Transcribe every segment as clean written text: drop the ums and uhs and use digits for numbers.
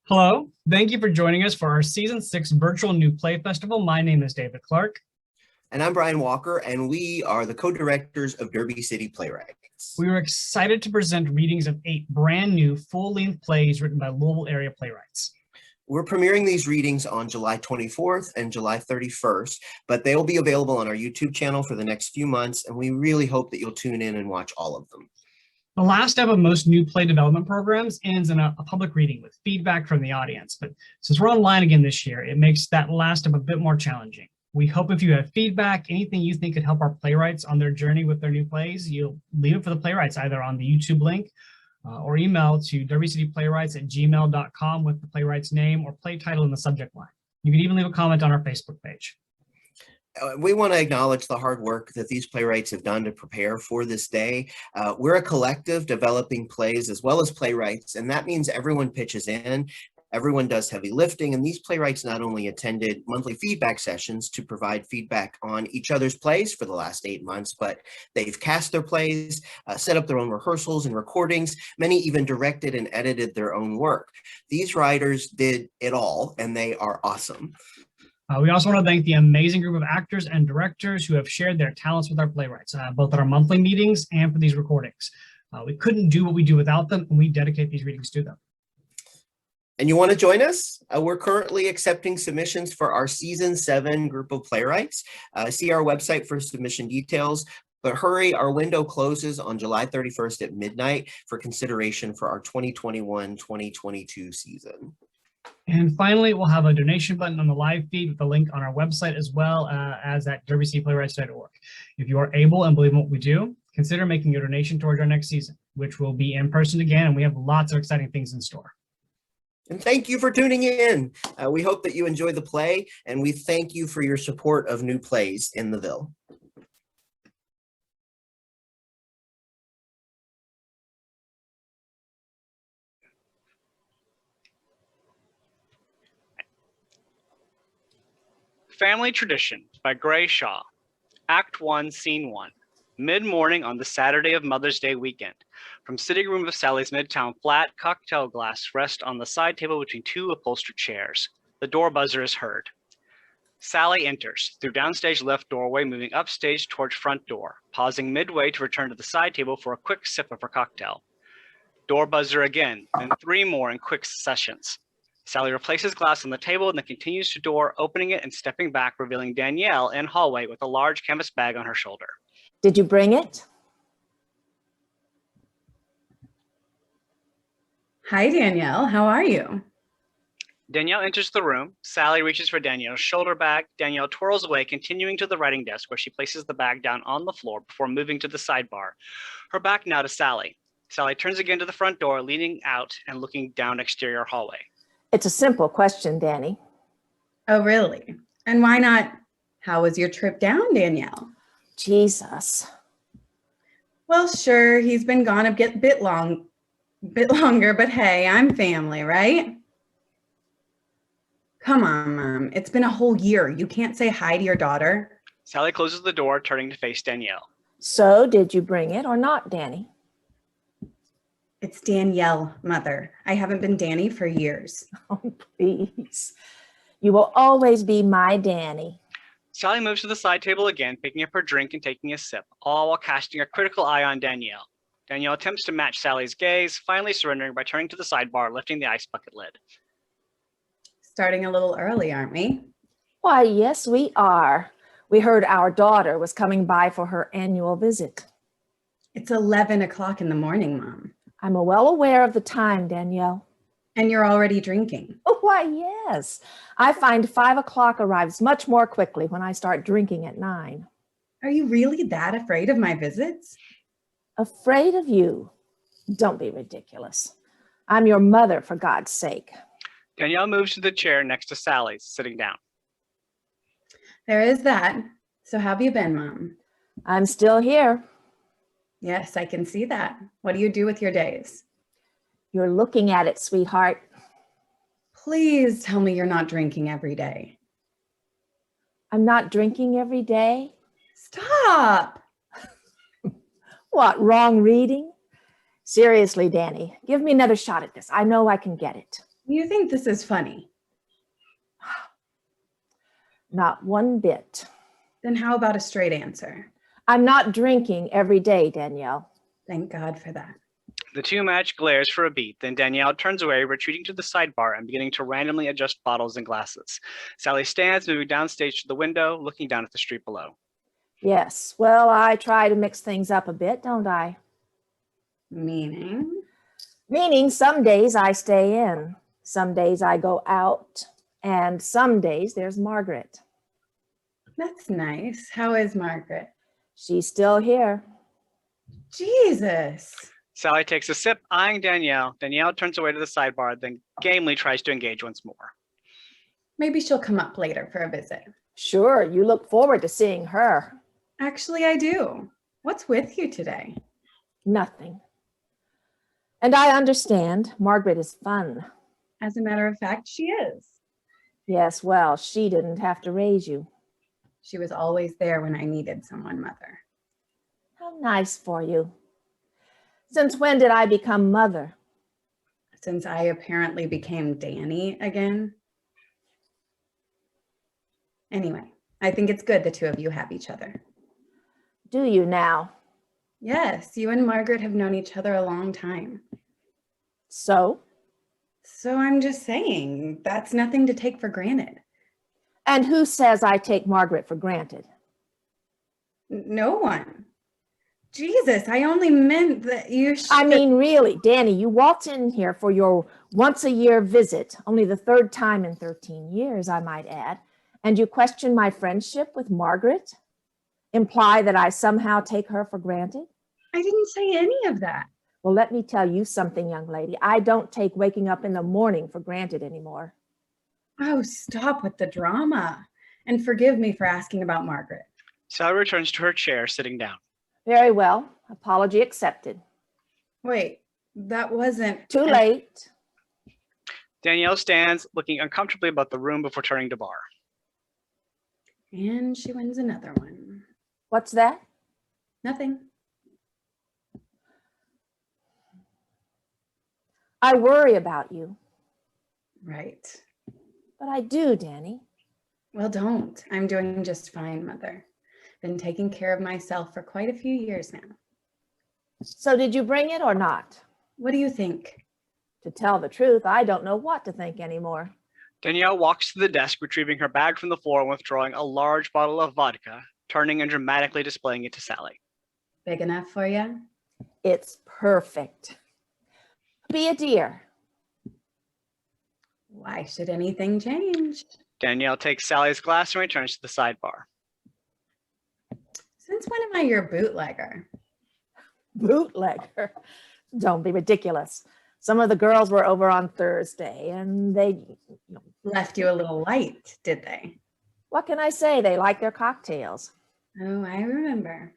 Hello, thank you for joining us for our Season 6 Virtual New Play Festival. My name is David Clark. And I'm Brian Walker, and we are the co-directors of Derby City Playwrights. We are excited to present readings of 8 brand new full-length plays written by Louisville area playwrights. We're premiering these readings on July 24th and July 31st, but they will be available on our YouTube channel for the next few months, and we really hope that you'll tune in and watch all of them. The last step of most new play development programs ends in a public reading with feedback from the audience. But since we're online again this year, it makes that last step a bit more challenging. We hope if you have feedback, anything you think could help our playwrights on their journey with their new plays, you'll leave it for the playwrights either on the YouTube link or email to derbycityplaywrights@gmail.com with the playwright's name or play title in the subject line. You can even leave a comment on our Facebook page. We want to acknowledge the hard work that these playwrights have done to prepare for this day. We're a collective developing plays as well as playwrights, and that means everyone pitches in, everyone does heavy lifting, and these playwrights not only attended monthly feedback sessions to provide feedback on each other's plays for the last 8 months, but they've cast their plays, set up their own rehearsals and recordings. Many even directed and edited their own work. These writers did it all, and they are awesome. We also want to thank the amazing group of actors and directors who have shared their talents with our playwrights, both at our monthly meetings and for these recordings. We couldn't do what we do without them, and we dedicate these readings to them. And you want to join us? We're currently accepting submissions for our Season 7 group of playwrights. See our website for submission details. But hurry, our window closes on July 31st at midnight for consideration for our 2021-2022 season. And finally, we'll have a donation button on the live feed with a link on our website as well as at derbycityplaywrights.org. If you are able and believe in what we do, consider making a donation towards our next season, which will be in person again, and we have lots of exciting things in store. And thank you for tuning in. We hope that you enjoy the play, and we thank you for your support of new plays in the Ville. Family Tradition by Gray Shaw. Act 1, Scene 1. Mid-morning on the Saturday of Mother's Day weekend. From sitting room of Sallie's midtown flat, cocktail glass rests on the side table between 2 upholstered chairs. The door buzzer is heard. Sallie enters through downstage left doorway, moving upstage towards front door, pausing midway to return to the side table for a quick sip of her cocktail. Door buzzer again, then 3 more in quick successions. Sallie replaces glass on the table and then continues to door, opening it and stepping back, revealing Danielle in hallway with a large canvas bag on her shoulder. Did you bring it? Hi, Danielle. How are you? Danielle enters the room. Sallie reaches for Danielle's shoulder bag. Danielle twirls away, continuing to the writing desk where she places the bag down on the floor before moving to the sidebar. Her back now to Sallie. Sallie turns again to the front door, leaning out and looking down exterior hallway. It's a simple question, Danny. Oh, really? And why not, how was your trip down, Danielle? Jesus. Well, sure, he's been gone a bit longer, but hey, I'm family, right? Come on, Mom. It's been a whole year. You can't say hi to your daughter. Sallie closes the door, turning to face Danielle. So, did you bring it or not, Danny? It's Danielle, Mother. I haven't been Danny for years. Oh, please. You will always be my Danny. Sallie moves to the side table again, picking up her drink and taking a sip, all while casting a critical eye on Danielle. Danielle attempts to match Sallie's gaze, finally surrendering by turning to the sidebar, lifting the ice bucket lid. Starting a little early, aren't we? Why, yes, we are. We heard our daughter was coming by for her annual visit. It's 11 o'clock in the morning, Mom. I'm well aware of the time, Danielle. And you're already drinking. Oh, why, yes. I find 5 o'clock arrives much more quickly when I start drinking at 9. Are you really that afraid of my visits? Afraid of you? Don't be ridiculous. I'm your mother, for God's sake. Danielle moves to the chair next to Sallie's, sitting down. There is that. So how have you been, Mom? I'm still here. Yes, I can see that. What do you do with your days? You're looking at it, sweetheart. Please tell me you're not drinking every day. I'm not drinking every day? Stop! What, wrong reading? Seriously, Danny, give me another shot at this. I know I can get it. You think this is funny? Not one bit. Then how about a straight answer? I'm not drinking every day, Danielle. Thank God for that. The two match glares for a beat, then Danielle turns away, retreating to the sidebar and beginning to randomly adjust bottles and glasses. Sallie stands, moving downstage to the window, looking down at the street below. Yes, well, I try to mix things up a bit, don't I? Meaning? Meaning some days I stay in, some days I go out, and some days there's Margaret. That's nice. How is Margaret? She's still here. Jesus. Sallie takes a sip, eyeing Danielle. Danielle turns away to the sidebar, then gamely tries to engage once more. Maybe she'll come up later for a visit. Sure, you look forward to seeing her. Actually, I do. What's with you today? Nothing. And I understand Margaret is fun. As a matter of fact, she is. Yes, well, she didn't have to raise you. She was always there when I needed someone, Mother. How nice for you. Since when did I become mother? Since I apparently became Danny again. Anyway, I think it's good the two of you have each other. Do you now? Yes, you and Margaret have known each other a long time. So? So I'm just saying, that's nothing to take for granted. And who says I take Margaret for granted? No one. Jesus, I only meant that you should. I mean, really, Danny, you waltz in here for your once-a-year visit, only the third time in 13 years, I might add, and you question my friendship with Margaret? Imply that I somehow take her for granted? I didn't say any of that. Well, let me tell you something, young lady. I don't take waking up in the morning for granted anymore. Oh, stop with the drama. And forgive me for asking about Margaret. Sallie returns to her chair, sitting down. Very well. Apology accepted. Wait, that wasn't... Too late. Danielle stands, looking uncomfortably about the room before turning to Bar. And she wins another one. What's that? Nothing. I worry about you. Right. But I do, Danny. Well, don't. I'm doing just fine, Mother. Been taking care of myself for quite a few years now. So did you bring it or not? What do you think? To tell the truth, I don't know what to think anymore. Danielle walks to the desk, retrieving her bag from the floor and withdrawing a large bottle of vodka, turning and dramatically displaying it to Sallie. Big enough for you? It's perfect. Be a dear. Why should anything change? Danielle takes Sally's glass and returns to the sidebar. Since when am I your bootlegger? Bootlegger. Don't be ridiculous. Some of the girls were over on Thursday and they Left you a little light, did they? what can I say? They like their cocktails. Oh, I remember.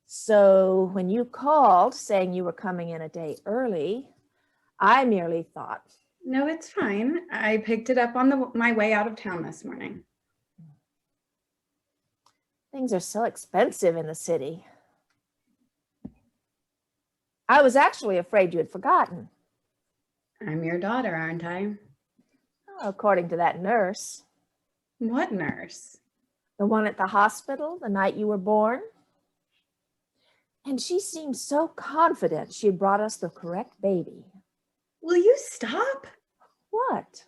So when you called saying you were coming in a day early, I merely thought, No, it's fine. I picked it up on my way out of town this morning. things are so expensive in the city. I was actually afraid you had forgotten. I'm your daughter, aren't I? According to that nurse. What nurse? The one at the hospital the night you were born. And she seemed so confident she had brought us the correct baby. Will you stop? What?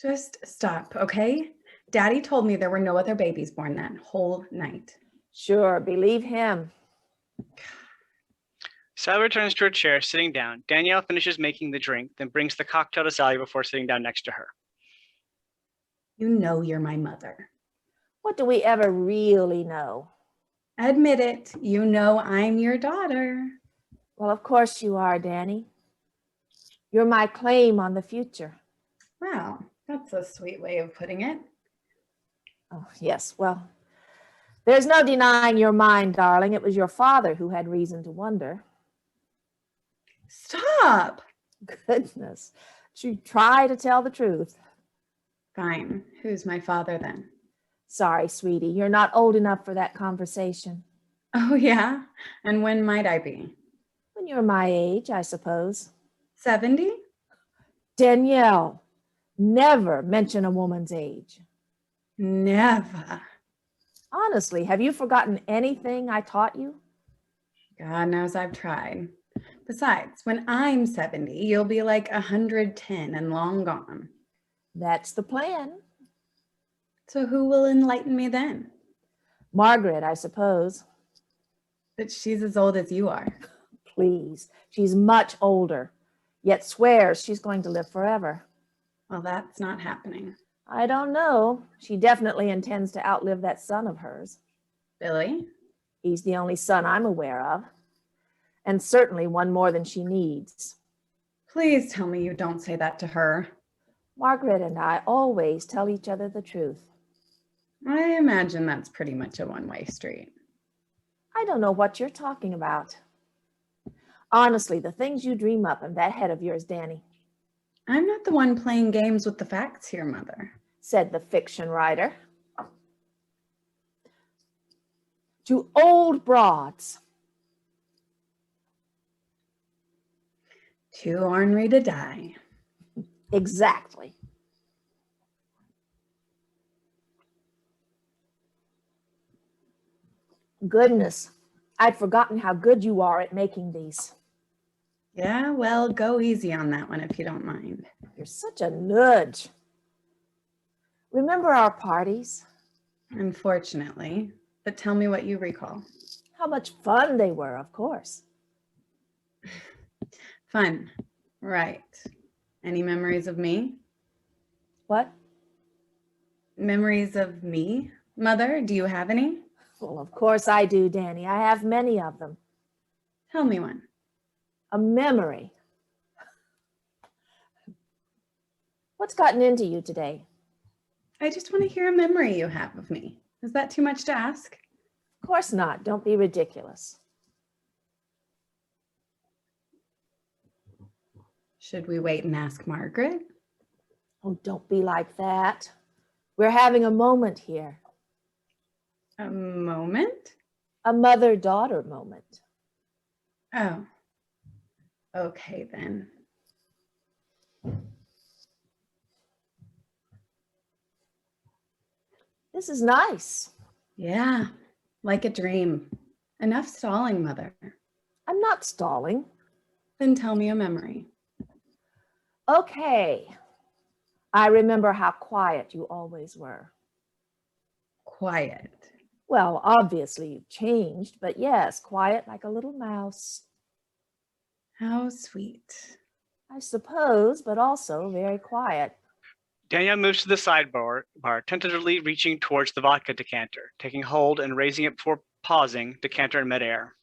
Just stop, okay? Daddy told me there were no other babies born that whole night. Sure, believe him. Sallie returns to her chair, sitting down. Danielle finishes making the drink, then brings the cocktail to Sallie before sitting down next to her. You know you're my mother. What do we ever really know? Admit it. You know I'm your daughter. Well, of course you are, Danny. You're my claim on the future. Wow, that's a sweet way of putting it. Oh, yes, well, there's no denying your mind, darling. It was your father who had reason to wonder. Stop. Goodness, you try to tell the truth. Fine. Who's my father then? Sorry, sweetie, you're not old enough for that conversation. Oh, yeah? And when might I be? When you're my age, I suppose. 70? Danielle, never mention a woman's age. Never. Honestly, have you forgotten anything I taught you? God knows I've tried. Besides, when I'm 70, you'll be like 110 and long gone. That's the plan. So who will enlighten me then? Margaret, I suppose. But she's as old as you are. Please, she's much older, yet swears she's going to live forever. Well, that's not happening. I don't know. She definitely intends to outlive that son of hers. Billy? He's the only son I'm aware of, and certainly one more than she needs. Please tell me you don't say that to her. Margaret and I always tell each other the truth. I imagine that's pretty much a one-way street. I don't know what you're talking about. Honestly, the things you dream up in that head of yours, Danny, I'm not the one playing games with the facts here, Mother. said the fiction writer. To old broads. Too ornery to die. Exactly. Goodness, I'd forgotten how good you are at making these. Yeah, well, go easy on that one if you don't mind. You're such a nudge. Remember our parties? Unfortunately, but tell me what you recall. How much fun they were, of course. Fun, right. Any memories of me? What? Memories of me? Mother, do you have any? Well, of course I do, Danny. I have many of them. Tell me one. A memory. What's gotten into you today? I just want to hear a memory you have of me. Is that too much to ask? Of course not. Don't be ridiculous. Should we wait and ask Margaret? Oh, don't be like that. We're having a moment here. A moment? A mother-daughter moment. Oh, okay then. This is nice. Yeah, like a dream. Enough stalling, Mother. I'm not stalling. Then tell me a memory. Okay. I remember how quiet you always were. Quiet. Well, obviously you've changed, but yes, quiet like a little mouse. How sweet. I suppose, but also very quiet. Danielle moves to the sidebar, tentatively reaching towards the vodka decanter, taking hold and raising it before pausing, decanter in midair.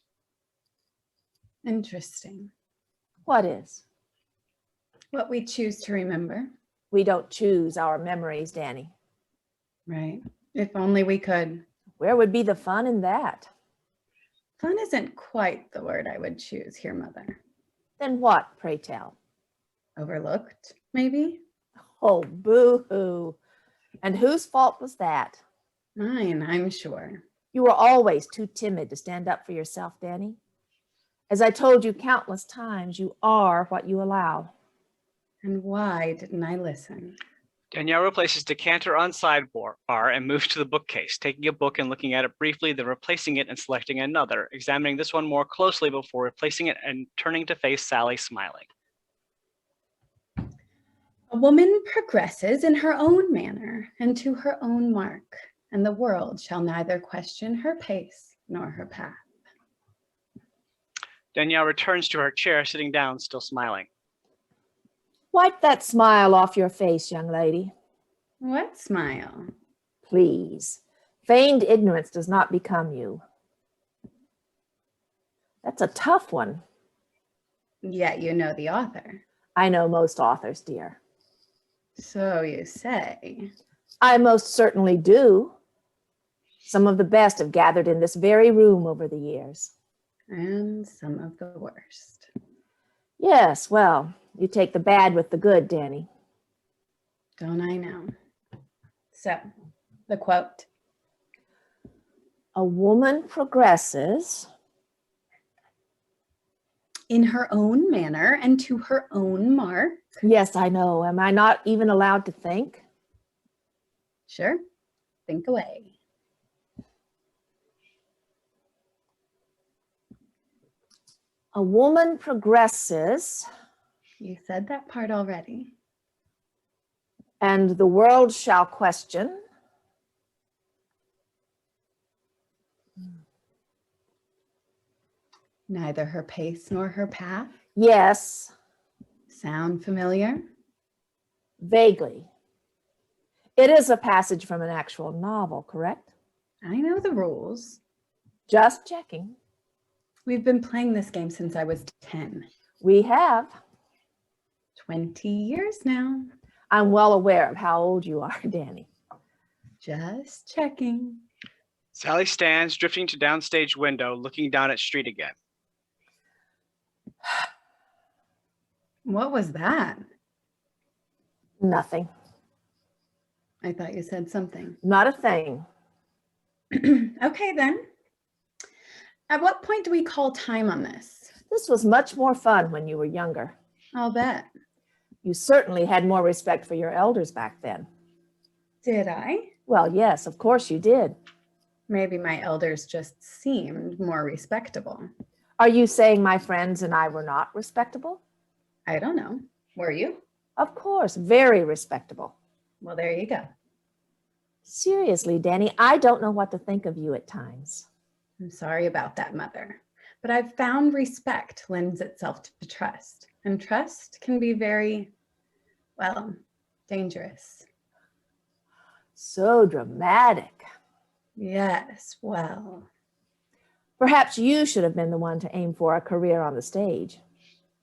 Interesting. What is? What we choose to remember, We don't choose our memories, Danny. right? If only we could. Where would be the fun in that? Fun isn't quite the word I would choose here, Mother. Then what, pray tell? Overlooked, maybe? Oh, boo-hoo. And whose fault was that? Mine, I'm sure. You were always too timid to stand up for yourself, Danny. As I told you countless times, you are what you allow. And why didn't I listen? Danielle replaces decanter on sidebar and moves to the bookcase, taking a book and looking at it briefly, then replacing it and selecting another, examining this one more closely before replacing it and turning to face Sallie, smiling. A woman progresses in her own manner and to her own mark, and the world shall neither question her pace nor her path. Danielle returns to her chair, sitting down, still smiling. Wipe that smile off your face, young lady. What smile? Please. Feigned ignorance does not become you. That's a tough one. Yet you know the author. I know most authors, dear. So you say. I most certainly do. Some of the best have gathered in this very room over the years. And some of the worst. Yes, well, you take the bad with the good, Danny. Don't I know? So, the quote. A woman progresses. In her own manner and to her own mark. Yes, I know. Am I not even allowed to think? Sure, think away. A woman progresses, You said that part already. and the world shall question. Neither her pace nor her path. Yes, Sound familiar? vaguely. It is a passage from an actual novel, correct? I know the rules. Just checking. We've been playing this game since I was 10. We have. 20 years now. I'm well aware of how old you are, Danny. Just checking. Sallie stands, drifting to downstage window, looking down at street again. What was that? Nothing. I thought you said something. Not a thing. Okay, then. At what point do we call time on this? This was much more fun when you were younger. I'll bet. You certainly had more respect for your elders back then. Did I? Well, yes, of course you did. Maybe my elders just seemed more respectable. Are you saying my friends and I were not respectable? I don't know. Were you? Of course, very respectable. Well, there you go. Seriously, Danny, I don't know what to think of you at times. I'm sorry about that, Mother. But I've found respect lends itself to trust. And trust can be very, well, dangerous. So dramatic. Yes, well. Perhaps you should have been the one to aim for a career on the stage.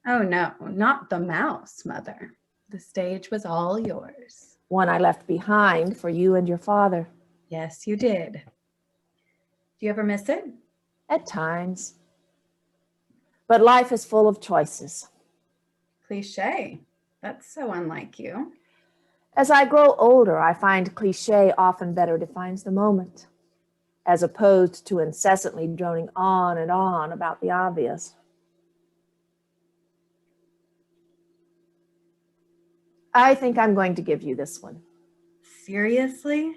Oh no, not the mouse, Mother. The stage was all yours. One I left behind for you and your father. Yes, you did. Do you ever miss it? At times. But life is full of choices. Cliche. That's so unlike you. As I grow older, I find cliche often better defines the moment, as opposed to incessantly droning on and on about the obvious. I think I'm going to give you this one. Seriously?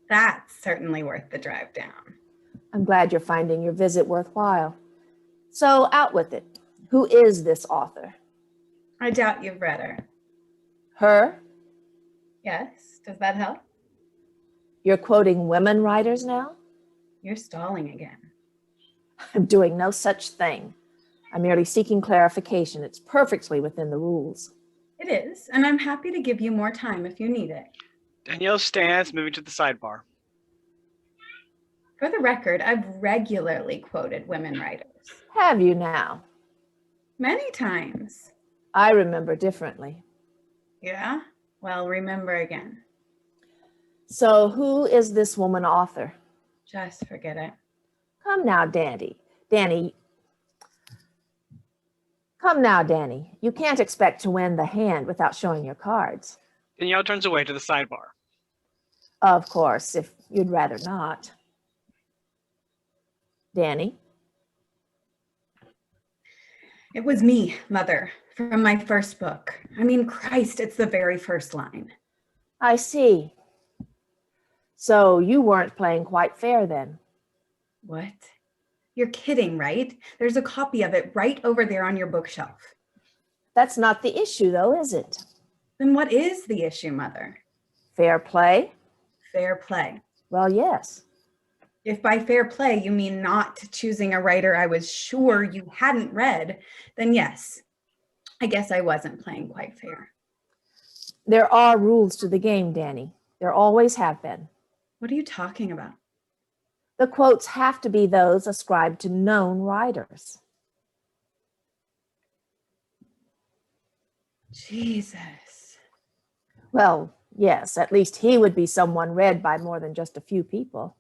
That's certainly worth the drive down. I'm glad you're finding your visit worthwhile. So out with it. Who is this author? I doubt you've read her. Her? Yes, does that help? You're quoting women writers now? You're stalling again. I'm doing no such thing. I'm merely seeking clarification. It's perfectly within the rules. It is, and I'm happy to give you more time if you need it. Danielle stands, moving to the sidebar. For the record, I've regularly quoted women writers. Have you now? Many times. I remember differently. Yeah? Well, remember again. So who is this woman author? Just forget it. Come now, Danny. Come now, Danny. You can't expect to win the hand without showing your cards. Danielle turns away to the sidebar. Of course, if you'd rather not. Danny? It was me, Mother, from my first book. I mean, Christ, it's the very first line. I see. So you weren't playing quite fair then. What? You're kidding, right? There's a copy of it right over there on your bookshelf. That's not the issue, though, is it? Then what is the issue, Mother? Fair play? Fair play. Well, yes. If by fair play you mean not choosing a writer I was sure you hadn't read, then yes, I guess I wasn't playing quite fair. There are rules to the game, Danny. There always have been. What are you talking about? The quotes have to be those ascribed to known writers. Jesus. Well, yes, at least he would be someone read by more than just a few people.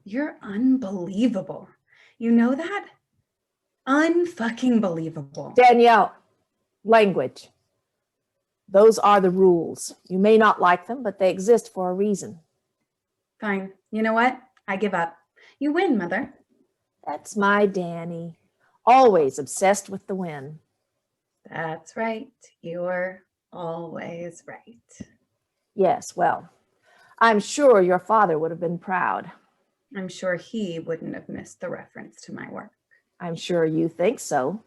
You're unbelievable. You know that? Unfucking believable. Danielle, language. Those are the rules. You may not like them, but they exist for a reason. Fine. You know what? I give up. You win, Mother. That's my Danny, always obsessed with the win. That's right. You're always right. Yes, well, I'm sure your father would have been proud. I'm sure he wouldn't have missed the reference to my work. I'm sure you think so.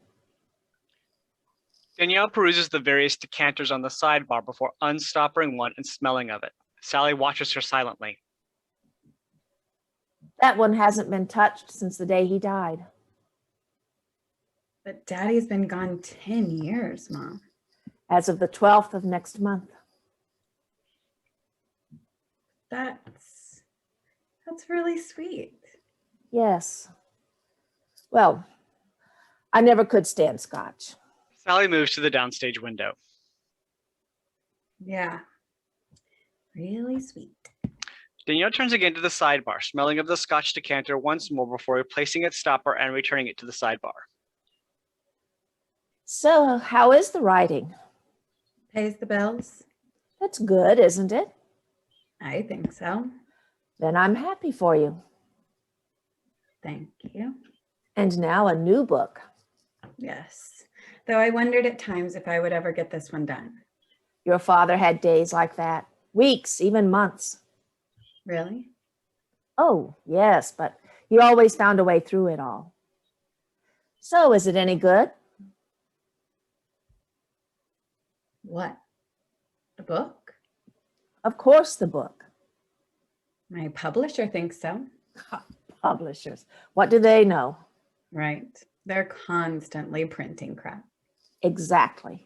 Danielle peruses the various decanters on the sidebar before unstopping one and smelling of it. Sallie watches her silently. That one hasn't been touched since the day he died. But Daddy's been gone 10 years, Mom. As of the 12th of next month. That's really sweet. Yes. Well, I never could stand scotch. Sallie moves to the downstage window. Yeah, really sweet. Danielle turns again to the sidebar, smelling of the scotch decanter once more before replacing its stopper and returning it to the sidebar. So, how is the writing? Pays the bills? That's good, isn't it? I think so. Then I'm happy for you. Thank you. And now a new book. Yes, though I wondered at times if I would ever get this one done. Your father had days like that, weeks, even months. Really? Oh, yes, but he always found a way through it all. So, is it any good? What? The book? Of course, the book. My publisher thinks so. Publishers, what do they know? Right. They're constantly printing crap. Exactly.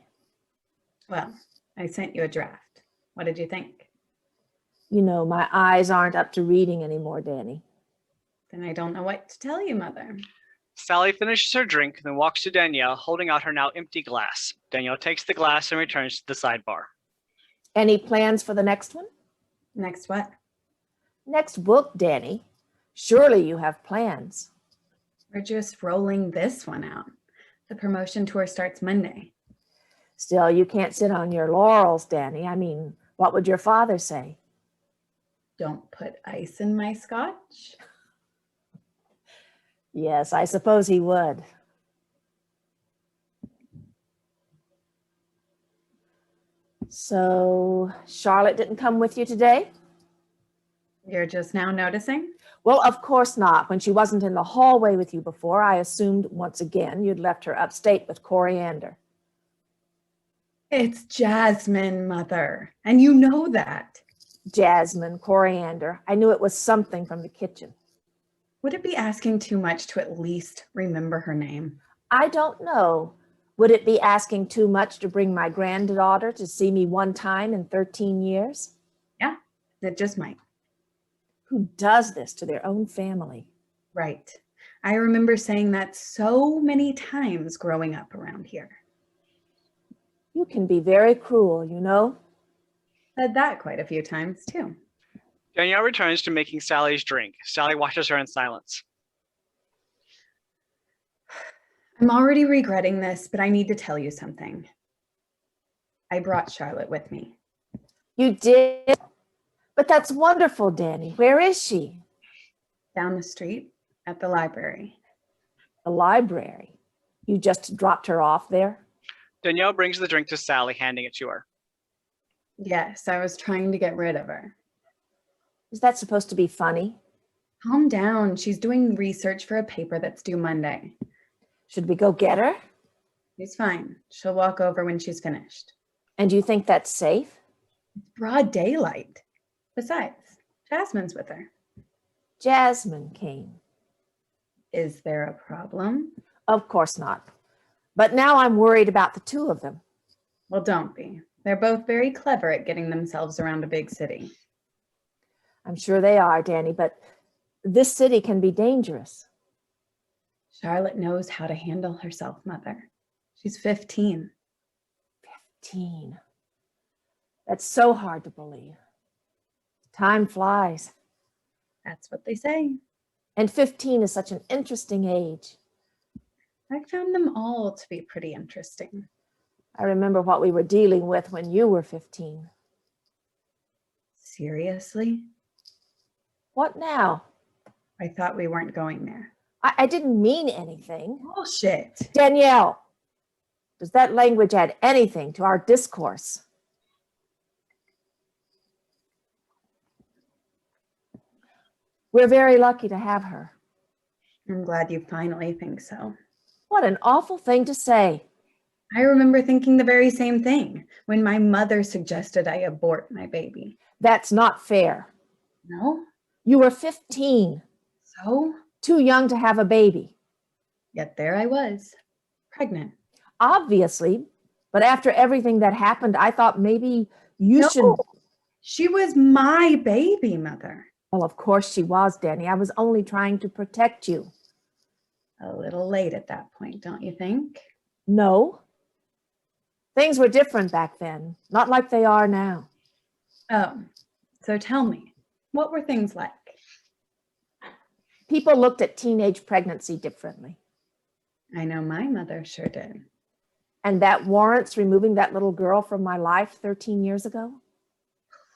Well, I sent you a draft. What did you think? You know, my eyes aren't up to reading anymore, Danny. Then I don't know what to tell you, Mother. Sallie finishes her drink, then walks to Danielle, holding out her now empty glass. Danielle takes the glass and returns to the sidebar. Any plans for the next one? Next what? Next book, Danny. Surely you have plans. We're just rolling this one out. The promotion tour starts Monday. Still, you can't sit on your laurels, Danny. I mean, what would your father say? Don't put ice in my scotch. Yes, I suppose he would. So, Charlotte didn't come with you today? You're just now noticing? Well, of course not. When she wasn't in the hallway with you before, I assumed once again you'd left her upstate with coriander. It's Jasmine, Mother, and you know that. Jasmine, coriander. I knew it was something from the kitchen. Would it be asking too much to at least remember her name? I don't know. Would it be asking too much to bring my granddaughter to see me one time in 13 years? Yeah, it just might. Who does this to their own family? Right. I remember saying that so many times growing up around here. You can be very cruel, you know? Said that quite a few times too. Danielle returns to making Sallie's drink. Sallie watches her in silence. I'm already regretting this, but I need to tell you something. I brought Charlotte with me. You did? But that's wonderful, Danny. Where is she? Down the street at the library. The library. You just dropped her off there? Danielle brings the drink to Sallie, handing it to her. Yes, I was trying to get rid of her. Is that supposed to be funny? Calm down. She's doing research for a paper that's due Monday. Should we go get her? She's fine. She'll walk over when she's finished. And you think that's safe? It's broad daylight. Besides, Jasmine's with her. Jasmine came. Is there a problem? Of course not. But now I'm worried about the two of them. Well, don't be. They're both very clever at getting themselves around a big city. I'm sure they are, Danny, but this city can be dangerous. Charlotte knows how to handle herself, Mother. She's 15. 15. That's so hard to believe. Time flies. That's what they say. And 15 is such an interesting age. I found them all to be pretty interesting. I remember what we were dealing with when you were 15. Seriously? What now? I thought we weren't going there. I didn't mean anything. Bullshit. Danielle, does that language add anything to our discourse? We're very lucky to have her. I'm glad you finally think so. What an awful thing to say. I remember thinking the very same thing when my mother suggested I abort my baby. That's not fair. No? You were 15, So? too young to have a baby. Yet there I was, pregnant. Obviously, but after everything that happened, I thought maybe you should. She was my baby, Mother. Well, of course she was, Danny. I was only trying to protect you. A little late at that point, don't you think? No. Things were different back then, not like they are now. Oh, so tell me, what were things like? People looked at teenage pregnancy differently. I know my mother sure did. And that warrants removing that little girl from my life 13 years ago?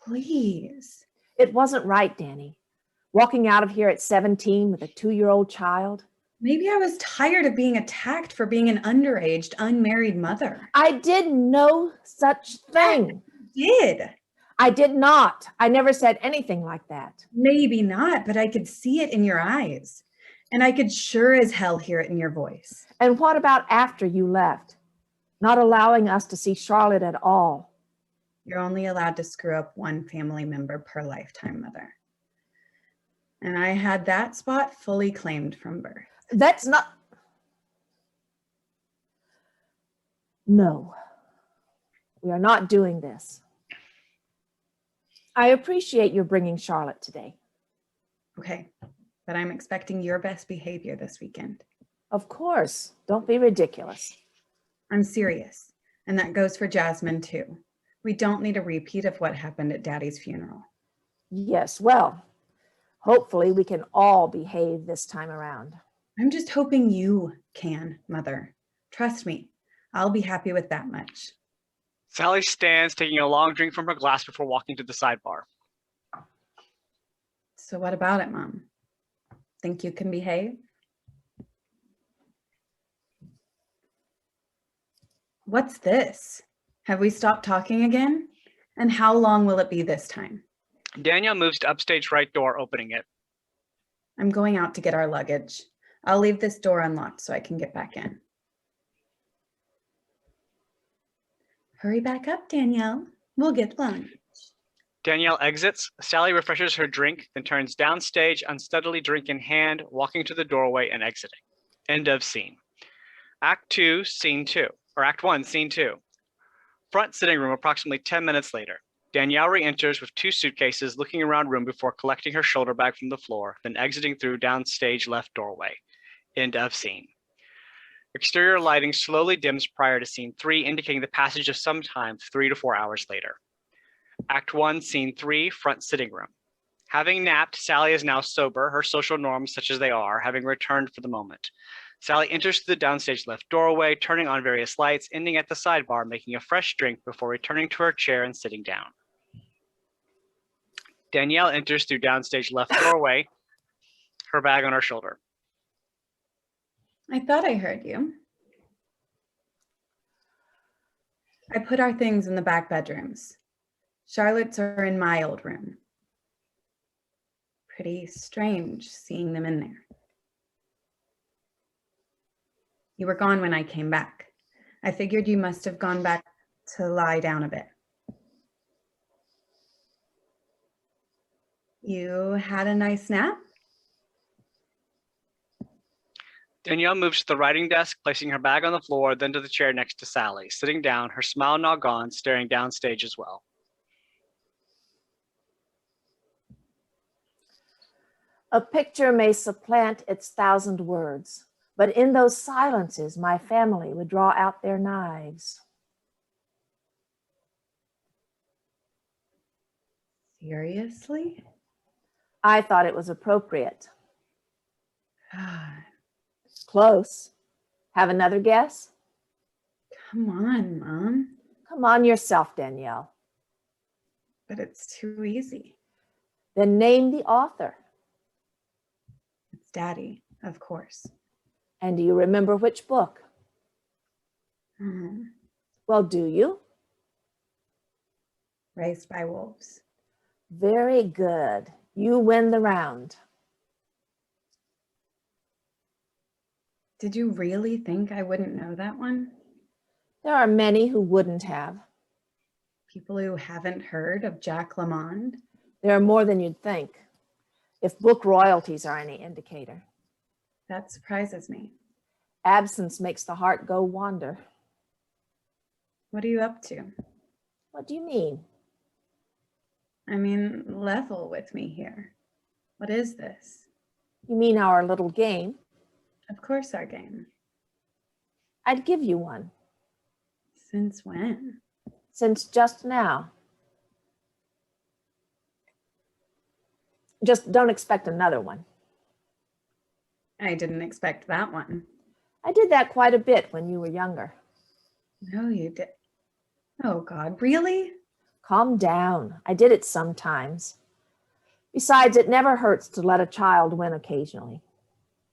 Please. It wasn't right, Danny. Walking out of here at 17 with a 2-year-old child. Maybe I was tired of being attacked for being an underaged, unmarried mother. I did no such thing. Did. I did not. I never said anything like that. Maybe not, but I could see it in your eyes. And I could sure as hell hear it in your voice. And what about after you left? Not allowing us to see Charlotte at all. You're only allowed to screw up one family member per lifetime, Mother. And I had that spot fully claimed from birth. That's not... No, we are not doing this. I appreciate your bringing Charlotte today. Okay, but I'm expecting your best behavior this weekend. Of course, don't be ridiculous. I'm serious, and that goes for Jasmine too. We don't need a repeat of what happened at Daddy's funeral. Yes, well, hopefully we can all behave this time around. I'm just hoping you can, Mother. Trust me, I'll be happy with that much. Sallie stands, taking a long drink from her glass before walking to the sidebar. So what about it, Mom? Think you can behave? What's this? Have we stopped talking again? And how long will it be this time? Danielle moves to upstage right door, opening it. I'm going out to get our luggage. I'll leave this door unlocked so I can get back in. Hurry back up, Danielle. We'll get lunch. Danielle exits. Sallie refreshes her drink, then turns downstage, unsteadily drink in hand, walking to the doorway and exiting. End of scene. Act 2, Scene 2, or Act 1, Scene 2. Front sitting room approximately 10 minutes later. Danielle re-enters with 2 suitcases, looking around room before collecting her shoulder bag from the floor, then exiting through downstage left doorway. End of scene. Exterior lighting slowly dims prior to Scene 3, indicating the passage of some time 3 to 4 hours later. Act 1, Scene 3, front sitting room. Having napped, Sallie is now sober, her social norms such as they are, having returned for the moment. Sallie enters through the downstage left doorway, turning on various lights, ending at the sidebar, making a fresh drink before returning to her chair and sitting down. Danielle enters through downstage left doorway, her bag on her shoulder. I thought I heard you. I put our things in the back bedrooms. Charlotte's are in my old room. Pretty strange seeing them in there. You were gone when I came back. I figured you must have gone back to lie down a bit. You had a nice nap? Danielle moves to the writing desk, placing her bag on the floor, then to the chair next to Sallie, sitting down, her smile now gone, staring downstage as well. A picture may supplant its 1,000 words, but in those silences, my family would draw out their knives. Seriously? I thought it was appropriate. God, Close. Have another guess? come on, Mom. Come on yourself, Danielle. But it's too easy. Then name the author. It's Daddy, Of course. And do you remember which book? Hmm. Well, do you? Raised by Wolves. Very good. You win the round. Did you really think I wouldn't know that one? There are many who wouldn't have. People who haven't heard of Jack LaMond? There are more than you'd think, if book royalties are any indicator. That surprises me. Absence makes the heart go wander. What are you up to? What do you mean? I mean, level with me here. What is this? You mean our little game? Of course, our game. I'd give you one. Since when? Since just now. Just don't expect another one. I didn't expect that one. I did that quite a bit when you were younger. No, you did. Oh, God, really? Calm down. I did it sometimes. Besides, it never hurts to let a child win occasionally.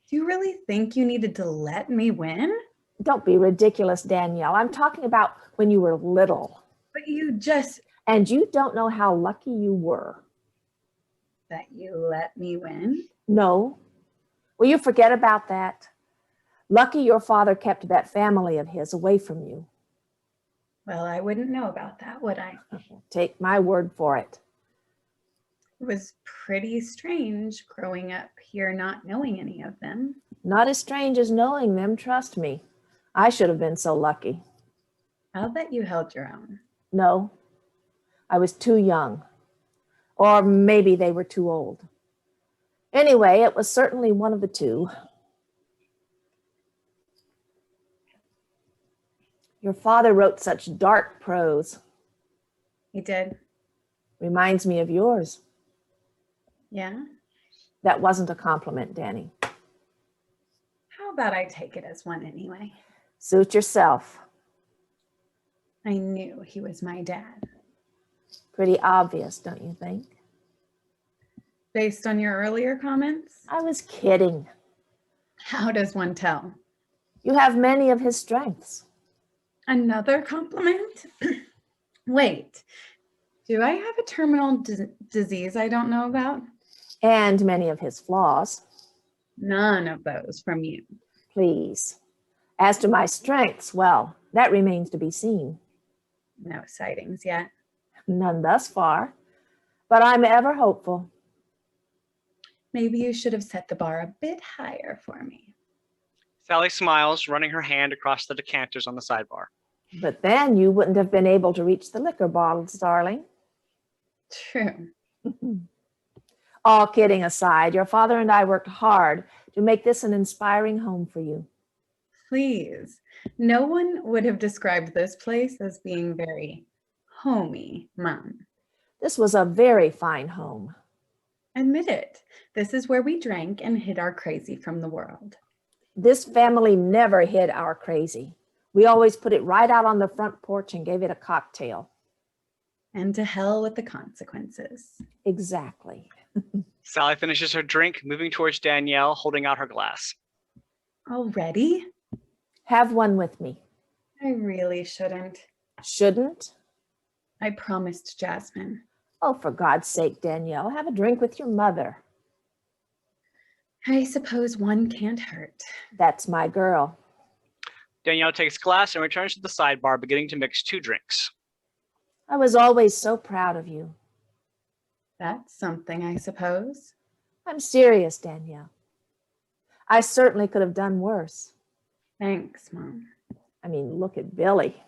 Do you really think you needed to let me win? Don't be ridiculous, Danielle. I'm talking about when you were little. But you just, And you don't know how lucky you were. that you let me win? No. Will you forget about that? Lucky your father kept that family of his away from you. Well, I wouldn't know about that, would I? Take my word for it. It was pretty strange growing up here not knowing any of them. Not as strange as knowing them, trust me. I should have been so lucky. I'll bet you held your own. No, I was too young. Or maybe they were too old. Anyway, it was certainly one of the two. Your father wrote such dark prose. He did? Reminds me of yours. Yeah? That wasn't a compliment, Danny. How about I take it as one anyway? Suit yourself. I knew he was my dad. Pretty obvious, don't you think? Based on your earlier comments? I was kidding. How does one tell? You have many of his strengths. Another compliment? Wait, do I have a terminal disease I don't know about? And many of his flaws. None of those from you. Please. As to my strengths, well, that remains to be seen. No sightings yet. None thus far, but I'm ever hopeful. Maybe you should have set the bar a bit higher for me. Sallie smiles, running her hand across the decanters on the sidebar. But then you wouldn't have been able to reach the liquor bottles, darling. True. All kidding aside, your father and I worked hard to make this an inspiring home for you. Please. No one would have described this place as being very homey, Mom. This was a very fine home. Admit it. This is where we drank and hid our crazy from the world. This family never hid our crazy. We always put it right out on the front porch and gave it a cocktail. And to hell with the consequences. Exactly. Sallie finishes her drink, moving towards Danielle, holding out her glass. Already? Have one with me. I really shouldn't. Shouldn't? I promised Jasmine. Oh, for God's sake, Danielle, have a drink with your mother. I suppose one can't hurt. That's my girl. Danielle takes glass and returns to the sidebar, beginning to mix two drinks. I was always so proud of you. That's something, I suppose. I'm serious, Danielle. I certainly could have done worse. Thanks, Mom. I mean, look at Billy.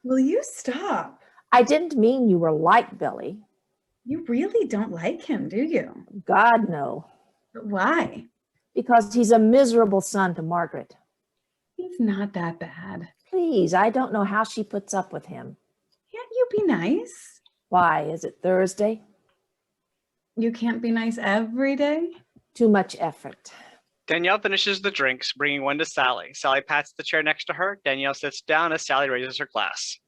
Will you stop? I didn't mean you were like Billy. You really don't like him, do you? God, no. But why? Because he's a miserable son to Margaret. He's not that bad. Please, I don't know how she puts up with him. Can't you be nice? Why, is it Thursday? You can't be nice every day? Too much effort. Danielle finishes the drinks, bringing one to Sallie. Sallie pats the chair next to her. Danielle sits down as Sallie raises her glass.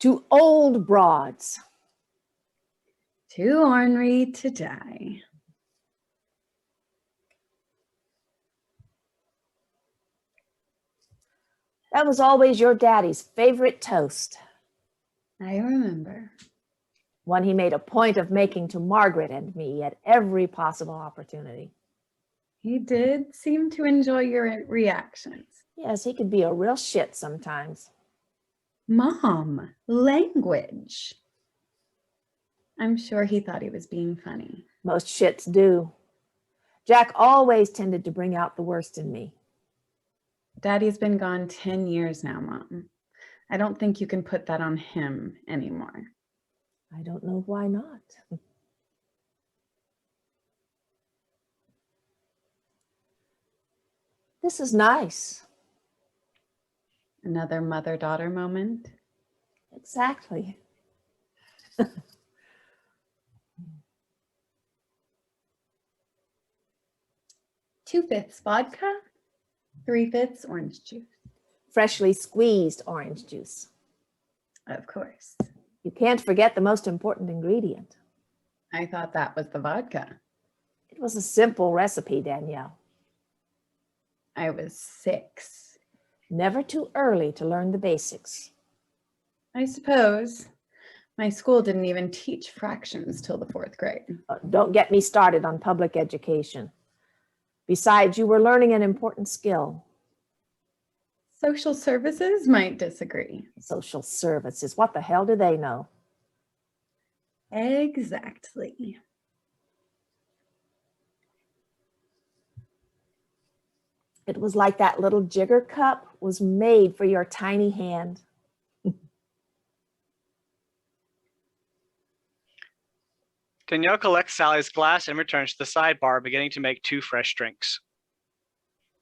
To old broads. Too ornery to die. That was always your daddy's favorite toast, I remember. one he made a point of making to Margaret and me at every possible opportunity. He did seem to enjoy your reactions. Yes, he could be a real shit sometimes. Mom, language. I'm sure he thought he was being funny. Most shits do. Jack always tended to bring out the worst in me. Daddy's been gone 10 years now, Mom. I don't think you can put that on him anymore. I don't know why not. This is nice. Another mother-daughter moment. Exactly. 2/5 vodka, 3/5 orange juice. Freshly squeezed orange juice. Of course. You can't forget the most important ingredient. I thought that was the vodka. It was a simple recipe, Danielle. I was 6. Never too early to learn the basics. I suppose. My school didn't even teach fractions till the 4th grade. Don't get me started on public education. Besides, you were learning an important skill. Social services might disagree. Social services. What the hell do they know? Exactly. It was like that little jigger cup was made for your tiny hand. Danielle collects Sally's glass and returns to the sidebar, beginning to make 2 fresh drinks.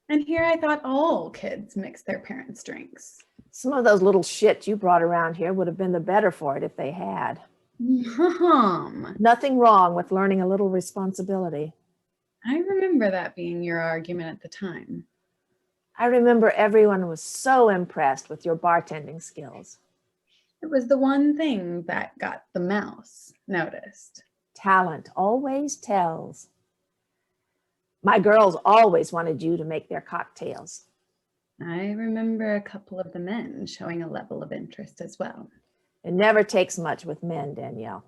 And here I thought all kids mix their parents' drinks. Some of those little shits you brought around here would have been the better for it if they had. Mom, Nothing wrong with learning a little responsibility. I remember that being your argument at the time. I remember everyone was so impressed with your bartending skills. It was the one thing that got the mouse noticed. Talent always tells. My girls always wanted you to make their cocktails. I remember a couple of the men showing a level of interest as well. It never takes much with men, Danielle.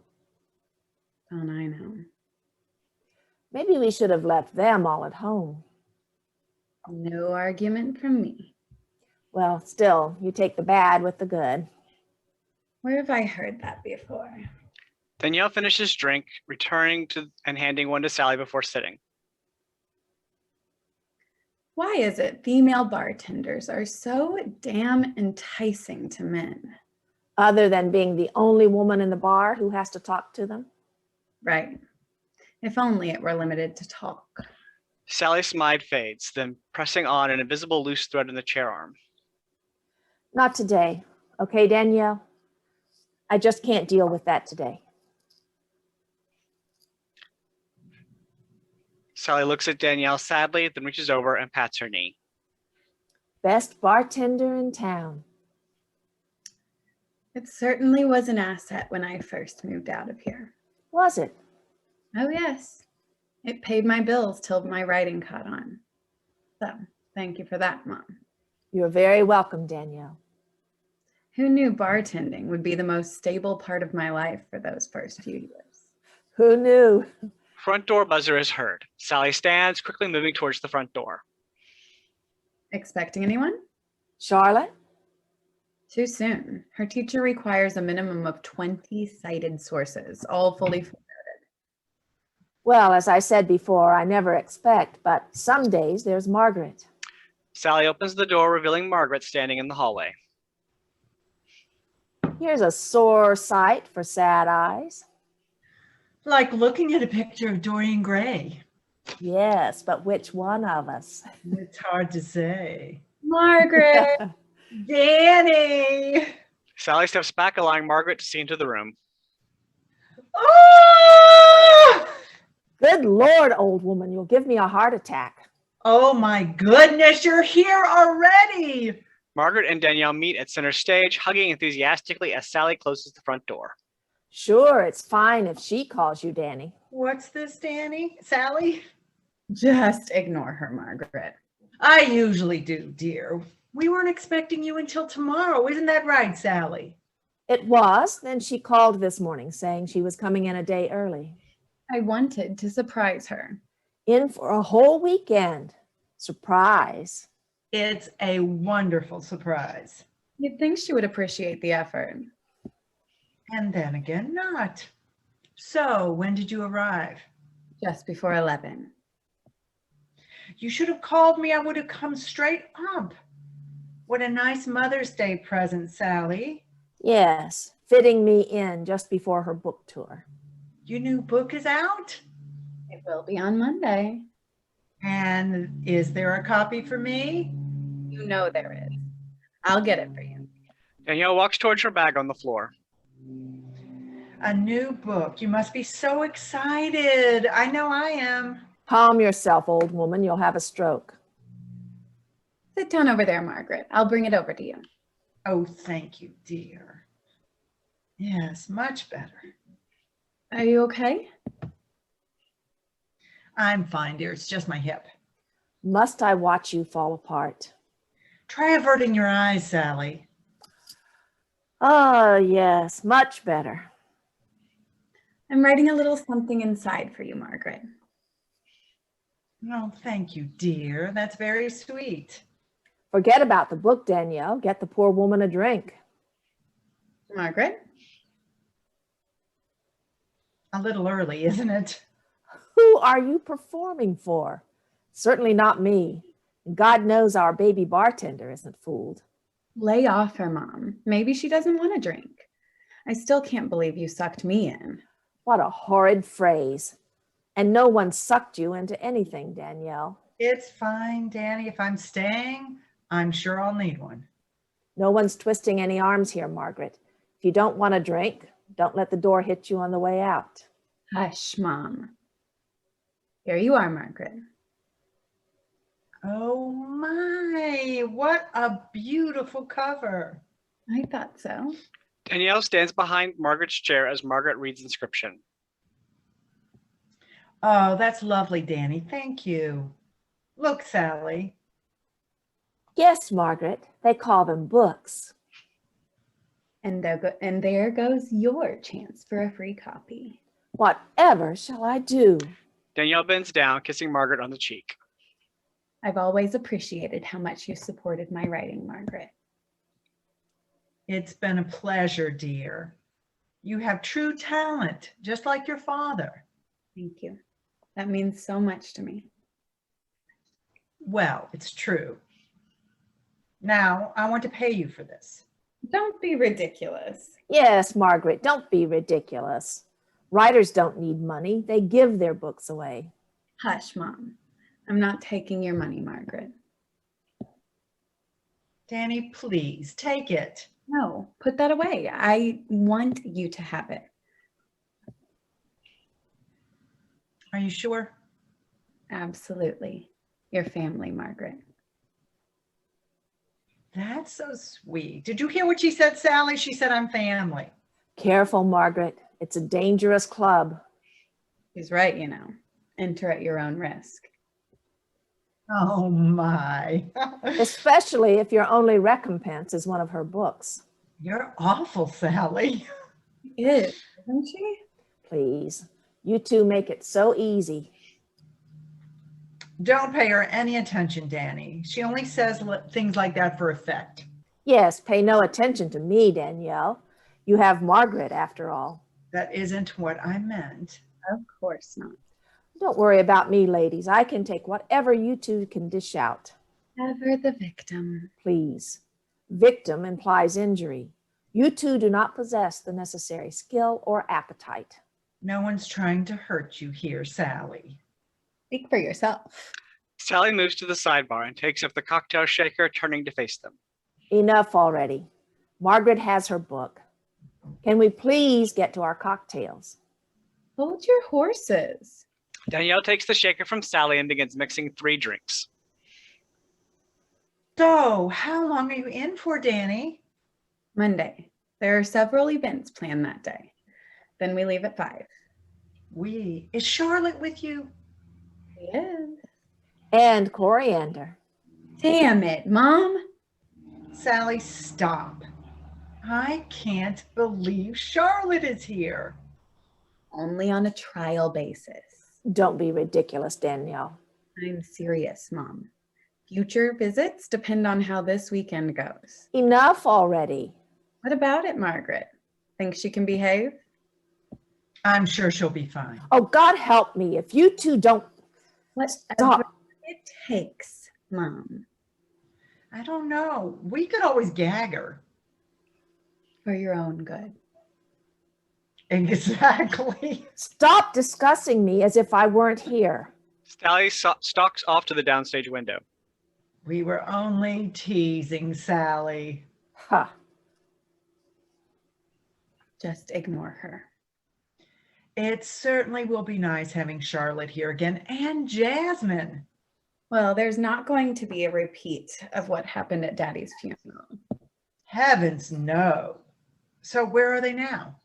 Don't I know? Maybe we should have left them all at home. No argument from me. Well, still, you take the bad with the good. Where have I heard that before? Danielle finishes drink, returning to and handing one to Sally before sitting. Why is it female bartenders are so damn enticing to men? Other than being the only woman in the bar who has to talk to them. Right. If only it were limited to talk. Sally's smile fades, then pressing on an invisible loose thread in the chair arm. Not today. Okay, Danielle? I just can't deal with that today. Sally looks at Danielle sadly, then reaches over and pats her knee. Best bartender in town. It certainly was an asset when I first moved out of here. Was it? Oh, yes. It paid my bills till my writing caught on. So, thank you for that, Mom. You're very welcome, Danielle. Who knew bartending would be the most stable part of my life for those first few years? Who knew? Front door buzzer is heard. Sally stands, quickly moving towards the front door. Expecting anyone? Charlotte? Too soon. Her teacher requires a minimum of 20 cited sources, all fully footnoted. Well, as I said before, I never expect, but some days there's Margaret. Sally opens the door, revealing Margaret standing in the hallway. Here's a sore sight for sad eyes. Like looking at a picture of Dorian Gray. Yes, but which one of us? It's hard to say. Margaret! Danny! Sally steps back, allowing Margaret to see into the room. Oh! Good Lord, old woman, you'll give me a heart attack. Oh my goodness, you're here already! Margaret and Danielle meet at center stage, hugging enthusiastically as Sally closes the front door. Sure, it's fine if she calls you Danny. What's this, Danny? Sally? Just ignore her, Margaret. I usually do, dear. We weren't expecting you until tomorrow. Isn't that right, Sallie? It was. Then she called this morning saying she was coming in a day early. I wanted to surprise her. In for a whole weekend. Surprise. It's a wonderful surprise. You'd think she would appreciate the effort. And then again, not. So, when did you arrive? Just before 11. You should have called me. I would have come straight up. What a nice Mother's Day present, Sallie. Yes, fitting me in just before her book tour. Your new book is out? It will be on Monday. And is there a copy for me? You know there is. I'll get it for you. Danielle walks towards her bag on the floor. A new book. You must be so excited. I know I am. Calm yourself, old woman. You'll have a stroke. Sit down over there, Margaret. I'll bring it over to you. Oh, thank you, dear. Yes, much better. Are you okay? I'm fine, dear. It's just my hip. Must I watch you fall apart? Try averting your eyes, Sallie. Oh, yes, much better. I'm writing a little something inside for you, Margaret. Oh, thank you, dear. That's very sweet. Forget about the book, Danielle. Get the poor woman a drink. Margaret? A little early, isn't it? Who are you performing for? Certainly not me. God knows our baby bartender isn't fooled. Lay off her, Mom. Maybe she doesn't want a drink. I still can't believe you sucked me in. What a horrid phrase. And no one sucked you into anything, Danielle. It's fine, Danny. If I'm staying, I'm sure I'll need one. No one's twisting any arms here, Margaret. If you don't want a drink, don't let the door hit you on the way out. Hush, Mom. Here you are, Margaret. Oh my, what a beautiful cover. I thought so. Danielle stands behind Margaret's chair as Margaret reads the inscription. Oh, that's lovely, Danny. Thank you. Look, Sallie. Yes, Margaret, they call them books. And there goes your chance for a free copy. Whatever shall I do? Danielle bends down, kissing Margaret on the cheek. I've always appreciated how much you supported my writing, Margaret. It's been a pleasure, dear. You have true talent, just like your father. Thank you. That means so much to me. Well, it's true. Now, I want to pay you for this. Don't be ridiculous. Yes, Margaret, don't be ridiculous. Writers don't need money. They give their books away. Hush, Mom. I'm not taking your money, Margaret. Danny, please, take it. No, put that away. I want you to have it. Are you sure? Absolutely. Your family, Margaret. That's so sweet. Did you hear what she said, Sallie? She said, I'm family. Careful, Margaret. It's a dangerous club. She's right, you know. Enter at your own risk. Oh my. Especially if your only recompense is one of her books. You're awful, Sallie. She is, isn't she? Please, you two make it so easy. Don't pay her any attention, Danny. She only says things like that for effect. Yes, pay no attention to me, Danielle. You have Margaret, after all. That isn't what I meant. Of course not. Don't worry about me, ladies. I can take whatever you two can dish out. Ever the victim. Please. Victim implies injury. You two do not possess the necessary skill or appetite. No one's trying to hurt you here, Sallie. Speak for yourself. Sallie moves to the sidebar and takes up the cocktail shaker, turning to face them. Enough already. Margaret has her book. Can we please get to our cocktails? Hold your horses. Danielle takes the shaker from Sallie and begins mixing 3 drinks. So, how long are you in for, Danny? Monday. There are several events planned that day. Then we leave at 5. Is Charlotte with you? Yes. And coriander. Damn it, Mom. Sallie, stop. I can't believe Charlotte is here. Only on a trial basis. Don't be ridiculous, Danielle. I'm serious, Mom. Future visits depend on how this weekend goes. Enough already. What about it, Margaret? Think she can behave? I'm sure she'll be fine. Oh, God help me if you two don't Whatever stop. it takes, Mom. I don't know. We could always gag her. For your own good. Exactly. Stop discussing me as if I weren't here. Sallie stalks off to the downstage window. We were only teasing Sallie. Huh. Just ignore her. It certainly will be nice having Charlotte here again, and Jasmine. Well, there's not going to be a repeat of what happened at Daddy's funeral. Heavens, no. So where are they now?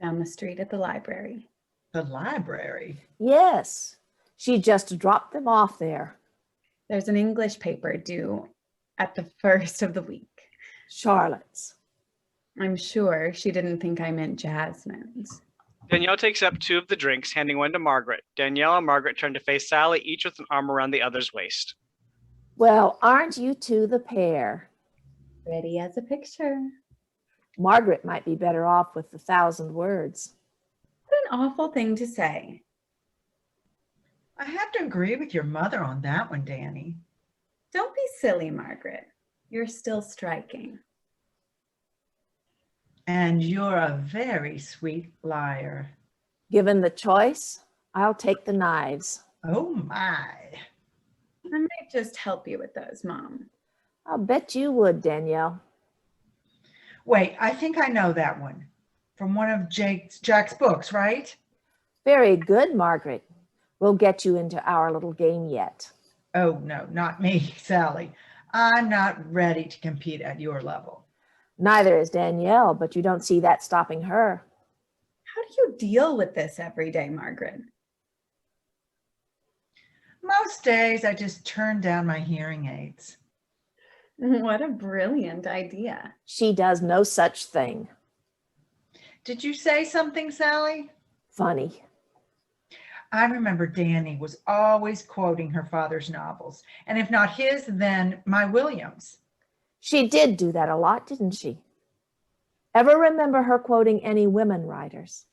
Down the street at the library. The library? Yes. She just dropped them off there. There's an English paper due at the first of the week. Charlotte's. I'm sure she didn't think I meant Jasmine's. Danielle takes up 2 of the drinks, handing one to Margaret. Danielle and Margaret turn to face Sallie, each with an arm around the other's waist. Well, aren't you two the pair? Ready as a picture. Margaret might be better off with 1,000 words. What an awful thing to say. I have to agree with your mother on that one, Danny. Don't be silly, Margaret. You're still striking. And you're a very sweet liar. Given the choice, I'll take the knives. Oh my. I might just help you with those, Mom. I'll bet you would, Danielle. Wait, I think I know that one. From one of Jack's books, right? Very good, Margaret. We'll get you into our little game yet. Oh, no, not me, Sallie. I'm not ready to compete at your level. Neither is Danielle, but you don't see that stopping her. How do you deal with this every day, Margaret? Most days I just turn down my hearing aids. What a brilliant idea. She does no such thing. Did you say something, Sallie? Funny. I remember Danny was always quoting her father's novels, and if not his, then my Williams. She did do that a lot, didn't she? Ever remember her quoting any women writers?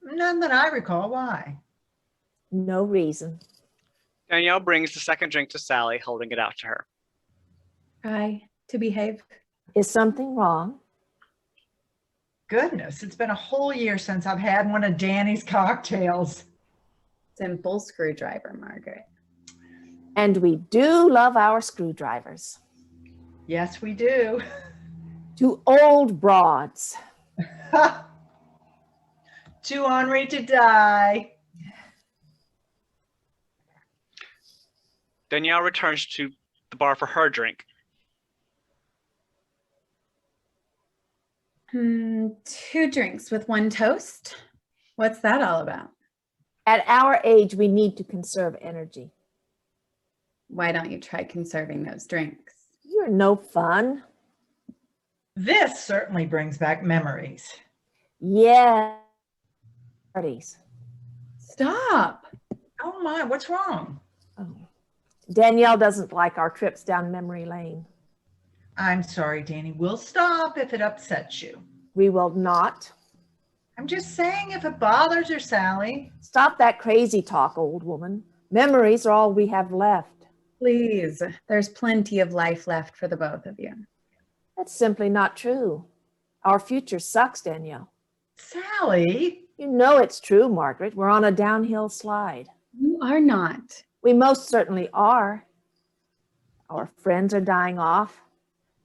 None that I recall. Why? No reason. Danielle brings the second drink to Sallie, holding it out to her. Try to behave. Is something wrong? Goodness, it's been a whole year since I've had one of Danny's cocktails. Simple screwdriver, Margaret. And we do love our screwdrivers. Yes, we do. To old broads. Too ornery to die. Danielle returns to the bar for her drink. 2 drinks with 1 toast. What's that all about? At our age, we need to conserve energy. Why don't you try conserving those drinks? You're no fun. This certainly brings back memories. Yeah. Parties. Stop. Oh my, what's wrong? Oh. Danielle doesn't like our trips down memory lane. I'm sorry, Danny. We'll stop if it upsets you. We will not. I'm just saying if it bothers her, Sallie. Stop that crazy talk, old woman. Memories are all we have left. Please. There's plenty of life left for the both of you. That's simply not true. Our future sucks, Danielle. Sallie. You know it's true, Margaret. We're on a downhill slide. You are not. We most certainly are. Our friends are dying off.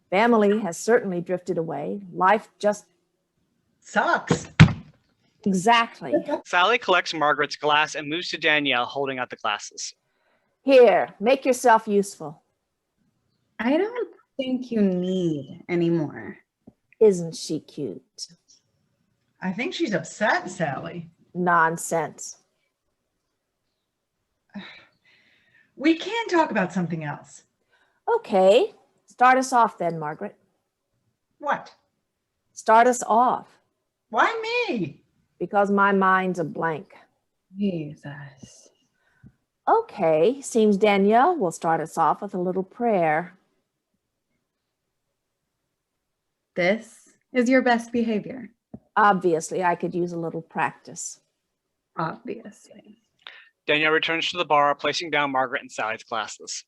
Family has certainly drifted away. Life just Sucks. exactly. Sallie collects Margaret's glass and moves to Danielle, holding out the glasses. Here, make yourself useful. I don't think you need any more. Isn't she cute? I think she's upset, Sallie. Nonsense. We can talk about something else. Okay, Start us off then, Margaret. What? Start us off, Why me? because my mind's a blank. Jesus. Okay, seems Danielle will start us off with a little prayer. This is your best behavior. Obviously, I could use a little practice. Obviously. Danielle returns to the bar, placing down Margaret and Sallie's glasses.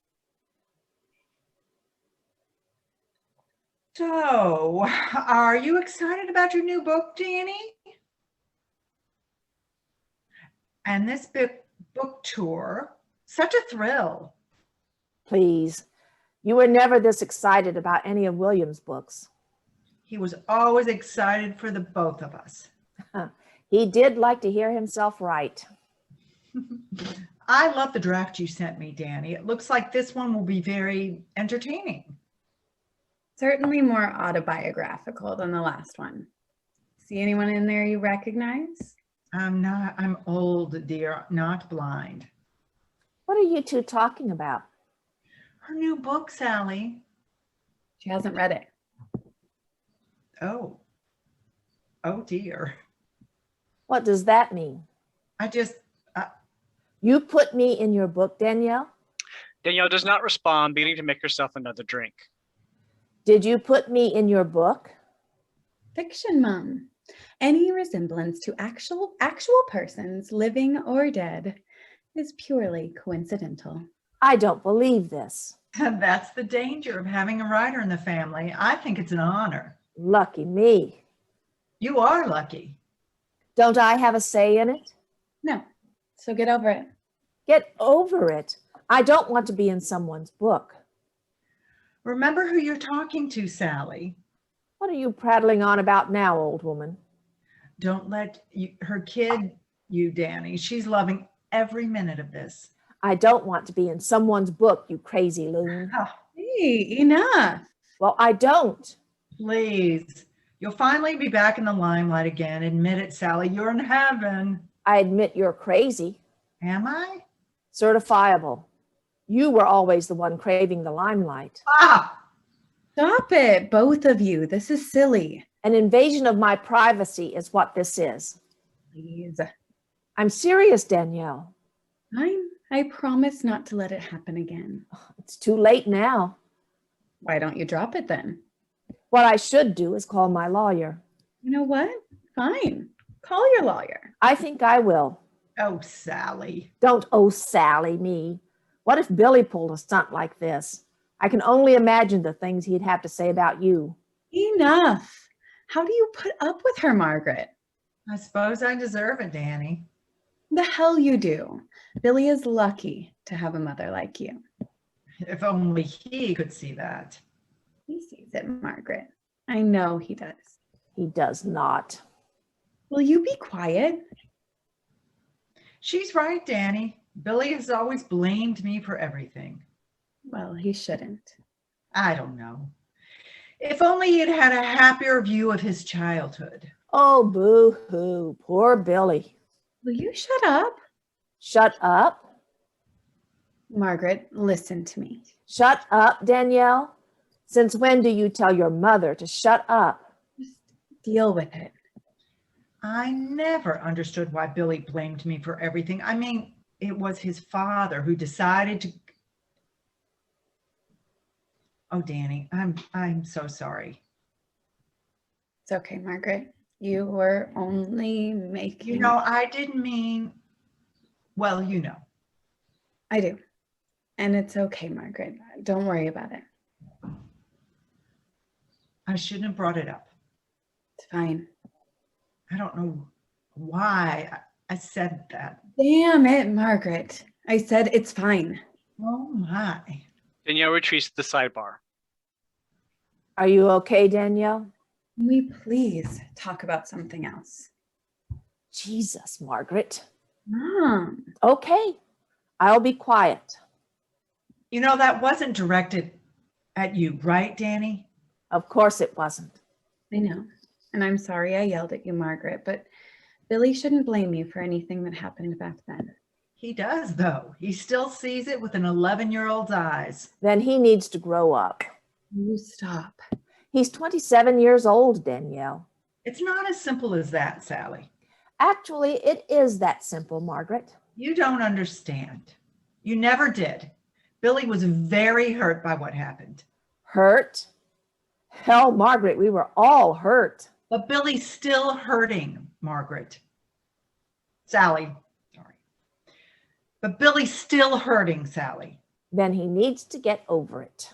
So, are you excited about your new book, Danny? And this book tour, such a thrill. Please, you were never this excited about any of William's books. He was always excited for the both of us. He did like to hear himself write. I love the draft you sent me, Danny. It looks like this one will be very entertaining. Certainly more autobiographical than the last one. See anyone in there you recognize? I'm old, dear, not blind. What are you two talking about? Her new book, Sallie. She hasn't read it. Oh dear. What does that mean? You put me in your book, Danielle? Danielle does not respond, beginning to make herself another drink. Did you put me in your book? Fiction, Mom. Any resemblance to actual persons, living or dead, is purely coincidental. I don't believe this. That's the danger of having a writer in the family. I think it's an honor. Lucky me. You are lucky. Don't I have a say in it? No, so get over it. Get over it. I don't want to be in someone's book. Remember who you're talking to, Sallie. What are you prattling on about now, old woman? Don't let her kid you, Danny. She's loving every minute of this. I don't want to be in someone's book, you crazy loon. Oh, Hey, enough. Well, I don't. please. You'll finally be back in the limelight again. Admit it, Sallie. You're in heaven. I admit you're crazy. Am I? Certifiable. You were always the one craving the limelight. Ah! Stop it, both of you. This is silly. An invasion of my privacy is what this is. Please. I'm serious, Danielle. I promise not to let it happen again. It's too late now. Why don't you drop it then? What I should do is call my lawyer. You know what? Fine. Call your lawyer. I think I will. Oh, Sallie. Don't oh Sally me. What if Billy pulled a stunt like this? I can only imagine the things he'd have to say about you. Enough. How do you put up with her, Margaret? I suppose I deserve it, Danny. The hell you do. Billy is lucky to have a mother like you. If only he could see that. He sees it, Margaret. I know he does. He does not. Will you be quiet? She's right, Danny. Billy has always blamed me for everything. Well, he shouldn't. I don't know. If only he had had a happier view of his childhood. Oh, boo-hoo, poor Billy. Will you shut up? Shut up? Margaret, listen to me. Shut up, Danielle? Since when do you tell your mother to shut up? Just deal with it. I never understood why Billy blamed me for everything. I mean, it was his father who decided to... Oh, Danny, I'm so sorry. It's okay, Margaret. You were only making... You know, I didn't mean... Well, you know. I do. And it's okay, Margaret. Don't worry about it. I shouldn't have brought it up. It's fine. I don't know why I said that. Damn it, Margaret. I said it's fine. Oh, my. Danielle retreats to the sidebar. Are you okay, Danielle? Can we please talk about something else? Jesus, Margaret. Mom. Okay, I'll be quiet. You know, that wasn't directed at you, right, Danny? Of course it wasn't. I know. And I'm sorry I yelled at you, Margaret, but Billy shouldn't blame you for anything that happened back then. He does, though. He still sees it with an 11-year-old's eyes. Then he needs to grow up. You stop. He's 27 years old, Danielle. It's not as simple as that, Sallie. Actually, it is that simple, Margaret. You don't understand. You never did. Billy was very hurt by what happened. Hurt? Hell, Margaret, we were all hurt. But Billy's still hurting, Margaret. Sallie, sorry. But Billy's still hurting, Sallie. Then he needs to get over it.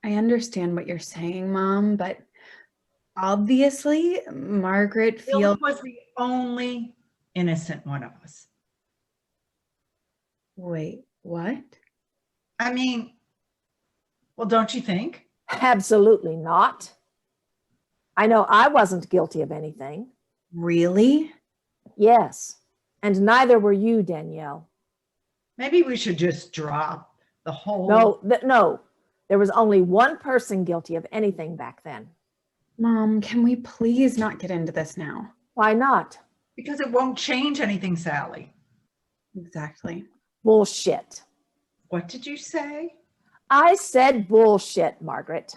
I understand what you're saying, Mom, but obviously Margaret Billy feels... was the only innocent one of us. Wait, what? I mean, well, don't you think? Absolutely not. I know I wasn't guilty of anything. Really? Yes, and neither were you, Danielle. Maybe we should just drop the whole... No, there was only one person guilty of anything back then. Mom, can we please not get into this now? Why not? Because it won't change anything, Sallie. Exactly. Bullshit. What did you say? I said bullshit, Margaret.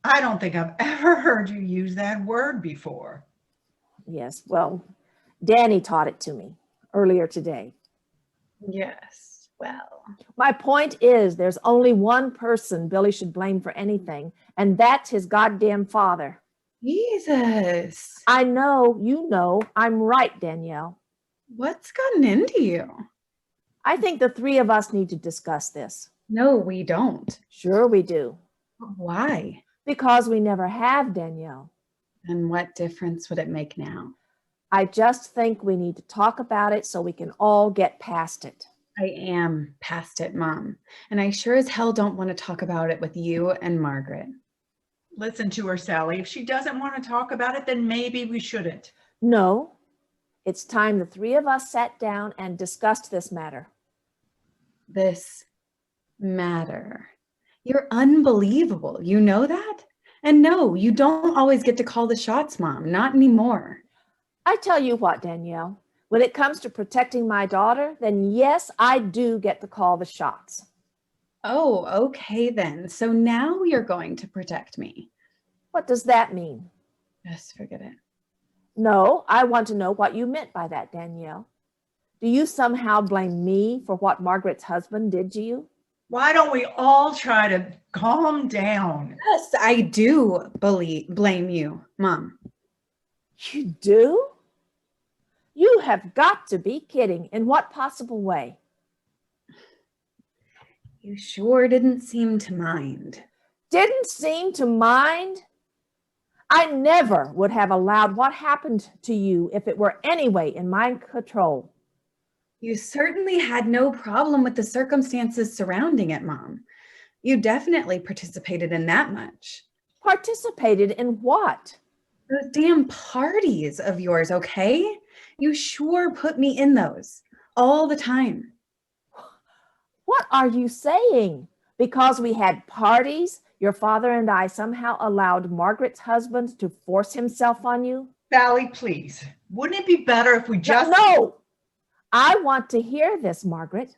I don't think I've ever heard you use that word before. Yes, well, Danny taught it to me earlier today. Yes, well. My point is there's only one person Billy should blame for anything, and that's his goddamn father. Jesus. I know, you know, I'm right, Danielle. What's gotten into you? I think the three of us need to discuss this. No, we don't. Sure we do. Why? Because we never have, Danielle. And what difference would it make now? I just think we need to talk about it so we can all get past it. I am past it, Mom. And I sure as hell don't want to talk about it with you and Margaret. Listen to her, Sallie. If she doesn't want to talk about it, then maybe we shouldn't. No, it's time the three of us sat down and discussed this matter. This matter. You're unbelievable. You know that? And no, you don't always get to call the shots, Mom. Not anymore. I tell you what, Danielle, when it comes to protecting my daughter, then yes, I do get to call the shots. Oh, okay then. So now you're going to protect me. What does that mean? Just forget it. No, I want to know what you meant by that, Danielle. Do you somehow blame me for what Margaret's husband did to you? Why don't we all try to calm down? Yes, I do blame you, Mom. You do? You have got to be kidding. In what possible way? You sure didn't seem to mind. Didn't seem to mind? I never would have allowed what happened to you if it were anyway in my control. You certainly had no problem with the circumstances surrounding it, Mom. You definitely participated in that much. Participated in what? Those damn parties of yours, okay? You sure put me in those all the time. What are you saying? Because we had parties, your father and I somehow allowed Margaret's husband to force himself on you? Sallie, please. Wouldn't it be better if we just... No! I want to hear this, Margaret.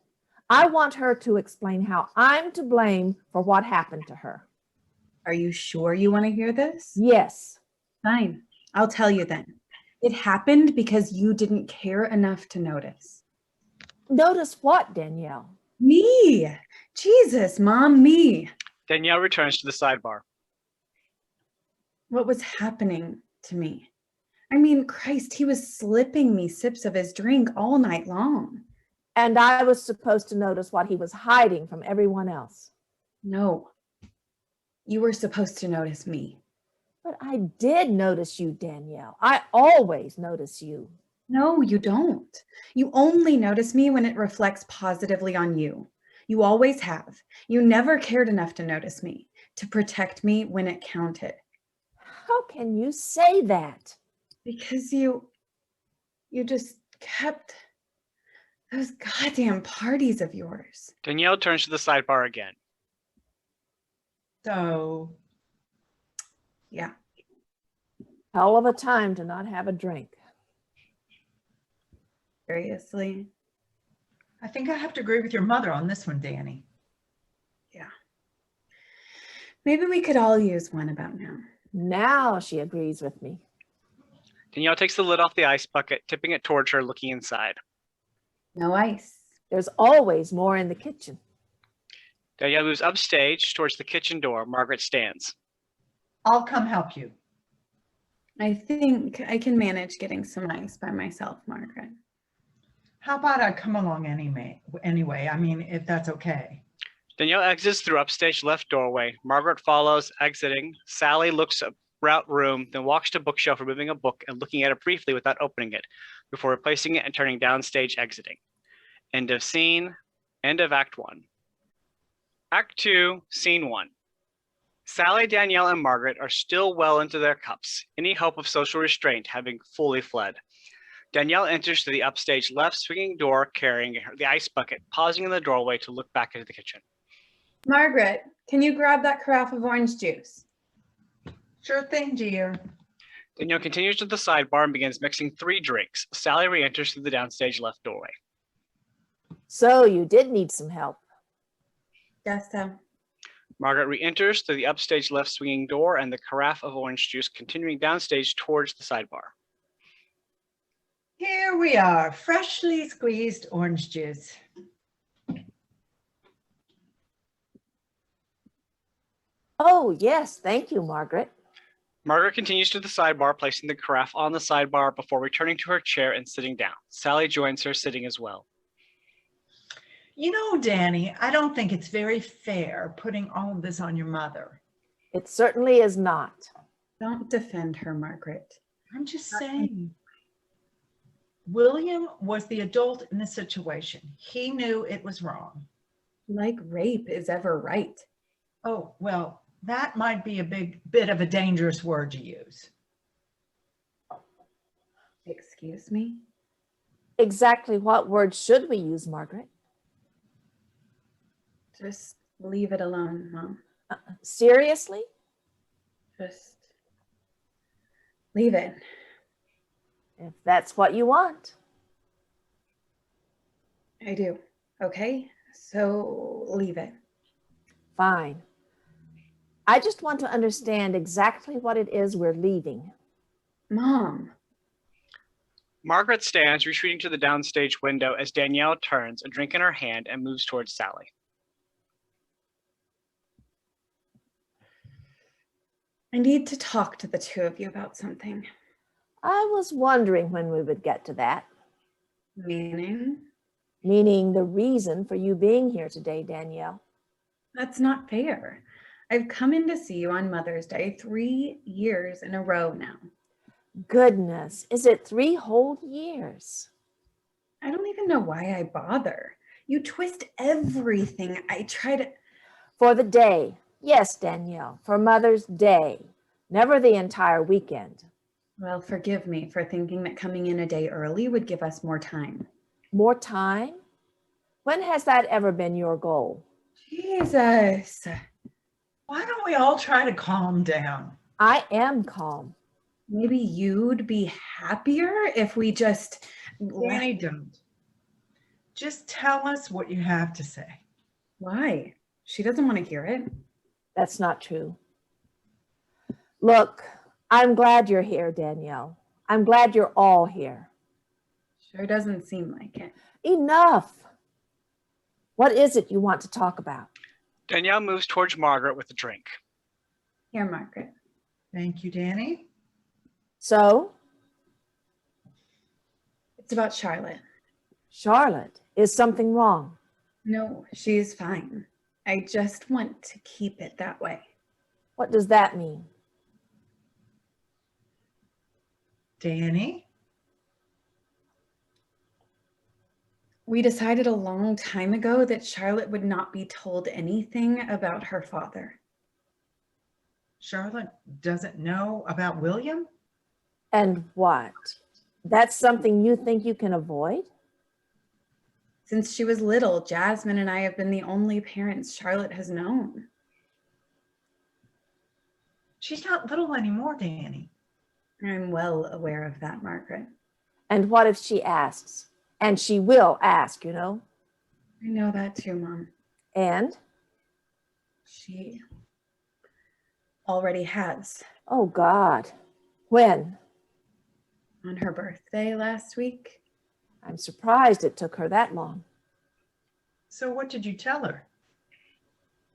I want her to explain how I'm to blame for what happened to her. Are you sure you want to hear this? Yes. Fine. I'll tell you then. It happened because you didn't care enough to notice. Notice what, Danielle? Me. Jesus, Mom, me. Danielle returns to the sidebar. What was happening to me? I mean, Christ, he was slipping me sips of his drink all night long. And I was supposed to notice what he was hiding from everyone else. No, you were supposed to notice me. But I did notice you, Danielle. I always notice you. No, you don't. You only notice me when it reflects positively on you. You always have. You never cared enough to notice me, to protect me when it counted. How can you say that? Because you just kept those goddamn parties of yours. Danielle turns to the sidebar again. So, Yeah. Hell of a time to not have a drink. Seriously? I think I have to agree with your mother on this one, Danny. Yeah. Maybe we could all use one about now. Now she agrees with me. Danielle takes the lid off the ice bucket, tipping it towards her, looking inside. No ice. There's always more in the kitchen. Danielle moves upstage towards the kitchen door. Margaret stands. I'll come help you. I think I can manage getting some ice by myself, Margaret. How about I come along anyway? I mean, if that's okay. Danielle exits through upstage left doorway. Margaret follows, exiting. Sallie looks around room, then walks to bookshelf, removing a book and looking at it briefly without opening it, before replacing it and turning downstage, exiting. End of scene. End of Act 1. Act 2, Scene 1. Sallie, Danielle, and Margaret are still well into their cups, any hope of social restraint having fully fled. Danielle enters through the upstage left swinging door carrying the ice bucket, pausing in the doorway to look back into the kitchen. Margaret, can you grab that carafe of orange juice? Sure thing, dear. Danielle continues to the sidebar and begins mixing 3 drinks. Sallie re-enters through the downstage left doorway. So you did need some help. Guess so. Margaret re-enters through the upstage left swinging door and the carafe of orange juice continuing downstage towards the sidebar. Here we are, freshly squeezed orange juice. Oh, yes, thank you, Margaret. Margaret continues to the sidebar, placing the carafe on the sidebar before returning to her chair and sitting down. Sallie joins her, sitting as well. You know, Danny, I don't think it's very fair putting all of this on your mother. It certainly is not. Don't defend her, Margaret. I'm just saying. William was the adult in the situation. He knew it was wrong. Like rape is ever right. Oh, well, that might be a bit of a dangerous word to use. Excuse me? Exactly what word should we use, Margaret? Just leave it alone, Mom. Seriously? Just leave it. If that's what you want. I do. Okay? So leave it. Fine. I just want to understand exactly what it is we're leaving. Mom. Margaret stands, retreating to the downstage window as Danielle turns, a drink in her hand, and moves towards Sallie. I need to talk to the two of you about something. I was wondering when we would get to that. Meaning? Meaning the reason for you being here today, Danielle. That's not fair. I've come in to see you on Mother's Day 3 years in a row now. Goodness, is it 3 whole years? I don't even know why I bother. You twist everything. I try to... For the day. Yes, Danielle, for Mother's Day. Never the entire weekend. Well, forgive me for thinking that coming in a day early would give us more time. More time? When has that ever been your goal? Jesus. Why don't we all try to calm down? I am calm. Maybe you'd be happier if we just... Danny, don't. Just tell us what you have to say. Why? She doesn't want to hear it. That's not true. Look, I'm glad you're here, Danielle. I'm glad you're all here. Sure doesn't seem like it. Enough. What is it you want to talk about? Danielle moves towards Margaret with a drink. Here, Margaret. Thank you, Danny. So? It's about Charlotte. Charlotte, is something wrong? No, she's fine. I just want to keep it that way. What does that mean? Danny? We decided a long time ago that Charlotte would not be told anything about her father. Charlotte doesn't know about William? And what? That's something you think you can avoid? Since she was little, Jasmine and I have been the only parents Charlotte has known. She's not little anymore, Danny. I'm well aware of that, Margaret. And what if she asks? And she will ask, you know. I know that too, Mom. And? She Already has. Oh, God. When? On her birthday last week. I'm surprised it took her that long. So what did you tell her?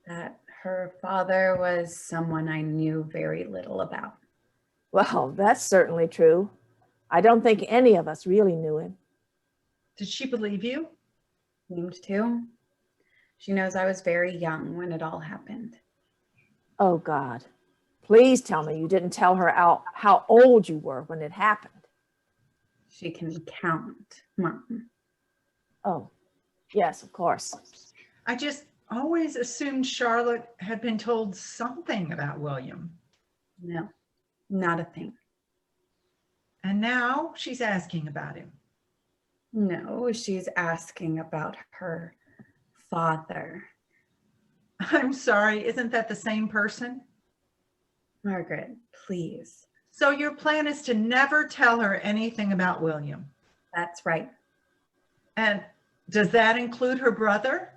That her father was someone I knew very little about. Well, that's certainly true. I don't think any of us really knew him. Did she believe you? Seemed to. She knows I was very young when it all happened. Oh, God. Please tell me you didn't tell her how old you were when it happened. She can count, Mom. Oh, yes, of course. I just always assumed Charlotte had been told something about William. No, not a thing. And now she's asking about him. No, she's asking about her father. I'm sorry, isn't that the same person? Margaret, please. So your plan is to never tell her anything about William. That's right. And does that include her brother?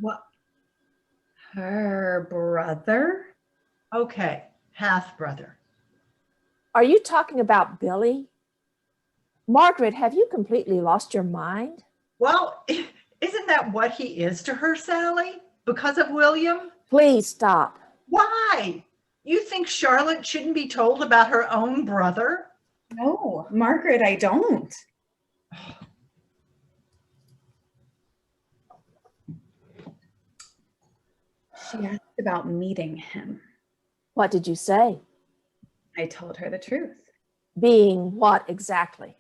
What? Her brother? Okay, half brother. Are you talking about Billy? Margaret, have you completely lost your mind? Well, isn't that what he is to her, Sallie? Because of William? Please stop. Why? You think Charlotte shouldn't be told about her own brother? No, Margaret, I don't. She asked about meeting him. What did you say? I told her the truth, Being what exactly?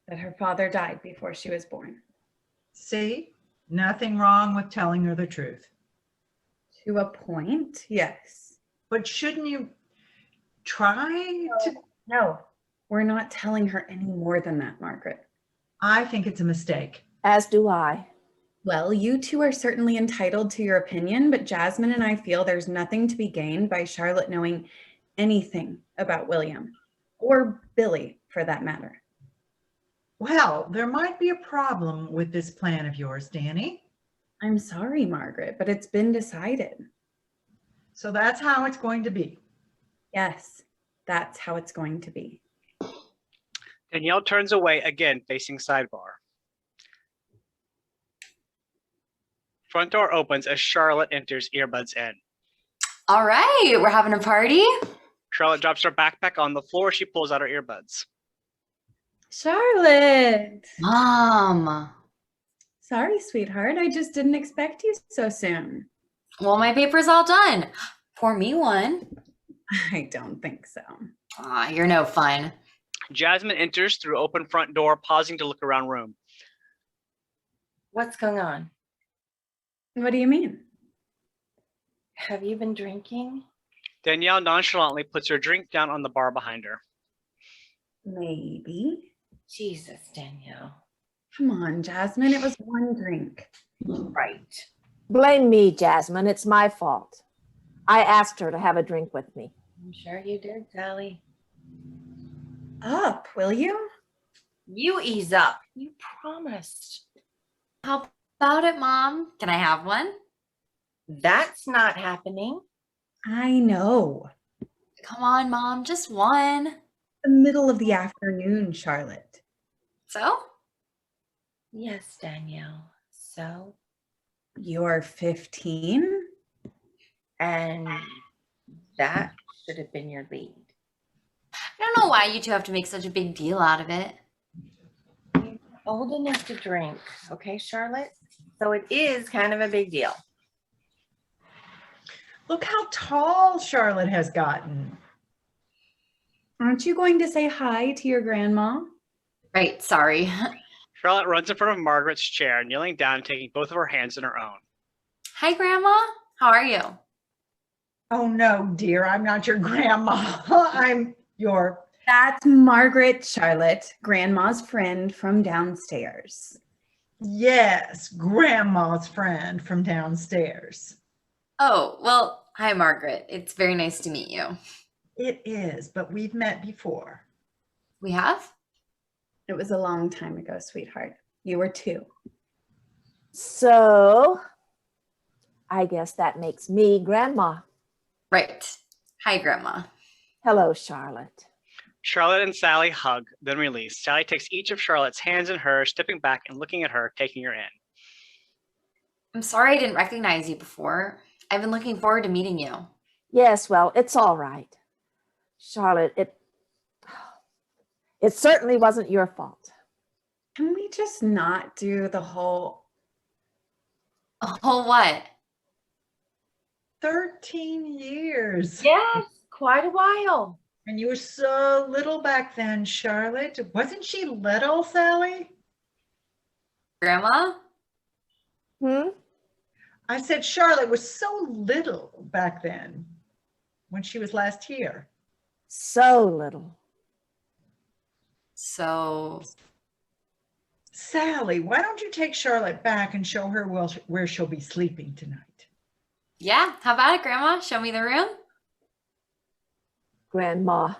that her father died before she was born. See, nothing wrong with telling her the truth. To a point, yes. But shouldn't you try to? No, we're not telling her any more than that, Margaret. I think it's a mistake. As do I. Well, you two are certainly entitled to your opinion, but Jasmine and I feel there's nothing to be gained by Charlotte knowing anything about William, or Billy for that matter. Well, there might be a problem with this plan of yours, Danny. I'm sorry, Margaret, but it's been decided. So that's how it's going to be. Yes, that's how it's going to be. Danielle turns away again, facing sidebar. Front door opens as Charlotte enters, earbuds in. All right, we're having a party. Charlotte drops her backpack on the floor. She pulls out her earbuds. Charlotte! Mom. Sorry, sweetheart. I just didn't expect you so soon. Well, my paper's all done. Pour me one. I don't think so. Aw, you're no fun. Jasmine enters through open front door, pausing to look around room. What's going on? What do you mean? Have you been drinking? Danielle nonchalantly puts her drink down on the bar behind her. Maybe. Jesus, Danielle. Come on, Jasmine. It was one drink. Right. Blame me, Jasmine. It's my fault. I asked her to have a drink with me. I'm sure you did, Sallie. Up, will you? You ease up. You promised. How about it, Mom? Can I have one? That's not happening. I know. Come on, Mom, just one. The middle of the afternoon, Charlotte. So? Yes, Danielle. So, You're 15? and that should have been your lead. I don't know why you two have to make such a big deal out of it. You're old enough to drink, okay, Charlotte? So it is kind of a big deal. Look how tall Charlotte has gotten. Aren't you going to say hi to your grandma? Right, sorry. Charlotte runs in front of Margaret's chair, kneeling down and taking both of her hands in her own. Hi, Grandma. How are you? Oh no, dear, I'm not your grandma. I'm your... That's Margaret, Charlotte, grandma's friend from downstairs. Yes, grandma's friend from downstairs. Oh, well, hi, Margaret. It's very nice to meet you. It is, but we've met before. We have? It was a long time ago, sweetheart. You were 2. So, I guess that makes me grandma. Right. Hi, Grandma. Hello, Charlotte. Charlotte and Sallie hug, then release. Sallie takes each of Charlotte's hands in hers, stepping back and looking at her, taking her in. I'm sorry I didn't recognize you before. I've been looking forward to meeting you. Yes, well, it's all right. Charlotte, it certainly wasn't your fault. Can we just not do the whole Oh, what? 13 years. Yes, quite a while. And you were so little back then, Charlotte. Wasn't she little, Sallie? Grandma? I said Charlotte was so little back then when she was last here. So little. So, Sallie, why don't you take Charlotte back and show her where she'll be sleeping tonight? yeah, how about it, Grandma? Show me the room? Grandma.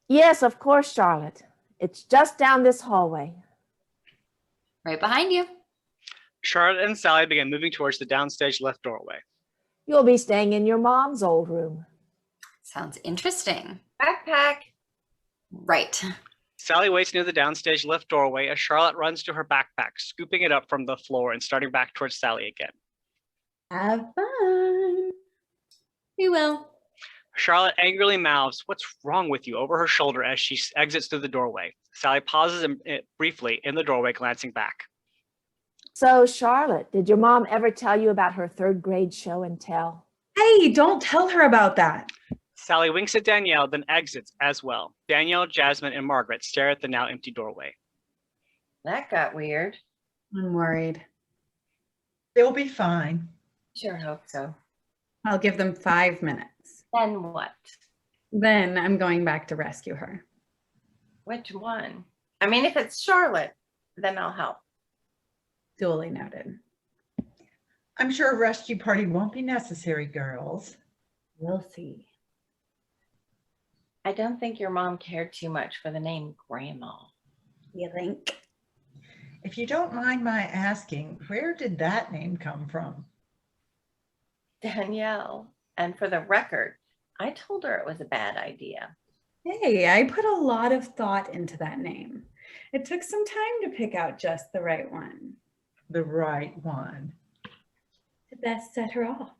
Yes, of course, Charlotte. It's just down this hallway. Right behind you. Charlotte and Sallie begin moving towards the downstage left doorway. You'll be staying in your mom's old room. Sounds interesting. Backpack. Right. Sallie waits near the downstage left doorway as Charlotte runs to her backpack, scooping it up from the floor and starting back towards Sallie again. have fun? We will. Charlotte angrily mouths, "What's wrong with you?" over her shoulder as she exits through the doorway. Sallie pauses briefly in the doorway, glancing back. So, Charlotte, did your mom ever tell you about her third grade show and tell? Hey, don't tell her about that. Sallie winks at Danielle, then exits as well. Danielle, Jasmine, and Margaret stare at the now empty doorway. That got weird. I'm worried. They'll be fine. Sure hope so. I'll give them 5 minutes. Then what? Then I'm going back to rescue her. Which one? I mean, if it's Charlotte, then I'll help. Duly noted. I'm sure a rescue party won't be necessary, girls. We'll see. I don't think your mom cared too much for the name Grandma. You think? If you don't mind my asking, where did that name come from? Danielle. And for the record, I told her it was a bad idea. Hey, I put a lot of thought into that name. It took some time to pick out just the right one. The right one. The best set her off.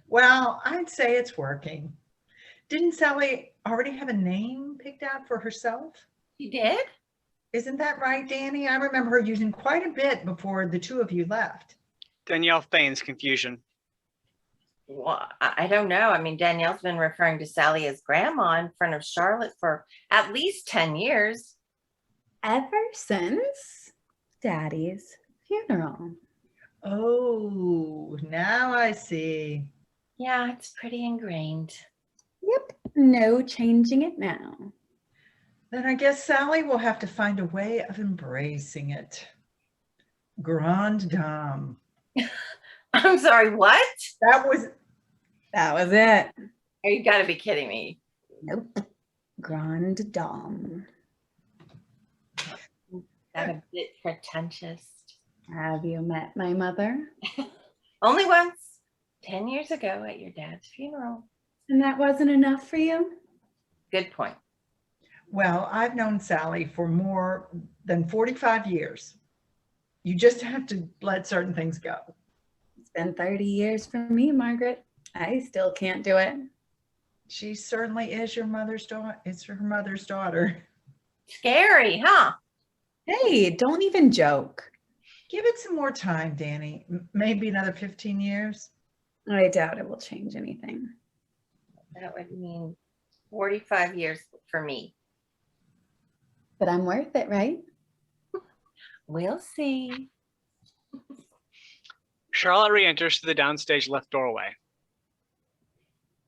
Well, I'd say it's working. Didn't Sallie already have a name picked out for herself? You did? Isn't that right, Danny? I remember her using quite a bit before the two of you left. Danielle feigns confusion. Well, I don't know. I mean, Danielle's been referring to Sallie as Grandma in front of Charlotte for at least 10 years. Ever since Daddy's funeral. Oh, now I see. Yeah, it's pretty ingrained. Yep, no changing it now. Then I guess Sallie will have to find a way of embracing it. Grande dame. I'm sorry, what? That was it. Oh, you gotta be kidding me. Nope. Grande dame. That a bit pretentious. Have you met my mother? Only once, 10 years ago at your dad's funeral. And that wasn't enough for you? Good point. Well, I've known Sallie for more than 45 years. You just have to let certain things go. It's been 30 years for me, Margaret. I still can't do it. She certainly is your mother's daughter. It's her mother's daughter. Scary, huh? Hey, don't even joke. Give it some more time, Danny. Maybe another 15 years. I doubt it will change anything. That would mean 45 years for me. But I'm worth it, right? We'll see. Charlotte re-enters through the downstage left doorway.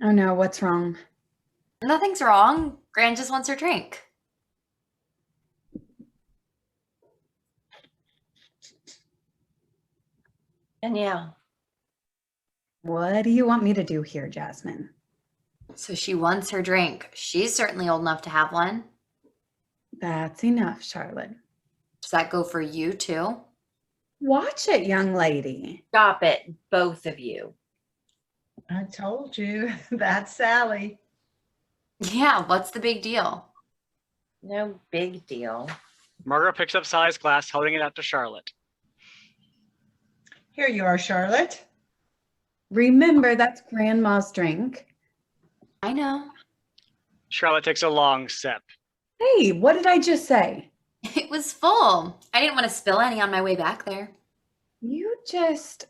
Oh no, what's wrong? Nothing's wrong. Gran just wants her drink. Danielle. What do you want me to do here, Jasmine? So she wants her drink. She's certainly old enough to have one. That's enough, Charlotte. Does that go for you too? Watch it, young lady. Stop it, both of you. I told you, that's Sallie. Yeah, what's the big deal? No big deal. Margaret picks up Sallie's glass, holding it out to Charlotte. Here you are, Charlotte. Remember, that's grandma's drink. I know. Charlotte takes a long sip. Hey, what did I just say? It was full. I didn't want to spill any on my way back there. You just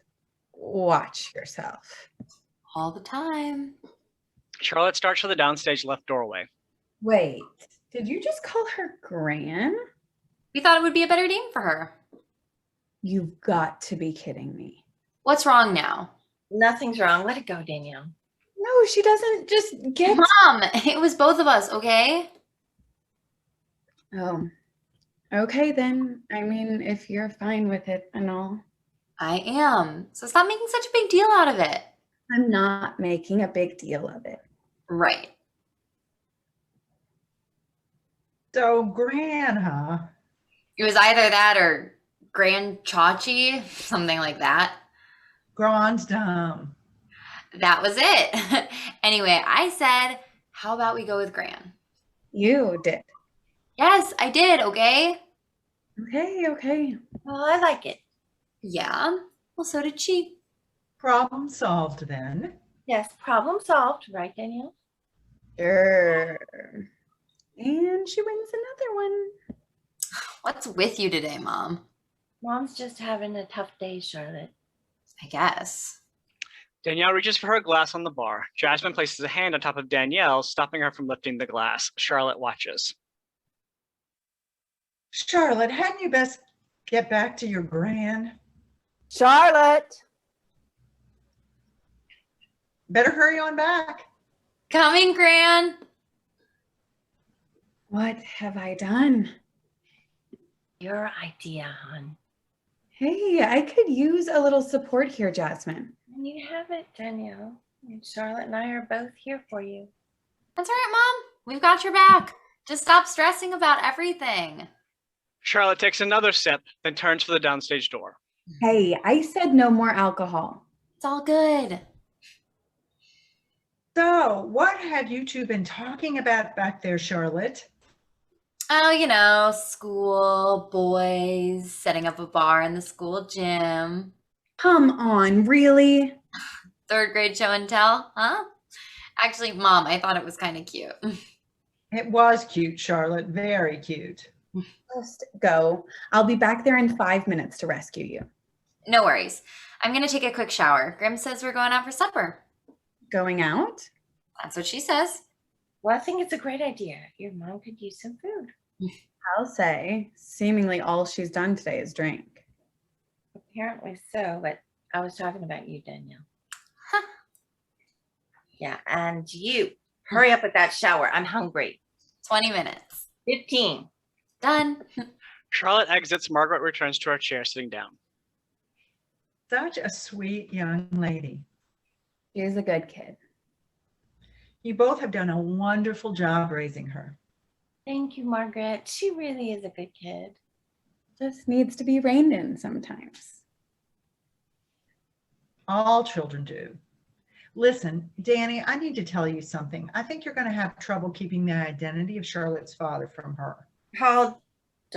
watch yourself. All the time. Charlotte starts for the downstage left doorway. Wait, did you just call her Gran? We thought it would be a better name for her. You've got to be kidding me. What's wrong now? Nothing's wrong. Let it go, Danielle. No, she doesn't just get. Mom, it was both of us, okay? Oh, okay then. I mean, if you're fine with it and all. I am. So stop making such a big deal out of it. I'm not making a big deal of it. Right. So Gran, huh? It was either that or Grand Chachi, something like that. Gran's dumb. That was it. Anyway, I said, how about we go with Gran? You did. Yes, I did, okay? Okay. Well, I like it. Yeah, well, so did she. Problem solved then. Yes, problem solved, right, Danielle? Sure. And she wins another one. What's with you today, Mom? Mom's just having a tough day, Charlotte. I guess. Danielle reaches for her glass on the bar. Jasmine places a hand on top of Danielle, stopping her from lifting the glass. Charlotte watches. Charlotte, hadn't you best get back to your Gran? Charlotte. Better hurry on back. Coming, Gran. What have I done? Your idea, hon. Hey, I could use a little support here, Jasmine. And you have it, Danielle. And Charlotte and I are both here for you. That's all right, Mom. We've got your back. Just stop stressing about everything. Charlotte takes another sip, then turns for the downstage door. Hey, I said no more alcohol. It's all good. So, what have you two been talking about back there, Charlotte? Oh, you know, school, boys, setting up a bar in the school gym. Come on, really? Third grade show and tell, huh? Actually, Mom, I thought it was kind of cute. It was cute, Charlotte. Very cute. Just go. I'll be back there in 5 minutes to rescue you. No worries. I'm going to take a quick shower. Grim says we're going out for supper. Going out? That's what she says. Well, I think it's a great idea. Your mom could use some food. I'll say, seemingly all she's done today is drink. Apparently so, but I was talking about you, Danielle. Huh. Yeah, and you. Hurry up with that shower. I'm hungry. 20 minutes. 15. Done. Charlotte exits. Margaret returns to her chair, sitting down. Such a sweet young lady. She's a good kid. You both have done a wonderful job raising her. Thank you, Margaret. She really is a good kid. Just needs to be reined in sometimes. All children do. Listen, Danny, I need to tell you something. I think you're going to have trouble keeping the identity of Charlotte's father from her. Hold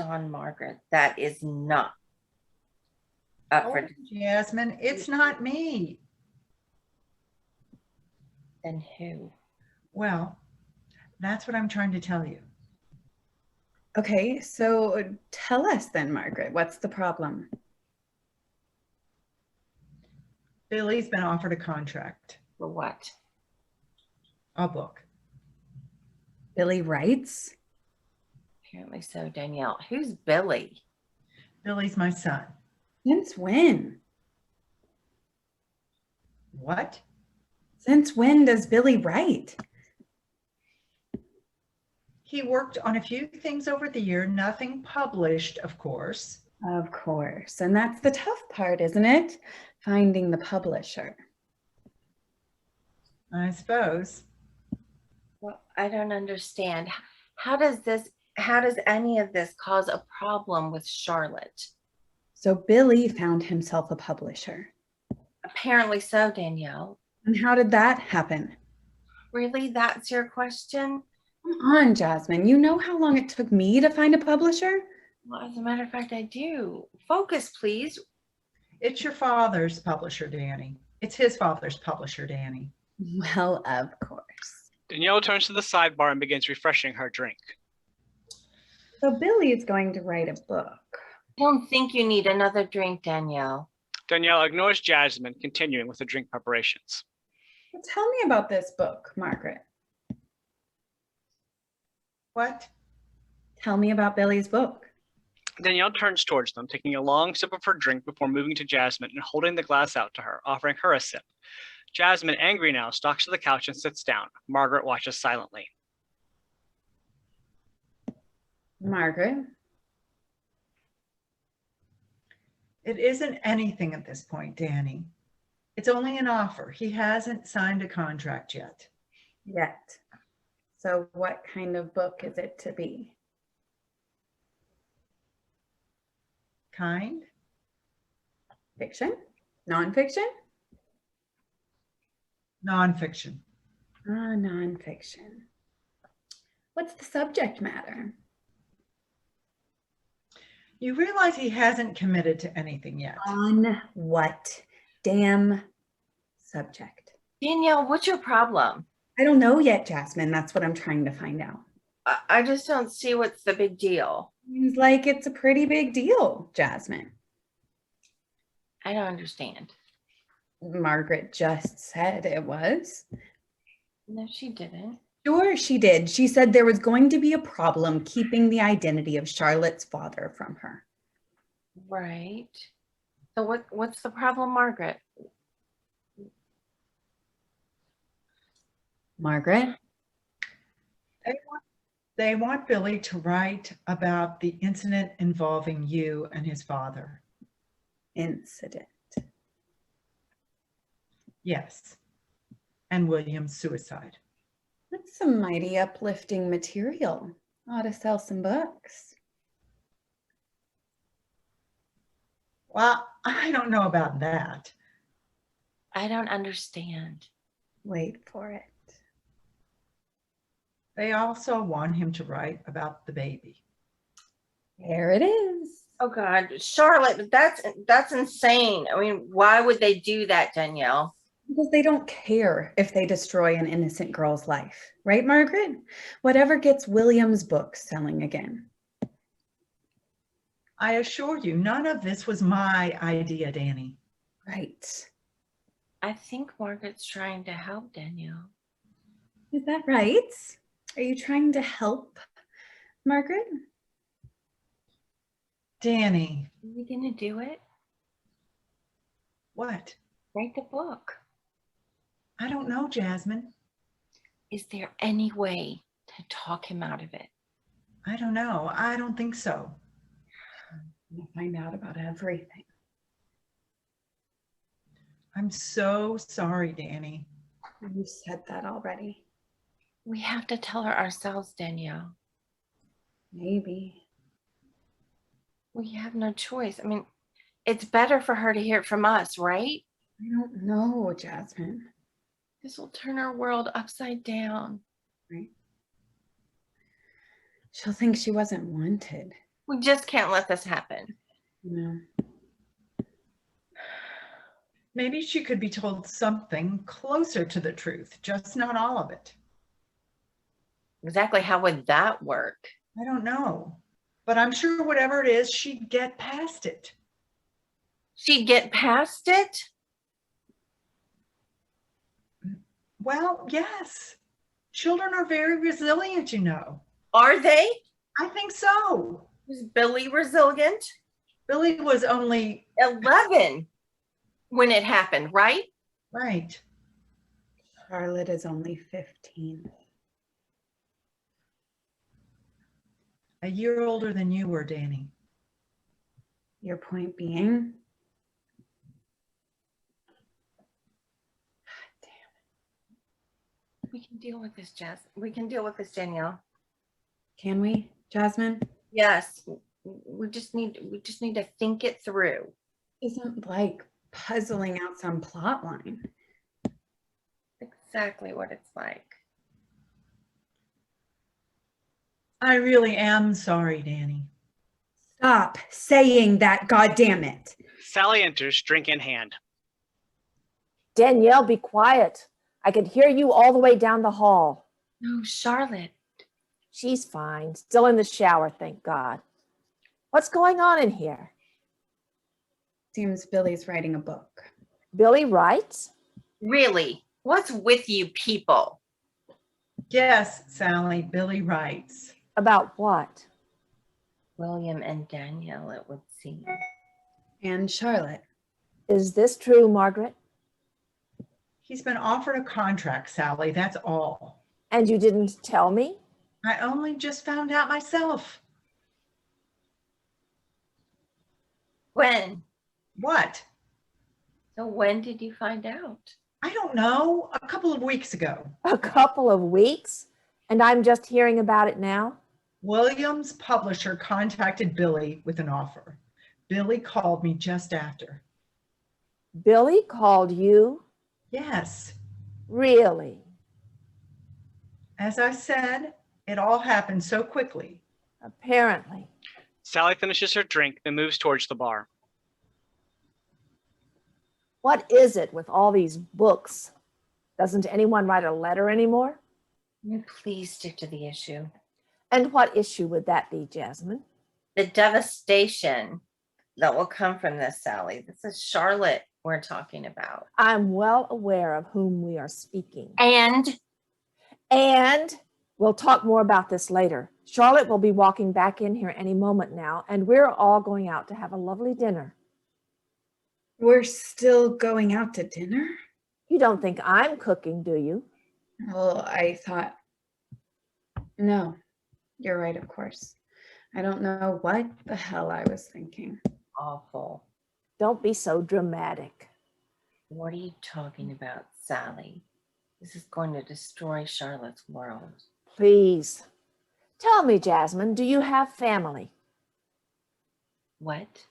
on, Margaret. That is not up Oh, for. Jasmine, it's not me. Then who? Well, that's what I'm trying to tell you. Okay, so tell us then, Margaret, what's the problem? Billy's been offered a contract, For what? a book. Billy writes? Apparently so, Danielle. Who's Billy? Billy's my son. Since when? What? Since when does Billy write? He worked on a few things over the year, nothing published, of course. Of course, and that's the tough part, isn't it? Finding the publisher. I suppose. Well, I don't understand. How does any of this cause a problem with Charlotte? So Billy found himself a publisher. Apparently so, Danielle. And how did that happen? Really, that's your question? Come on, Jasmine. You know how long it took me to find a publisher? Well, as a matter of fact, I do. Focus, please. It's your father's publisher, Danny. It's his father's publisher, Danny. Well, of course. Danielle turns to the sidebar and begins refreshing her drink. So Billy is going to write a book. I don't think you need another drink, Danielle. Danielle ignores Jasmine, continuing with the drink preparations. Well, tell me about this book, Margaret. What? Tell me about Billy's book. Danielle turns towards them, taking a long sip of her drink before moving to Jasmine and holding the glass out to her, offering her a sip. Jasmine, angry now, stalks to the couch and sits down. Margaret watches silently. Margaret? It isn't anything at this point, Danny. It's only an offer. He hasn't signed a contract yet. Yet. So what kind of book is it to be? Kind? Fiction? Nonfiction? Nonfiction. Ah, nonfiction. What's the subject matter? You realize he hasn't committed to anything yet. On what damn subject? Danielle, what's your problem? I don't know yet, Jasmine. That's what I'm trying to find out. I just don't see what's the big deal. Seems like it's a pretty big deal, Jasmine. I don't understand. Margaret just said it was. No, she didn't. Sure, she did. She said there was going to be a problem keeping the identity of Charlotte's father from her. Right. So what's the problem, Margaret? Margaret? They want Billy to write about the incident involving you and his father. Incident. Yes. And William's suicide. That's some mighty uplifting material. Ought to sell some books. Well, I don't know about that. I don't understand. Wait for it. They also want him to write about the baby. There it is. Oh God, Charlotte, that's insane. I mean, why would they do that, Danielle? Because they don't care if they destroy an innocent girl's life. Right, Margaret? Whatever gets William's book selling again. I assure you, none of this was my idea, Danny. Right. I think Margaret's trying to help Danielle. Is that right? Are you trying to help, Margaret? Danny. Are we gonna do it? What? Write the book. I don't know, Jasmine. Is there any way to talk him out of it? I don't know. I don't think so. We'll find out about everything. I'm so sorry, Danny. You said that already. We have to tell her ourselves, Danielle. Maybe. We have no choice. I mean, it's better for her to hear it from us, right? I don't know, Jasmine. This will turn our world upside down. Right? She'll think she wasn't wanted. We just can't let this happen. You know. Maybe she could be told something closer to the truth, just not all of it. Exactly how would that work? I don't know. But I'm sure whatever it is, she'd get past it. She'd get past it? Well, yes. Children are very resilient, you know. Are they? I think so. Was Billy resilient? Billy was only 11 when it happened, right? right. Charlotte is only 15. A year older than you were, Danny. Your point being? We can deal with this, Jess. We can deal with this, Danielle. Can we, Jasmine? Yes. We just need to think it through. Isn't like puzzling out some plot line. exactly what it's like. I really am sorry, Danny. Stop saying that, goddammit. Sallie enters, drink in hand. Danielle, be quiet. I could hear you all the way down the hall. No, Charlotte. She's fine. Still in the shower, thank God. What's going on in here? Seems Billy's writing a book. Billy writes? Really? What's with you people? Yes, Sallie, Billy writes. About what? William and Danielle, it would seem. And Charlotte. Is this true, Margaret? He's been offered a contract, Sallie, that's all. And you didn't tell me? I only just found out myself. When? What? So when did you find out? I don't know, a couple of weeks ago. A couple of weeks? And I'm just hearing about it now? William's publisher contacted Billy with an offer. Billy called me just after. Billy called you? Yes. Really? As I said, it all happened so quickly. Apparently. Sallie finishes her drink, then moves towards the bar. What is it with all these books? Doesn't anyone write a letter anymore? Please stick to the issue. And what issue would that be, Jasmine? The devastation that will come from this, Sallie. This is Charlotte we're talking about. I'm well aware of whom we are speaking. And we'll talk more about this later. Charlotte will be walking back in here any moment now, and we're all going out to have a lovely dinner. We're still going out to dinner? You don't think I'm cooking, do you? Well, I thought, no, you're right, of course. I don't know what the hell I was thinking. awful. Don't be so dramatic. What are you talking about, Sallie? This is going to destroy Charlotte's world. Please. Tell me, Jasmine, do you have family? What?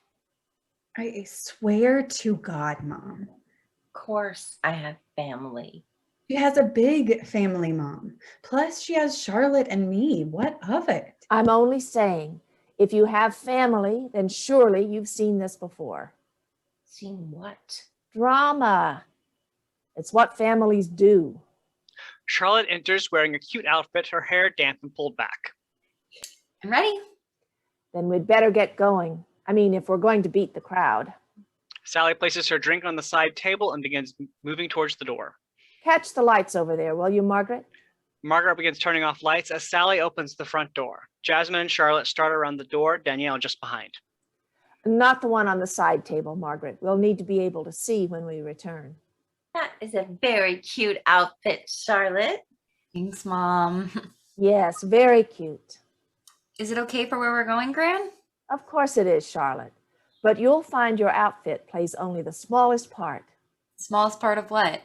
I swear to God, Mom. Of course I have family. She has a big family, Mom. Plus, she has Charlotte and me. What of it? I'm only saying, if you have family, then surely you've seen this before. Seen what? Drama. It's what families do. Charlotte enters wearing a cute outfit, her hair damp and pulled back. I'm ready. Then we'd better get going. I mean, if we're going to beat the crowd. Sallie places her drink on the side table and begins moving towards the door. Catch the lights over there, will you, Margaret? Margaret begins turning off lights as Sallie opens the front door. Jasmine and Charlotte start around the door, Danielle just behind. Not the one on the side table, Margaret. We'll need to be able to see when we return. That is a very cute outfit, Charlotte. Thanks, Mom. Yes, very cute. Is it okay for where we're going, Gran? Of course it is, Charlotte. But you'll find your outfit plays only the smallest part. Smallest part of what?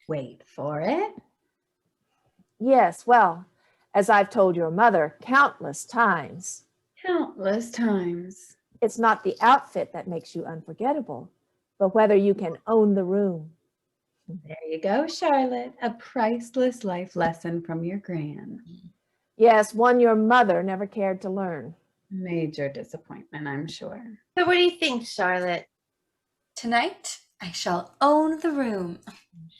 Wait for it. Yes, well, as I've told your mother countless times, Countless times. it's not the outfit that makes you unforgettable, but whether you can own the room. There you go, Charlotte. A priceless life lesson from your gran. Yes, one your mother never cared to learn. Major disappointment, I'm sure. So what do you think, Charlotte? Tonight, I shall own the room. I'm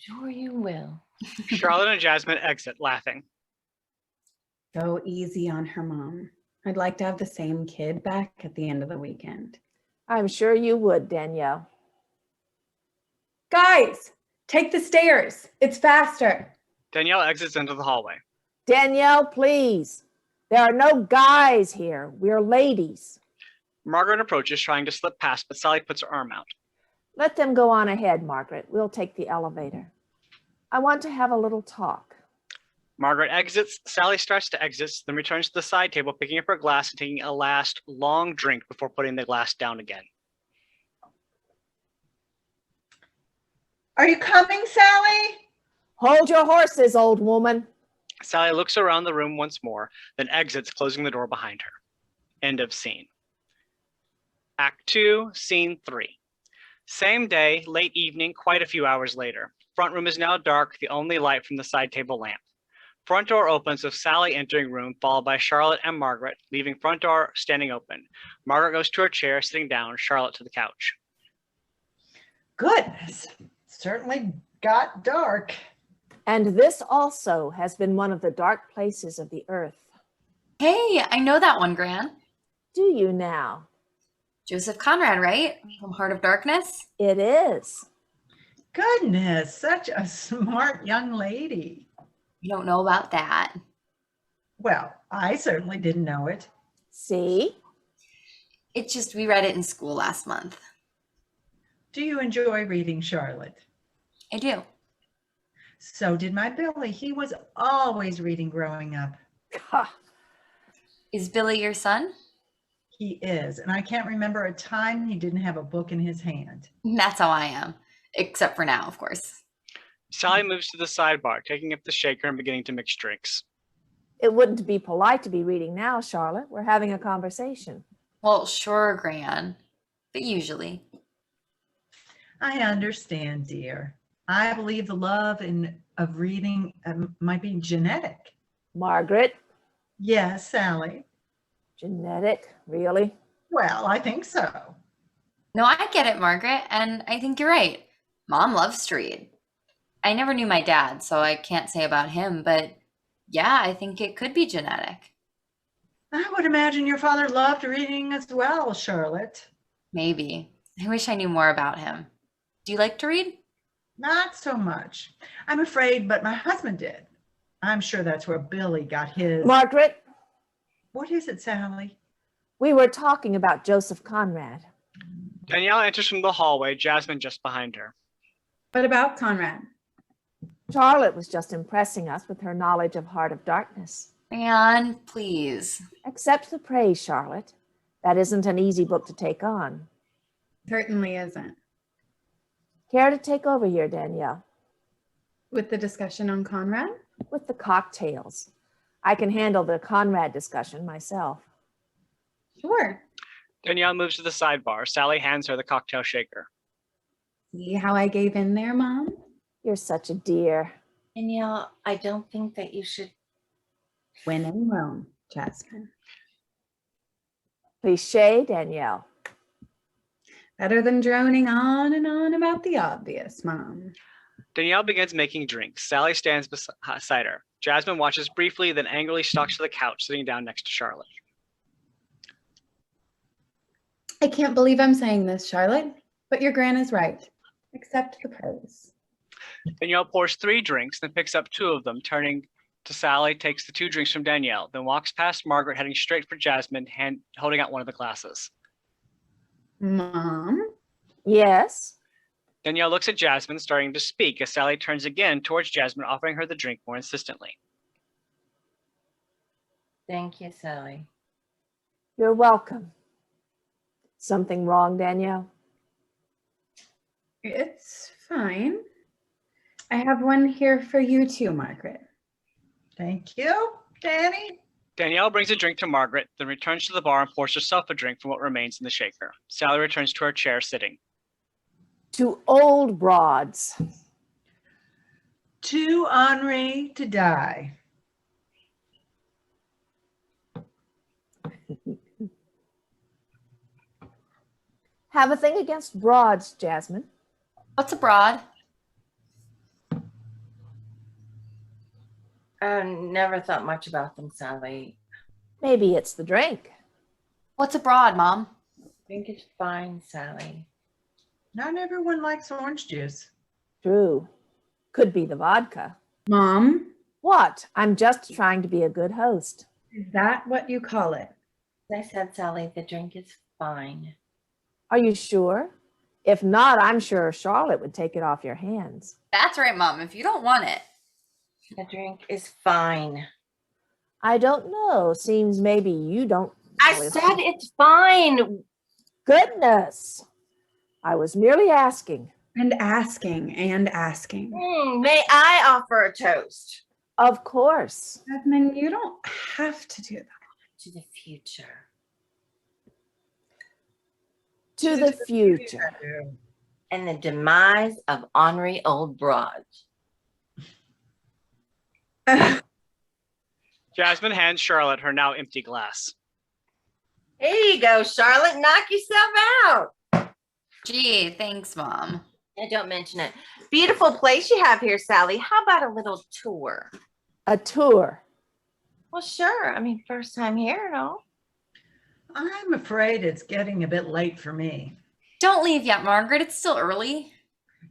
sure you will. Charlotte and Jasmine exit, laughing. Go easy on her, Mom. I'd like to have the same kid back at the end of the weekend. I'm sure you would, Danielle. Guys, take the stairs. It's faster. Danielle exits into the hallway. Danielle, please. There are no guys here. We're ladies. Margaret approaches, trying to slip past, but Sallie puts her arm out. Let them go on ahead, Margaret. We'll take the elevator. I want to have a little talk. Margaret exits. Sallie starts to exit, then returns to the side table, picking up her glass and taking a last long drink before putting the glass down again. Are you coming, Sallie? Hold your horses, old woman. Sallie looks around the room once more, then exits, closing the door behind her. End of scene. Act 2, Scene 3. Same day, late evening, quite a few hours later. Front room is now dark, the only light from the side table lamp. Front door opens with Sallie entering room, followed by Charlotte and Margaret, leaving front door standing open. Margaret goes to her chair, sitting down, Charlotte to the couch. Goodness, certainly got dark. And this also has been one of the dark places of the earth. Hey, I know that one, Gran. Do you now? Joseph Conrad, right? From Heart of Darkness? It is. Goodness, such a smart young lady. You don't know about that. Well, I certainly didn't know it. See? It's just we read it in school last month. Do you enjoy reading, Charlotte? I do. So did my Billy. He was always reading growing up. Ha. Is Billy your son? He is, and I can't remember a time he didn't have a book in his hand. That's how I am. Except for now, of course. Sallie moves to the sidebar, taking up the shaker and beginning to mix drinks. It wouldn't be polite to be reading now, Charlotte. We're having a conversation. Well, sure, Gran. But usually. I understand, dear. I believe the love of reading might be genetic. Margaret, Yes, Sallie. genetic, really? Well, I think so. No, I get it, Margaret, and I think you're right. Mom loves to read. I never knew my dad, so I can't say about him, but yeah, I think it could be genetic. I would imagine your father loved reading as well, Charlotte. Maybe. I wish I knew more about him. Do you like to read? Not so much, I'm afraid, but my husband did. I'm sure that's where Billy got his. Margaret, What is it, Sallie? we were talking about Joseph Conrad. Danielle enters from the hallway, Jasmine just behind her. What about Conrad? Charlotte was just impressing us with her knowledge of Heart of Darkness. Man, please. Accept the praise, Charlotte. That isn't an easy book to take on. Certainly isn't. Care to take over here, Danielle? With the discussion on Conrad? With the cocktails. I can handle the Conrad discussion myself. Sure. Danielle moves to the sidebar. Sallie hands her the cocktail shaker. See how I gave in there, Mom? You're such a dear. Danielle, I don't think that you should. When in Rome, Jasmine. Cliche, Danielle. Better than droning on and on about the obvious, Mom. Danielle begins making drinks. Sallie stands beside her. Jasmine watches briefly, then angrily stalks to the couch, sitting down next to Charlotte. I can't believe I'm saying this, Charlotte, but your gran is right. Accept the praise. Danielle pours 3 drinks, then picks up 2 of them, turning to Sallie, takes the 2 drinks from Danielle, then walks past Margaret, heading straight for Jasmine, holding out one of the glasses. Mom? Yes? Danielle looks at Jasmine, starting to speak, as Sallie turns again towards Jasmine, offering her the drink more insistently. Thank you, Sallie. You're welcome. Something wrong, Danielle? It's fine. I have one here for you too, Margaret. Thank you, Danny. Danielle brings a drink to Margaret, then returns to the bar and pours herself a drink from what remains in the shaker. Sallie returns to her chair, sitting. To old broads. Too ornery to die. Have a thing against broads, Jasmine. What's abroad? I never thought much about them, Sallie. Maybe it's the drink. What's abroad, Mom? I think it's fine, Sallie. Not everyone likes orange juice. True. Could be the vodka. Mom, What? I'm just trying to be a good host. is that what you call it? As I said, Sallie, the drink is fine. Are you sure? If not, I'm sure Charlotte would take it off your hands. That's right, Mom, if you don't want it. The drink is fine. I don't know. Seems maybe you don't. I really said it's fine. Goodness. I was merely asking. And asking and asking. May I offer a toast? Of course. Jasmine, you don't have to do that. To the future. To the future. and the demise of ornery old broads. Jasmine hands Charlotte her now empty glass. Here you go, Charlotte. Knock yourself out. Gee, thanks, Mom. Yeah, don't mention it. Beautiful place you have here, Sallie. How about a little tour? A tour. Well, sure. I mean, first time here and all. I'm afraid it's getting a bit late for me. Don't leave yet, Margaret. It's still early.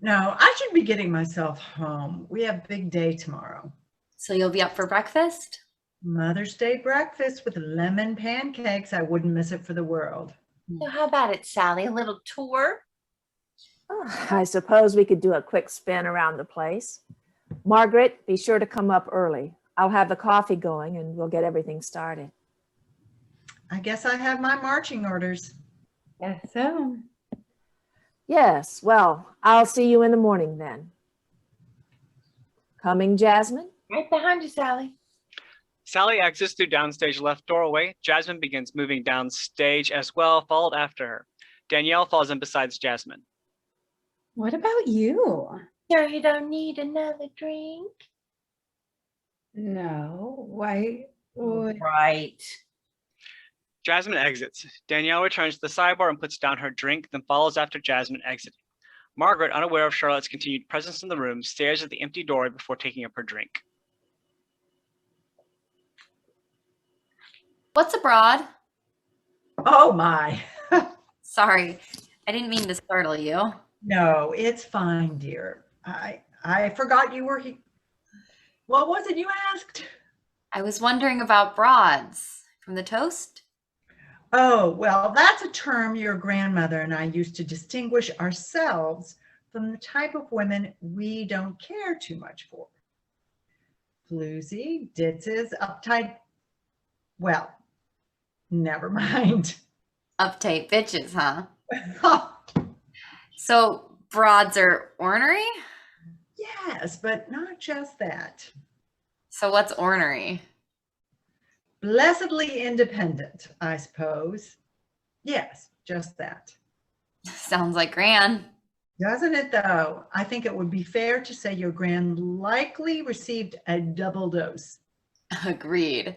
No, I should be getting myself home. We have a big day tomorrow. So you'll be up for breakfast? Mother's Day breakfast with lemon pancakes. I wouldn't miss it for the world. So how about it, Sallie? A little tour? Oh, I suppose we could do a quick spin around the place. Margaret, be sure to come up early. I'll have the coffee going and we'll get everything started. I guess I have my marching orders. Yes, so. Yes, well, I'll see you in the morning then. Coming, Jasmine? Right behind you, Sallie. Sallie exits through downstage left doorway. Jasmine begins moving downstage as well, followed after her. Danielle falls in beside Jasmine. What about you? Sure you don't need another drink? No, why would Right. Jasmine exits. Danielle returns to the sidebar and puts down her drink, then follows after Jasmine exiting. Margaret, unaware of Charlotte's continued presence in the room, stares at the empty doorway before taking up her drink. What's abroad? Oh my. Sorry, I didn't mean to startle you. No, it's fine, dear. I forgot you were here. What was it you asked? I was wondering about broads from the toast. Oh, well, that's a term your grandmother and I used to distinguish ourselves from the type of women we don't care too much for. Floozy, ditzes, uptight. Well, never mind. Uptight bitches, huh? So broads are ornery? Yes, but not just that. So what's ornery? Blessedly independent, I suppose. Yes, just that. Sounds like Gran. Doesn't it though? I think it would be fair to say your grand likely received a double dose. Agreed.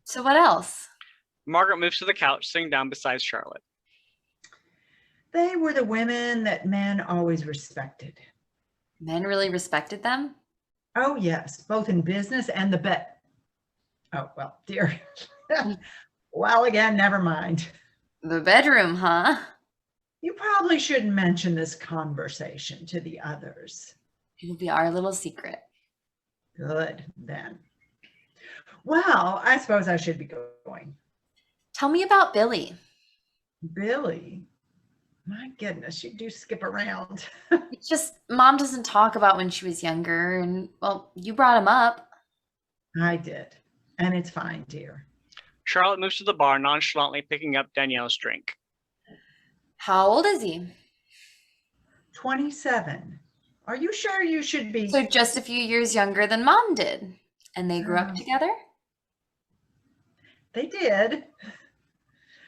So what else? Margaret moves to the couch, sitting down beside Charlotte. They were the women that men always respected. Men really respected them? Oh yes, both in business and the bet. Oh, well, dear. Well, again, never mind. The bedroom, huh? You probably shouldn't mention this conversation to the others. It'll be our little secret. Good, then. Well, I suppose I should be going. Tell me about Billy. Billy? My goodness, you do skip around. It's just Mom doesn't talk about when she was younger, and well, you brought him up. I did, and it's fine, dear. Charlotte moves to the bar, nonchalantly picking up Danielle's drink. How old is he? 27. Are you sure you should be? So just a few years younger than Mom did. And they grew up together? They did.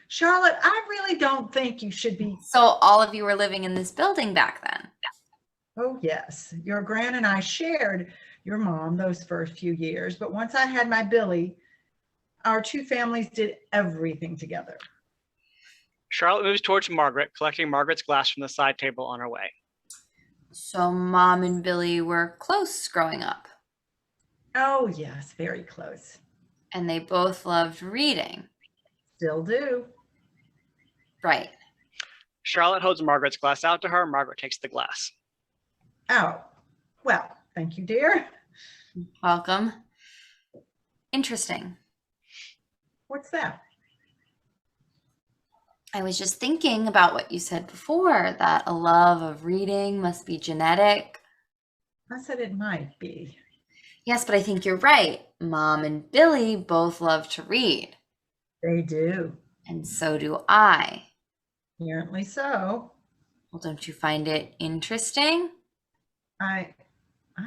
Charlotte, I really don't think you should be. So all of you were living in this building back then? Oh, yes. Your gran and I shared your mom those first few years, but once I had my Billy, our two families did everything together. Charlotte moves towards Margaret, collecting Margaret's glass from the side table on her way. So Mom and Billy were close growing up? Oh, yes, very close. And they both loved reading? Still do. Right. Charlotte holds Margaret's glass out to her. Margaret takes the glass. Oh, well, thank you, dear. Welcome. Interesting. What's that? I was just thinking about what you said before, that a love of reading must be genetic. I said it might be. Yes, but I think you're right. Mom and Billy both love to read. They do. And so do I. Apparently so. Well, don't you find it interesting? I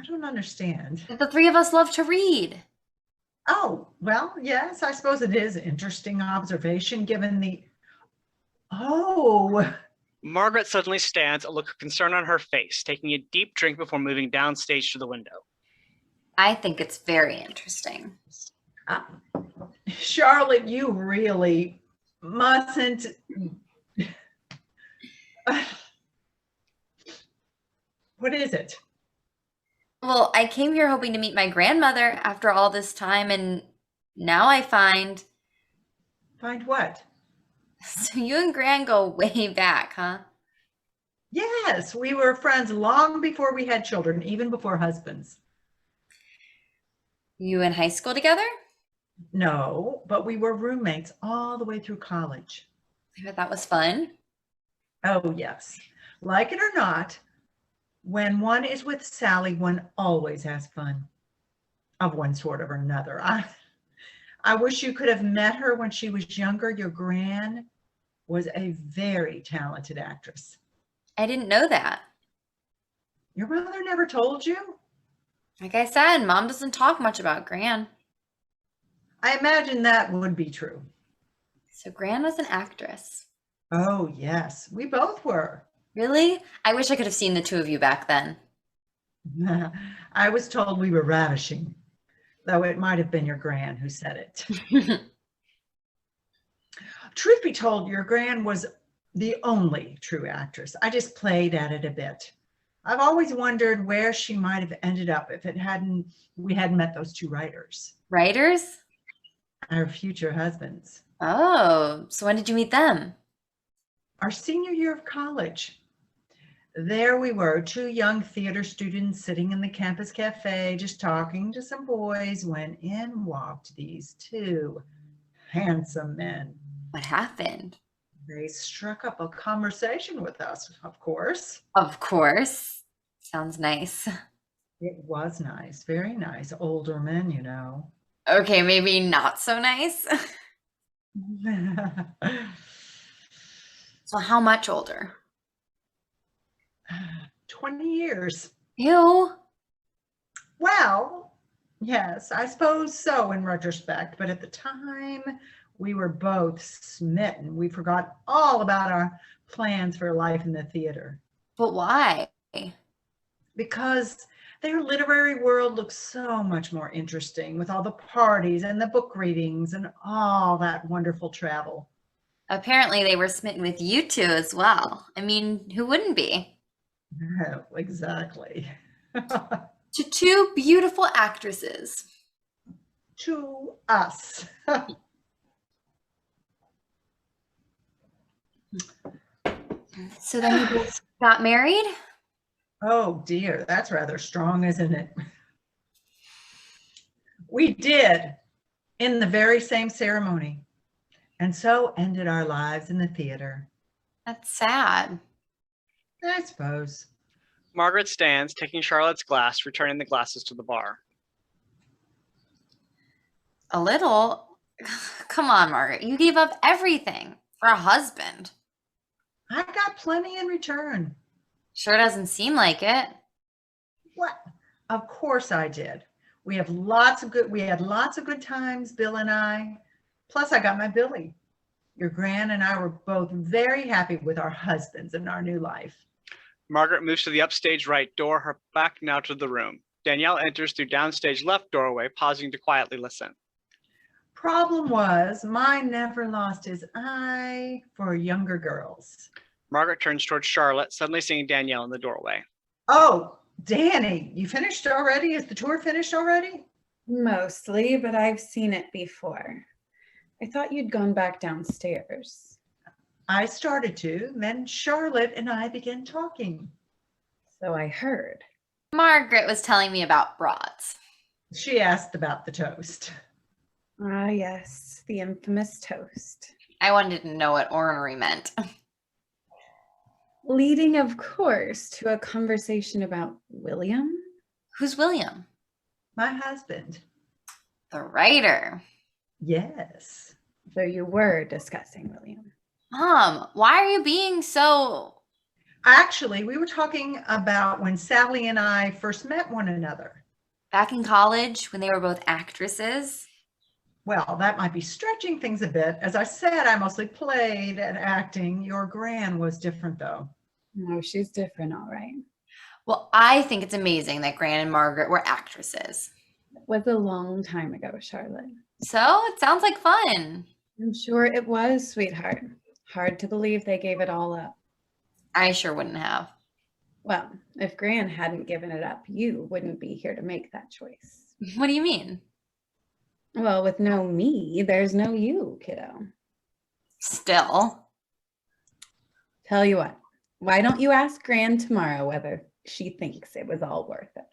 don't understand. That the three of us love to read. Oh, well, yes, I suppose it is an interesting observation given the... Oh, Margaret suddenly stands, a look of concern on her face, taking a deep drink before moving downstage to the window. I think it's very interesting. Charlotte, you really mustn't. What is it? Well, I came here hoping to meet my grandmother after all this time, and now I find. Find what? So you and Gran go way back, huh? Yes, we were friends long before we had children, even before husbands. You in high school together? No, but we were roommates all the way through college. I bet that was fun. Oh, yes. Like it or not, when one is with Sallie, one always has fun of one sort or another. I wish you could have met her when she was younger. Your gran was a very talented actress. I didn't know that. Your mother never told you? Like I said, Mom doesn't talk much about Gran. I imagine that would be true. So Gran was an actress. Oh, yes, we both were. Really? I wish I could have seen the two of you back then. I was told we were ravishing, though it might have been your gran who said it. Truth be told, your gran was the only true actress. I just played at it a bit. I've always wondered where she might have ended up if we hadn't met those two writers. Writers? Our future husbands. Oh, so when did you meet them? Our senior year of college. There we were, two young theater students sitting in the campus cafe, just talking to some boys, when in walked these two handsome men. What happened? They struck up a conversation with us, of course. Of course. Sounds nice. It was nice, very nice. Older men, you know. Okay, maybe not so nice. So how much older? 20 years. Ew. Well, yes, I suppose so in retrospect, but at the time we were both smitten. We forgot all about our plans for life in the theater. But why? Because their literary world looks so much more interesting with all the parties and the book readings and all that wonderful travel. Apparently they were smitten with you two as well. I mean, who wouldn't be? Oh, exactly. To two beautiful actresses. To us. So then you both got married? Oh dear, that's rather strong, isn't it? We did, in the very same ceremony. And so ended our lives in the theater. That's sad. I suppose. Margaret stands, taking Charlotte's glass, returning the glasses to the bar. A little? Come on, Margaret. You gave up everything for a husband. I got plenty in return. Sure doesn't seem like it. What? Of course I did. We had lots of good times, Bill and I. Plus I got my Billy. Your gran and I were both very happy with our husbands and our new life. Margaret moves to the upstage right door, her back now to the room. Danielle enters through downstage left doorway, pausing to quietly listen. Problem was, mine never lost his eye for younger girls. Margaret turns towards Charlotte, suddenly seeing Danielle in the doorway. Oh, Danny, you finished already? Is the tour finished already? Mostly, but I've seen it before. I thought you'd gone back downstairs. I started to, then Charlotte and I began talking. So I heard. Margaret was telling me about broads. She asked about the toast. Ah, yes, the infamous toast. I wanted to know what ornery meant. Leading, of course, to a conversation about William. Who's William? My husband. The writer. Yes. So you were discussing William. Mom, why are you being so... Actually, we were talking about when Sallie and I first met one another. Back in college, when they were both actresses? Well, that might be stretching things a bit. As I said, I mostly played and acting. Your Gran was different, though. No, she's different, all right. Well, I think it's amazing that Gran and Margaret were actresses. It was a long time ago, Charlotte. So it sounds like fun. I'm sure it was, sweetheart. Hard to believe they gave it all up. I sure wouldn't have. Well, if Gran hadn't given it up, you wouldn't be here to make that choice. What do you mean? Well, with no me, there's no you, kiddo. Still. Tell you what, why don't you ask Gran tomorrow whether she thinks it was all worth it?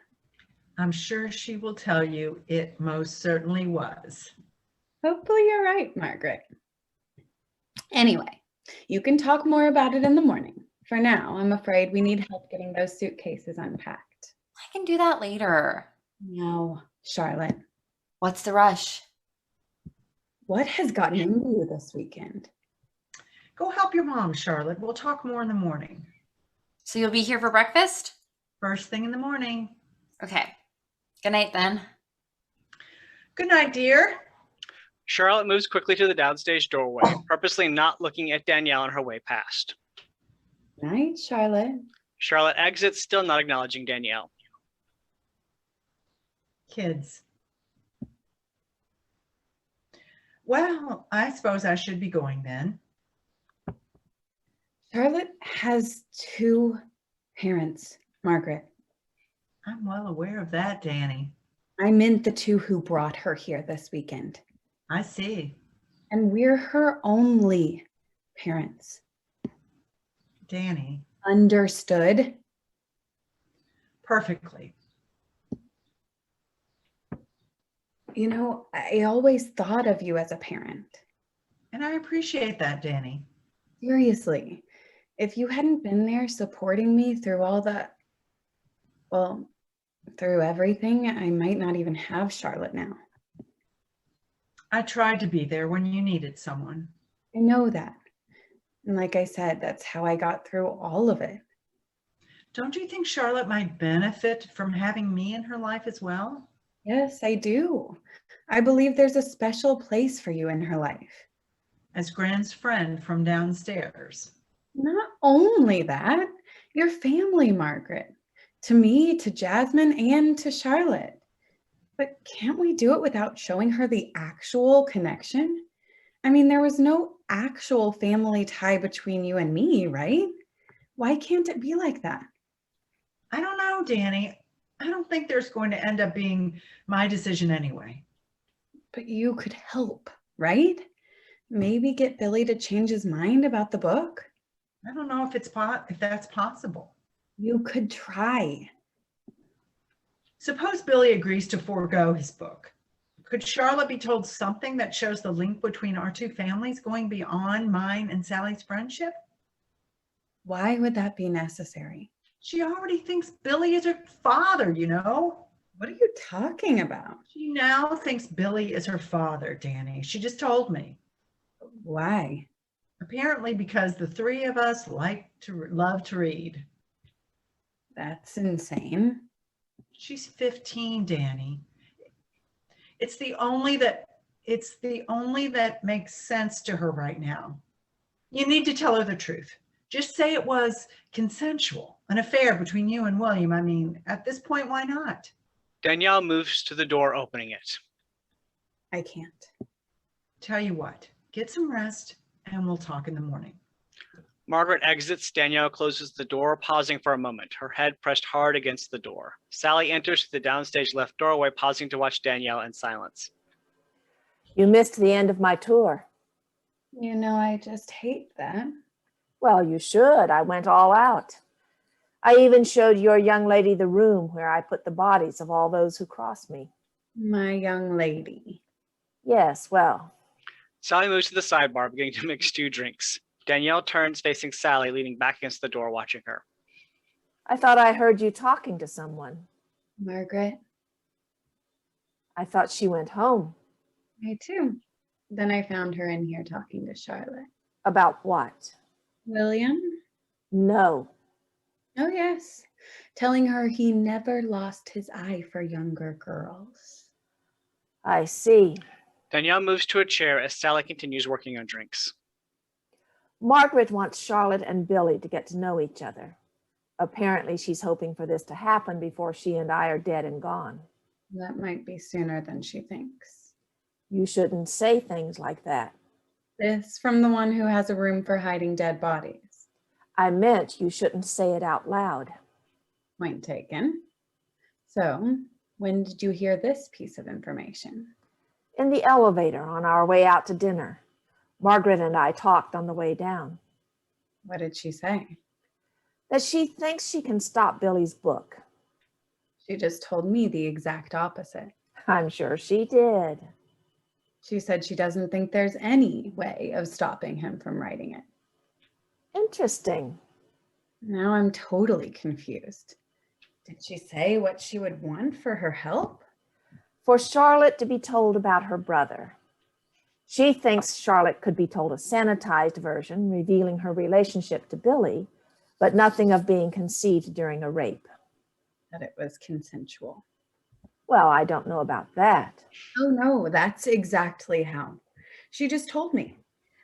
I'm sure she will tell you it most certainly was. Hopefully you're right, Margaret. Anyway, you can talk more about it in the morning. For now, I'm afraid we need help getting those suitcases unpacked. I can do that later. No, Charlotte. What's the rush? What has gotten into you this weekend? Go help your mom, Charlotte. We'll talk more in the morning. So you'll be here for breakfast? First thing in the morning. Okay. Good night then. Good night, dear. Charlotte moves quickly to the downstage doorway, purposely not looking at Danielle on her way past. Night, Charlotte. Charlotte exits, still not acknowledging Danielle. Kids. Well, I suppose I should be going then. Charlotte has two parents, Margaret. I'm well aware of that, Danny. I meant the two who brought her here this weekend. I see. And we're her only parents. Danny. Understood? Perfectly. You know, I always thought of you as a parent. And I appreciate that, Danny. Seriously, if you hadn't been there supporting me through all the, well, through everything, I might not even have Charlotte now. I tried to be there when you needed someone. I know that. And like I said, that's how I got through all of it. Don't you think Charlotte might benefit from having me in her life as well? Yes, I do. I believe there's a special place for you in her life. As Gran's friend from downstairs. Not only that, your family, Margaret. To me, to Jasmine, and to Charlotte. But can't we do it without showing her the actual connection? I mean, there was no actual family tie between you and me, right? Why can't it be like that? I don't know, Danny. I don't think there's going to end up being my decision anyway. But you could help, right? Maybe get Billy to change his mind about the book? I don't know if that's possible. You could try. Suppose Billy agrees to forego his book. Could Charlotte be told something that shows the link between our two families going beyond mine and Sallie's friendship? Why would that be necessary? She already thinks Billy is her father, you know? What are you talking about? She now thinks Billy is her father, Danny. She just told me. Why? Apparently because the three of us love to read. That's insane. She's 15, Danny. It's the only that makes sense to her right now. You need to tell her the truth. Just say it was consensual, an affair between you and William. I mean, at this point, why not? Danielle moves to the door, opening it. I can't. Tell you what, get some rest and we'll talk in the morning. Margaret exits. Danielle closes the door, pausing for a moment, her head pressed hard against the door. Sallie enters the downstage left doorway, pausing to watch Danielle in silence. You missed the end of my tour. You know, I just hate that. Well, you should. I went all out. I even showed your young lady the room where I put the bodies of all those who crossed me. My young lady. Yes, well. Sallie moves to the sidebar, beginning to mix 2 drinks. Danielle turns, facing Sallie, leaning back against the door, watching her. I thought I heard you talking to someone. Margaret. I thought she went home. Me too. Then I found her in here talking to Charlotte. About what? William? No. Oh, yes. Telling her he never lost his eye for younger girls. I see. Danielle moves to a chair as Sallie continues working on drinks. Margaret wants Charlotte and Billy to get to know each other. Apparently, she's hoping for this to happen before she and I are dead and gone. That might be sooner than she thinks. You shouldn't say things like that. This from the one who has a room for hiding dead bodies. I meant you shouldn't say it out loud. Point taken. So, when did you hear this piece of information? In the elevator on our way out to dinner. Margaret and I talked on the way down. What did she say? That she thinks she can stop Billy's book. She just told me the exact opposite. I'm sure she did. She said she doesn't think there's any way of stopping him from writing it. Interesting. Now I'm totally confused. Did she say what she would want for her help? For Charlotte to be told about her brother. She thinks Charlotte could be told a sanitized version, revealing her relationship to Billy, but nothing of being conceived during a rape. That it was consensual. Well, I don't know about that. Oh no, that's exactly how. She just told me.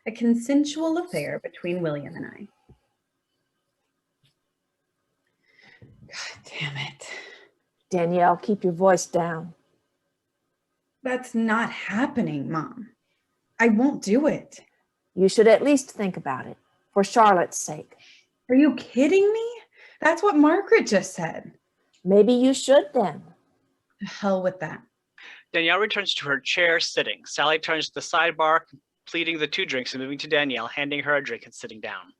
A consensual affair between William and I. God damn it. Danielle, keep your voice down. That's not happening, Mom. I won't do it. You should at least think about it, for Charlotte's sake. Are you kidding me? That's what Margaret just said. Maybe you should then. The hell with that. Danielle returns to her chair, sitting. Sallie turns to the sidebar, completing the 2 drinks and moving to Danielle, handing her a drink and sitting down.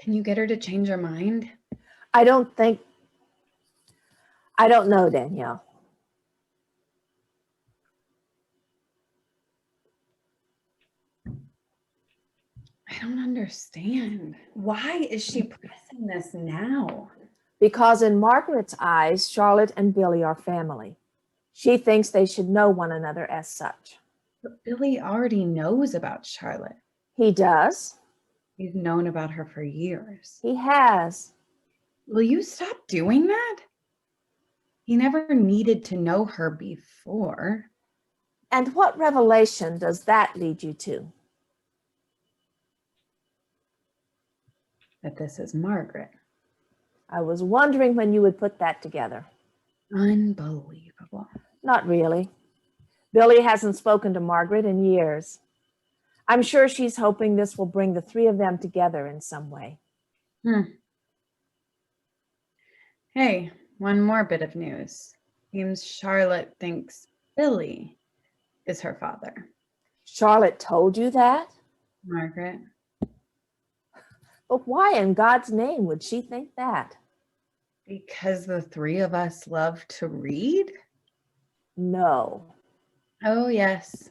Can you get her to change her mind? I don't know, Danielle. I don't understand. Why is she pressing this now? Because in Margaret's eyes, Charlotte and Billy are family. She thinks they should know one another as such. But Billy already knows about Charlotte. He does. He's known about her for years. He has. Will you stop doing that? He never needed to know her before. And what revelation does that lead you to? That this is Margaret. I was wondering when you would put that together. Unbelievable. Not really. Billy hasn't spoken to Margaret in years. I'm sure she's hoping this will bring the 3 of them together in some way. Hey, one more bit of news. Seems Charlotte thinks Billy is her father. Charlotte told you that? Margaret. But why in God's name would she think that? Because the 3 of us love to read? No. Oh, yes.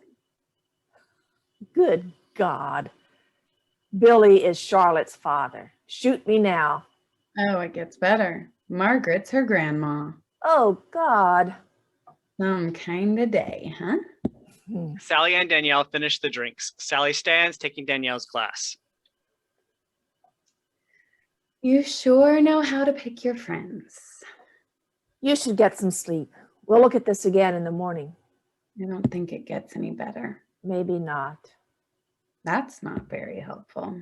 Good God. Billy is Charlotte's father. Shoot me now. Oh, it gets better. Margaret's her grandma. Oh, God. Some kind of day, huh? Sallie and Danielle finish the drinks. Sallie stands, taking Danielle's glass. You sure know how to pick your friends. You should get some sleep. We'll look at this again in the morning. I don't think it gets any better. Maybe not. That's not very helpful.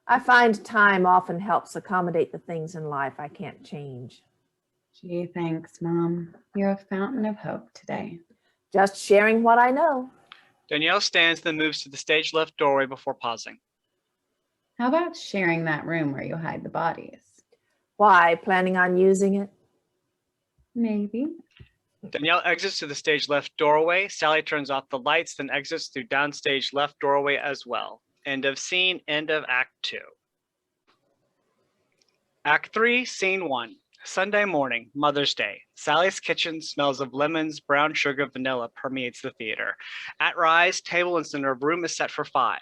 I find time often helps accommodate the things in life I can't change. Gee, thanks, Mom. You're a fountain of hope today. Just sharing what I know. Danielle stands, then moves to the stage left doorway before pausing. How about sharing that room where you hide the bodies? Why? Planning on using it? Maybe. Danielle exits to the stage left doorway. Sallie turns off the lights, then exits through downstage left doorway as well. End of scene, end of Act 2. Act 3, Scene 1. Sunday morning, Mother's Day. Sally's kitchen smells of lemons, brown sugar, vanilla permeates the theater. At rise, table and center of room is set for 5.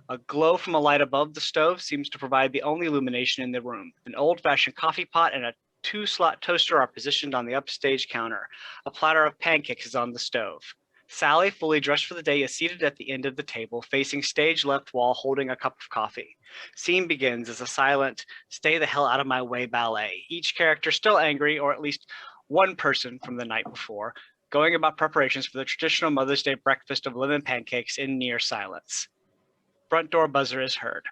A glow from a light above the stove seems to provide the only illumination in the room. An old-fashioned coffee pot and a 2-slot toaster are positioned on the upstage counter. A platter of pancakes is on the stove. Sallie, fully dressed for the day, is seated at the end of the table, facing stage left wall, holding a cup of coffee. Scene begins as a silent, stay the hell out of my way ballet. Each character still angry, or at least one person from the night before, going about preparations for the traditional Mother's Day breakfast of lemon pancakes in near silence. Front door buzzer is heard.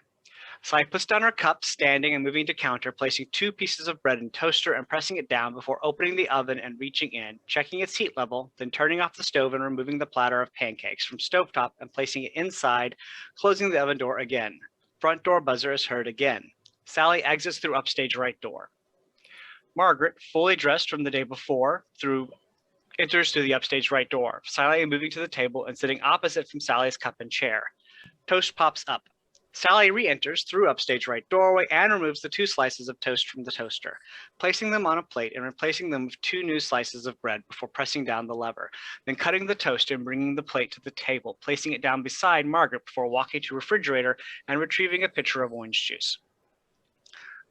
Sallie puts down her cup, standing and moving to counter, placing 2 pieces of bread in toaster and pressing it down before opening the oven and reaching in, checking its heat level, then turning off the stove and removing the platter of pancakes from stovetop and placing it inside, closing the oven door again. Front door buzzer is heard again. Sallie exits through upstage right door. Margaret, fully dressed from the day before, enters through the upstage right door. Sallie moving to the table and sitting opposite from Sallie's cup and chair. Toast pops up. Sallie re-enters through upstage right doorway and removes the 2 slices of toast from the toaster, placing them on a plate and replacing them with 2 new slices of bread before pressing down the lever, then cutting the toast and bringing the plate to the table, placing it down beside Margaret before walking to the refrigerator and retrieving a pitcher of orange juice.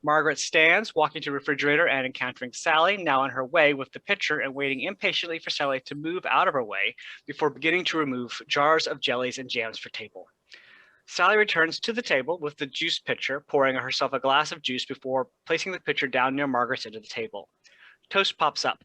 Margaret stands, walking to the refrigerator and encountering Sallie, now on her way with the pitcher and waiting impatiently for Sallie to move out of her way before beginning to remove jars of jellies and jams for table. Sallie returns to the table with the juice pitcher, pouring herself a glass of juice before placing the pitcher down near Margaret's end of the table. Toast pops up.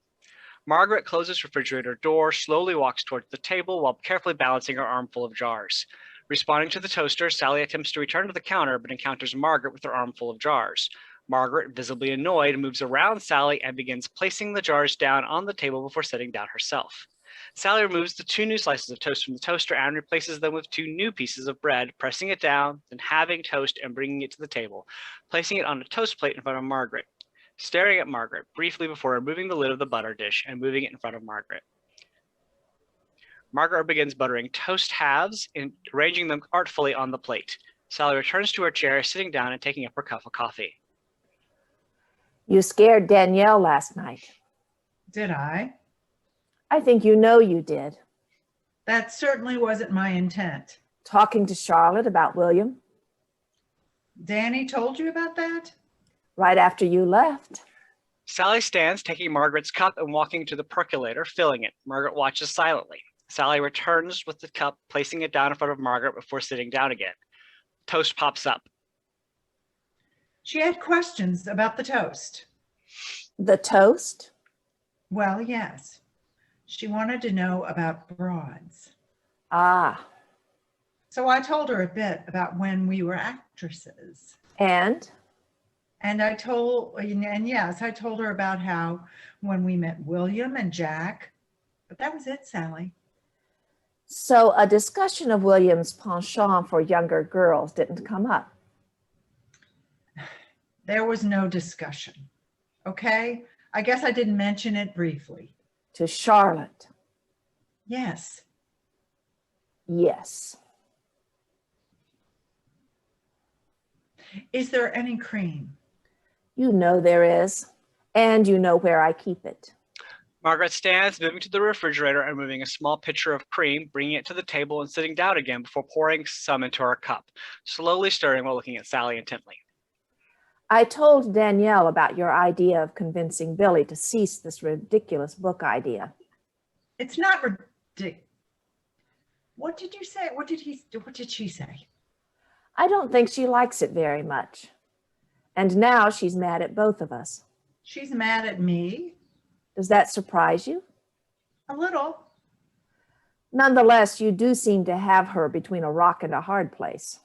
Margaret closes refrigerator door, slowly walks towards the table while carefully balancing her armful of jars. Responding to the toaster, Sallie attempts to return to the counter but encounters Margaret with her armful of jars. Margaret, visibly annoyed, moves around Sallie and begins placing the jars down on the table before sitting down herself. Sallie removes the 2 new slices of toast from the toaster and replaces them with 2 new pieces of bread, pressing it down, then halving toast and bringing it to the table, placing it on a toast plate in front of Margaret, staring at Margaret briefly before removing the lid of the butter dish and moving it in front of Margaret. Margaret begins buttering toast halves and arranging them artfully on the plate. Sallie returns to her chair, sitting down and taking up her cup of coffee. You scared Danielle last night. Did I? I think you know you did. That certainly wasn't my intent. Talking to Charlotte about William Danny told you about that? right after you left. Sallie stands, taking Margaret's cup and walking to the percolator, filling it. Margaret watches silently. Sallie returns with the cup, placing it down in front of Margaret before sitting down again. Toast pops up. She had questions about the toast. The toast? Well, yes. She wanted to know about broads. Ah, So I told her a bit about when we were actresses. and? And I told her about how when we met William and Jack, but that was it, Sallie. So a discussion of William's penchant for younger girls didn't come up. There was no discussion. Okay? I guess I didn't mention it briefly. To Charlotte, Yes. yes. Is there any cream? You know there is, and you know where I keep it. Margaret stands, moving to the refrigerator and moving a small pitcher of cream, bringing it to the table and sitting down again before pouring some into her cup, slowly stirring while looking at Sallie intently. I told Danielle about your idea of convincing Billy to cease this ridiculous book idea. It's not ridiculous. What did you say? What did she say? I don't think she likes it very much. And now she's mad at both of us. She's mad at me? Does that surprise you? A little. Nonetheless, you do seem to have her between a rock and a hard place.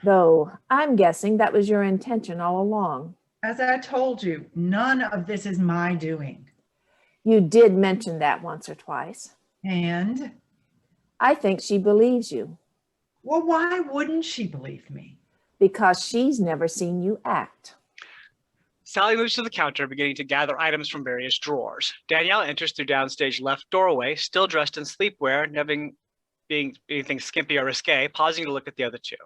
Though I'm guessing that was your intention all along. As I told you, none of this is my doing. You did mention that once or twice. And? I think she believes you Well, why wouldn't she believe me? because she's never seen you act. Sallie moves to the counter, beginning to gather items from various drawers. Danielle enters through downstage left doorway, still dressed in sleepwear, never being anything skimpy or risque, pausing to look at the other 2.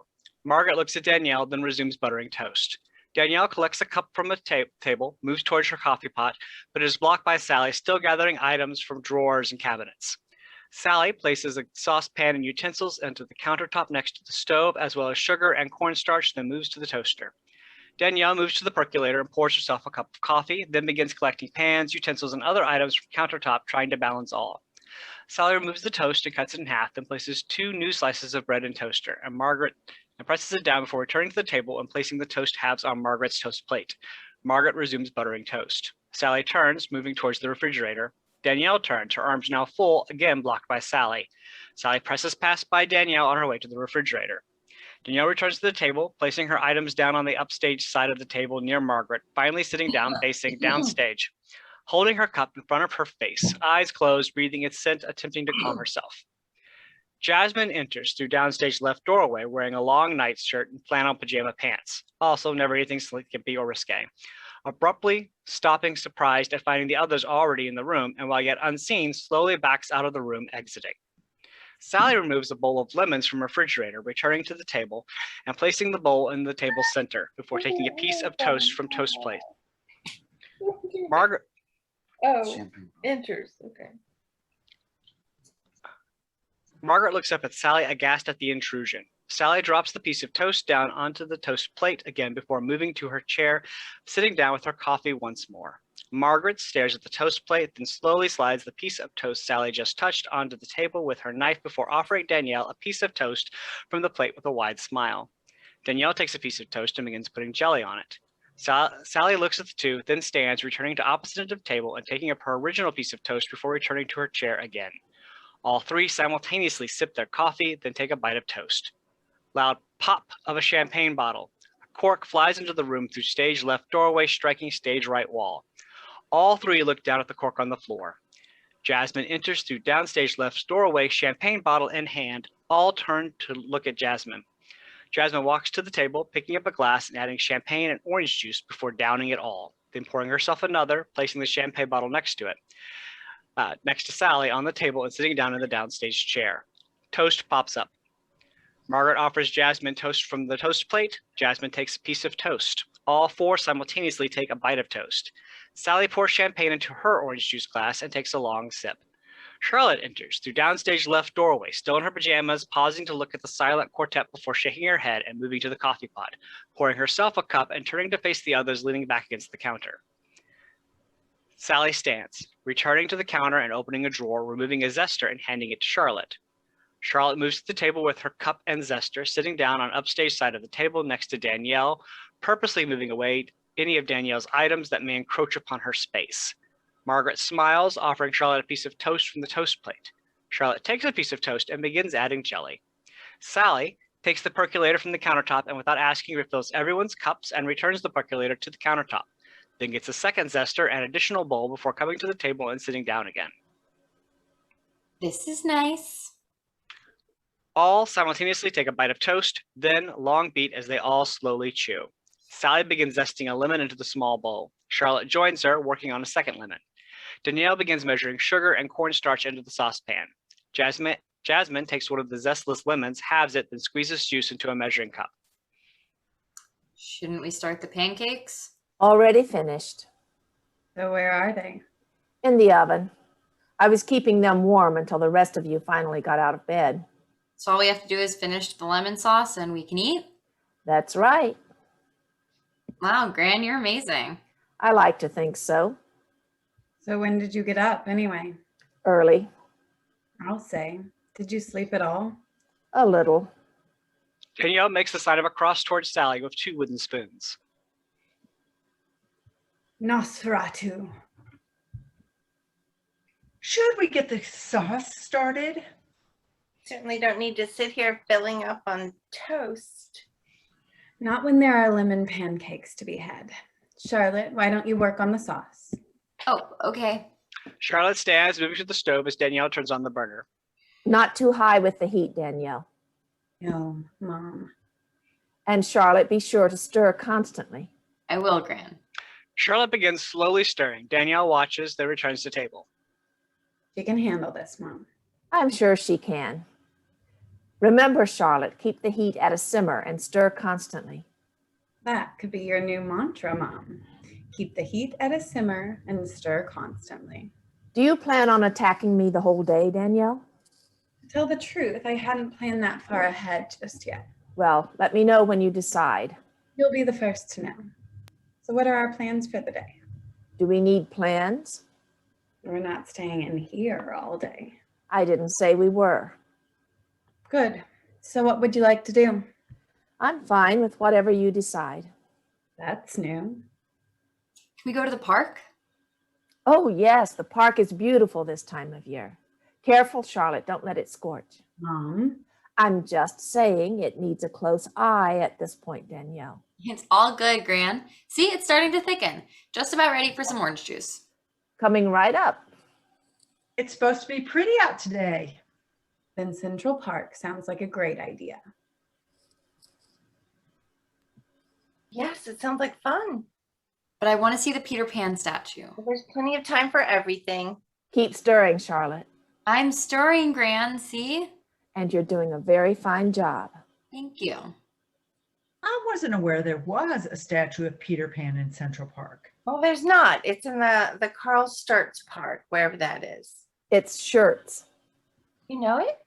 Margaret looks at Danielle, then resumes buttering toast. Danielle collects a cup from the table, moves towards her coffee pot, but is blocked by Sallie, still gathering items from drawers and cabinets. Sallie places a saucepan and utensils into the countertop next to the stove, as well as sugar and cornstarch, then moves to the toaster. Danielle moves to the percolator and pours herself a cup of coffee, then begins collecting pans, utensils, and other items from countertop, trying to balance all. Sallie removes the toast and cuts it in half, then places 2 new slices of bread in toaster, and Margaret presses it down before returning to the table and placing the toast halves on Margaret's toast plate. Margaret resumes buttering toast. Sallie turns, moving towards the refrigerator. Danielle turns, her arms now full, again blocked by Sallie. Sallie presses past by Danielle on her way to the refrigerator. Danielle returns to the table, placing her items down on the upstage side of the table near Margaret, finally sitting down facing downstage. Holding her cup in front of her face, eyes closed, breathing its scent, attempting to calm herself. Jasmine enters through downstage left doorway wearing a long nightshirt and flannel pajama pants. Also, never anything skimpy or risque. Abruptly stopping, surprised at finding the others already in the room, and while yet unseen, slowly backs out of the room, exiting. Sallie removes a bowl of lemons from the refrigerator, returning to the table and placing the bowl in the table center before taking a piece of toast from toast plate. Margaret. Oh, enters. Okay. Margaret looks up at Sallie, aghast at the intrusion. Sallie drops the piece of toast down onto the toast plate again before moving to her chair, sitting down with her coffee once more. Margaret stares at the toast plate, then slowly slides the piece of toast Sallie just touched onto the table with her knife before offering Danielle a piece of toast from the plate with a wide smile. Danielle takes a piece of toast and begins putting jelly on it. Sallie looks at the two, then stands, returning to opposite end of the table and taking up her original piece of toast before returning to her chair again. All 3 simultaneously sip their coffee, then take a bite of toast. Loud pop of a champagne bottle. A cork flies into the room through stage left doorway, striking stage right wall. All 3 look down at the cork on the floor. Jasmine enters through downstage left doorway, champagne bottle in hand. All turn to look at Jasmine. Jasmine walks to the table, picking up a glass and adding champagne and orange juice before downing it all, then pouring herself another, placing the champagne bottle next to it. Next to Sallie on the table and sitting down in the downstage chair. Toast pops up. Margaret offers Jasmine toast from the toast plate. Jasmine takes a piece of toast. All 4 simultaneously take a bite of toast. Sallie pours champagne into her orange juice glass and takes a long sip. Charlotte enters through downstage left doorway, still in her pajamas, pausing to look at the silent quartet before shaking her head and moving to the coffee pot, pouring herself a cup and turning to face the others leaning back against the counter. Sallie stands, returning to the counter and opening a drawer, removing a zester and handing it to Charlotte. Charlotte moves to the table with her cup and zester, sitting down on upstage side of the table next to Danielle, purposely moving away any of Danielle's items that may encroach upon her space. Margaret smiles, offering Charlotte a piece of toast from the toast plate. Charlotte takes a piece of toast and begins adding jelly. Sallie takes the percolator from the countertop and without asking refills everyone's cups and returns the percolator to the countertop, then gets a second zester and additional bowl before coming to the table and sitting down again. This is nice. All simultaneously take a bite of toast, then long beat as they all slowly chew. Sallie begins zesting a lemon into the small bowl. Charlotte joins her, working on a second lemon. Danielle begins measuring sugar and cornstarch into the saucepan. Jasmine takes one of the zestless lemons, halves it, then squeezes juice into a measuring cup. Shouldn't we start the pancakes? Already finished. So where are they? In the oven. I was keeping them warm until the rest of you finally got out of bed. So all we have to do is finish the lemon sauce and we can eat? That's right. Wow, Gran, you're amazing. I like to think so. So when did you get up anyway? Early. I'll say. Did you sleep at all? A little. Danielle makes the sign of a cross towards Sallie with 2 wooden spoons. Nosferatu. Should we get the sauce started? Certainly don't need to sit here filling up on toast. Not when there are lemon pancakes to be had. Charlotte, why don't you work on the sauce? Oh, okay. Charlotte stands, moving to the stove as Danielle turns on the burner. Not too high with the heat, Danielle. No, Mom. And Charlotte, be sure to stir constantly. I will, Gran. Charlotte begins slowly stirring. Danielle watches, then returns to table. She can handle this, Mom. I'm sure she can. Remember, Charlotte, keep the heat at a simmer and stir constantly. That could be your new mantra, Mom. Keep the heat at a simmer and stir constantly. Do you plan on attacking me the whole day, Danielle? To tell the truth, I hadn't planned that far ahead just yet. Well, let me know when you decide. You'll be the first to know. So what are our plans for the day? Do we need plans? We're not staying in here all day. I didn't say we were. Good. So what would you like to do? I'm fine with whatever you decide. That's new. Can we go to the park? Oh, yes, the park is beautiful this time of year. Careful, Charlotte, don't let it scorch. Mom, I'm just saying it needs a close eye at this point, Danielle. It's all good, Gran. See, it's starting to thicken. Just about ready for some orange juice. Coming right up. It's supposed to be pretty out today. then Central Park sounds like a great idea. Yes, it sounds like fun. But I want to see the Peter Pan statue. Well, there's plenty of time for everything. Keep stirring, Charlotte. I'm stirring, Gran, see? And you're doing a very fine job. Thank you. I wasn't aware there was a statue of Peter Pan in Central Park. Well, there's not. It's in the Carl Sturz Park, wherever that is. It's Shirts. You know it?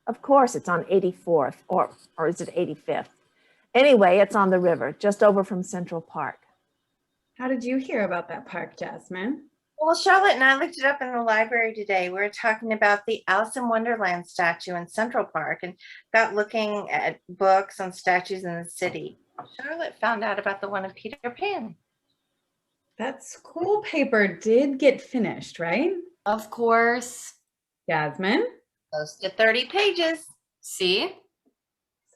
Of course, it's on 84th, or is it 85th? Anyway, it's on the river, just over from Central Park. How did you hear about that park, Jasmine? Well, Charlotte and I looked it up in the library today. We were talking about the Alice in Wonderland statue in Central Park and got looking at books on statues in the city. Charlotte found out about the one of Peter Pan. That school paper did get finished, right? Of course. Jasmine? Close to 30 pages. See?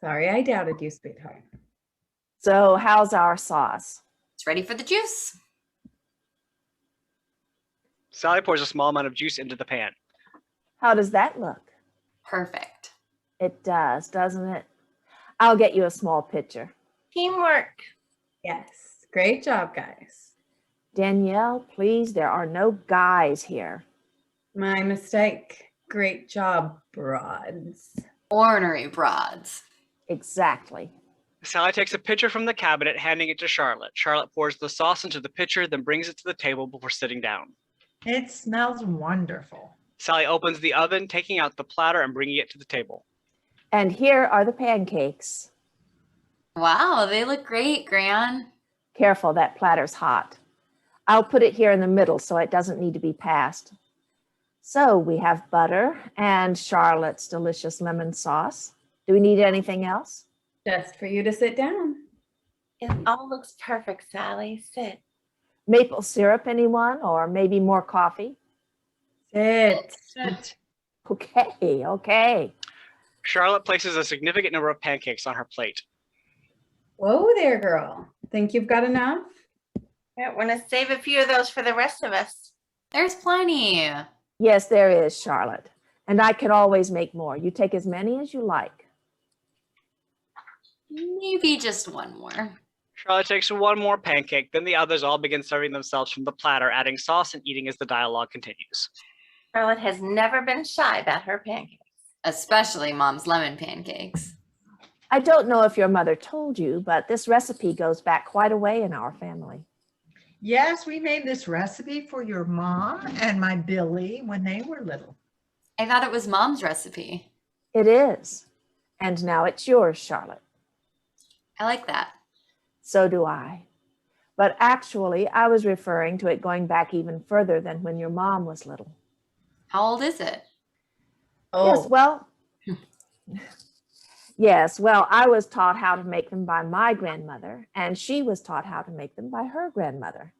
Sorry, I doubted you, sweetheart. So how's our sauce? It's ready for the juice. Sallie pours a small amount of juice into the pan. How does that look? Perfect. It does, doesn't it? I'll get you a small pitcher. Teamwork. Yes, great job, guys. Danielle, please, there are no guys here. My mistake. Great job, broads. Ornery broads. Exactly. Sallie takes a pitcher from the cabinet, handing it to Charlotte. Charlotte pours the sauce into the pitcher, then brings it to the table before sitting down. It smells wonderful. Sallie opens the oven, taking out the platter and bringing it to the table. And here are the pancakes. Wow, they look great, Gran. Careful, that platter's hot. I'll put it here in the middle so it doesn't need to be passed. So we have butter and Charlotte's delicious lemon sauce. Do we need anything else? Just for you to sit down. It all looks perfect, Sallie. Sit. Maple syrup, anyone? Or maybe more coffee? Sit. Sit. Okay. Charlotte places a significant number of pancakes on her plate. Whoa there, girl. Think you've got enough? I want to save a few of those for the rest of us. There's plenty. Yes, there is, Charlotte. And I can always make more. You take as many as you like. Maybe just one more. Charlotte takes one more pancake, then the others all begin serving themselves from the platter, adding sauce and eating as the dialogue continues. Charlotte has never been shy about her pancakes. Especially Mom's lemon pancakes. I don't know if your mother told you, but this recipe goes back quite a way in our family. Yes, we made this recipe for your mom and my Billy when they were little. I thought it was Mom's recipe. It is. And now it's yours, Charlotte. I like that. So do I. But actually, I was referring to it going back even further than when your mom was little. How old is it? Yes, well, I was taught how to make them by my grandmother, and she was taught how to make them by her grandmother.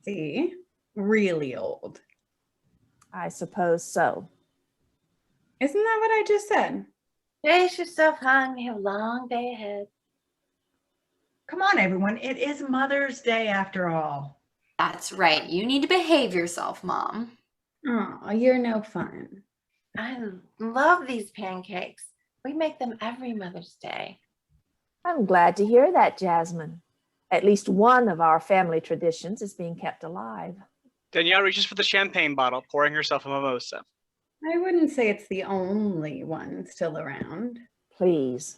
See? Really old. I suppose so. Isn't that what I just said? Brace yourself, hon. We have a long day ahead. Come on, everyone. It is Mother's Day after all. That's right. You need to behave yourself, Mom. Oh, you're no fun. I love these pancakes. We make them every Mother's Day. I'm glad to hear that, Jasmine. At least one of our family traditions is being kept alive. Danielle reaches for the champagne bottle, pouring herself a mimosa. I wouldn't say it's the only one still around. Please.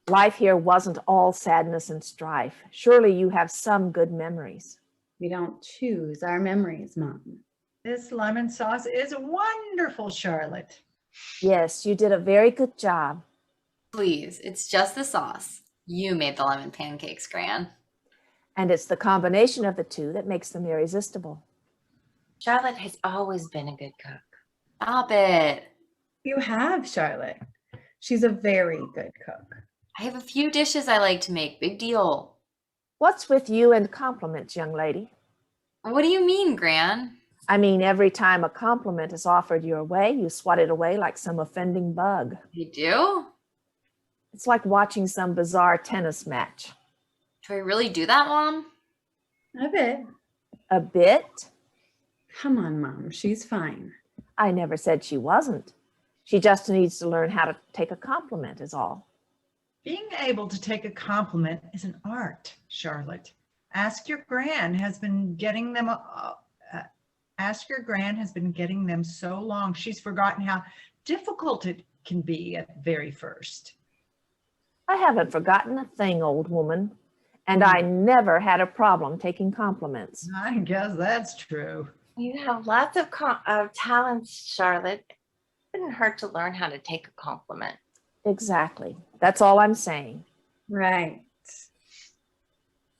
Life here wasn't all sadness and strife. Surely you have some good memories. We don't choose our memories, Mom. This lemon sauce is wonderful, Charlotte. Yes, you did a very good job. Please, it's just the sauce. You made the lemon pancakes, Gran. And it's the combination of the two that makes them irresistible. Charlotte has always been a good cook. Stop it. You have, Charlotte. She's a very good cook. I have a few dishes I like to make. Big deal. What's with you and compliments, young lady? What do you mean, Gran? I mean, every time a compliment is offered your way, you swat it away like some offending bug. You do? It's like watching some bizarre tennis match. Do I really do that, Mom? A bit. A bit? Come on, Mom. She's fine. I never said she wasn't. She just needs to learn how to take a compliment is all. Being able to take a compliment is an art, Charlotte. Ask your gran has been getting them. Ask your gran has been getting them so long. She's forgotten how difficult it can be at very first. I haven't forgotten a thing, old woman. And I never had a problem taking compliments. I guess that's true. You have lots of talents, Charlotte. It wouldn't hurt to learn how to take a compliment. Exactly. That's all I'm saying. Right.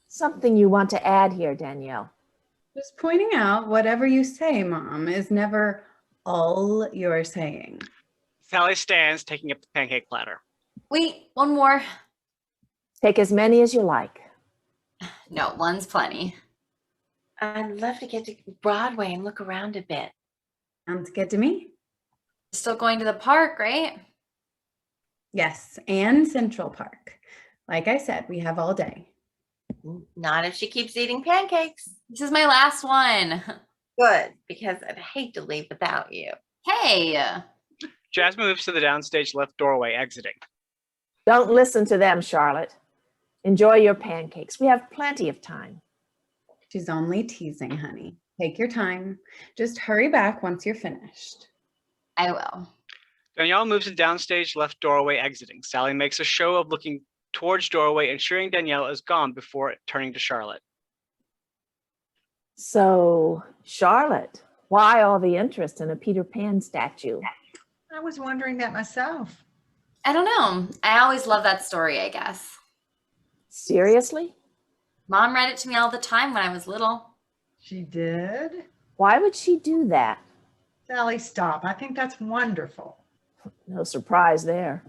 Something you want to add here, Danielle? Just pointing out whatever you say, Mom, is never all you're saying. Sallie stands, taking up the pancake platter. Wait, one more. Take as many as you like. No, one's plenty. I'd love to get to Broadway and look around a bit. Sounds good to me. Still going to the park, right? Yes, and Central Park. Like I said, we have all day. Not if she keeps eating pancakes. This is my last one. Good, because I'd hate to leave without you. Hey. Jasmine moves to the downstage left doorway, exiting. Don't listen to them, Charlotte. Enjoy your pancakes. We have plenty of time. She's only teasing, honey. Take your time. Just hurry back once you're finished. I will. Danielle moves to downstage left doorway, exiting. Sallie makes a show of looking towards doorway, ensuring Danielle is gone before turning to Charlotte. So, Charlotte, why all the interest in a Peter Pan statue? I was wondering that myself. I don't know. I always love that story, I guess. Seriously? Mom read it to me all the time when I was little. She did? Why would she do that? Sallie, stop. I think that's wonderful. No surprise there.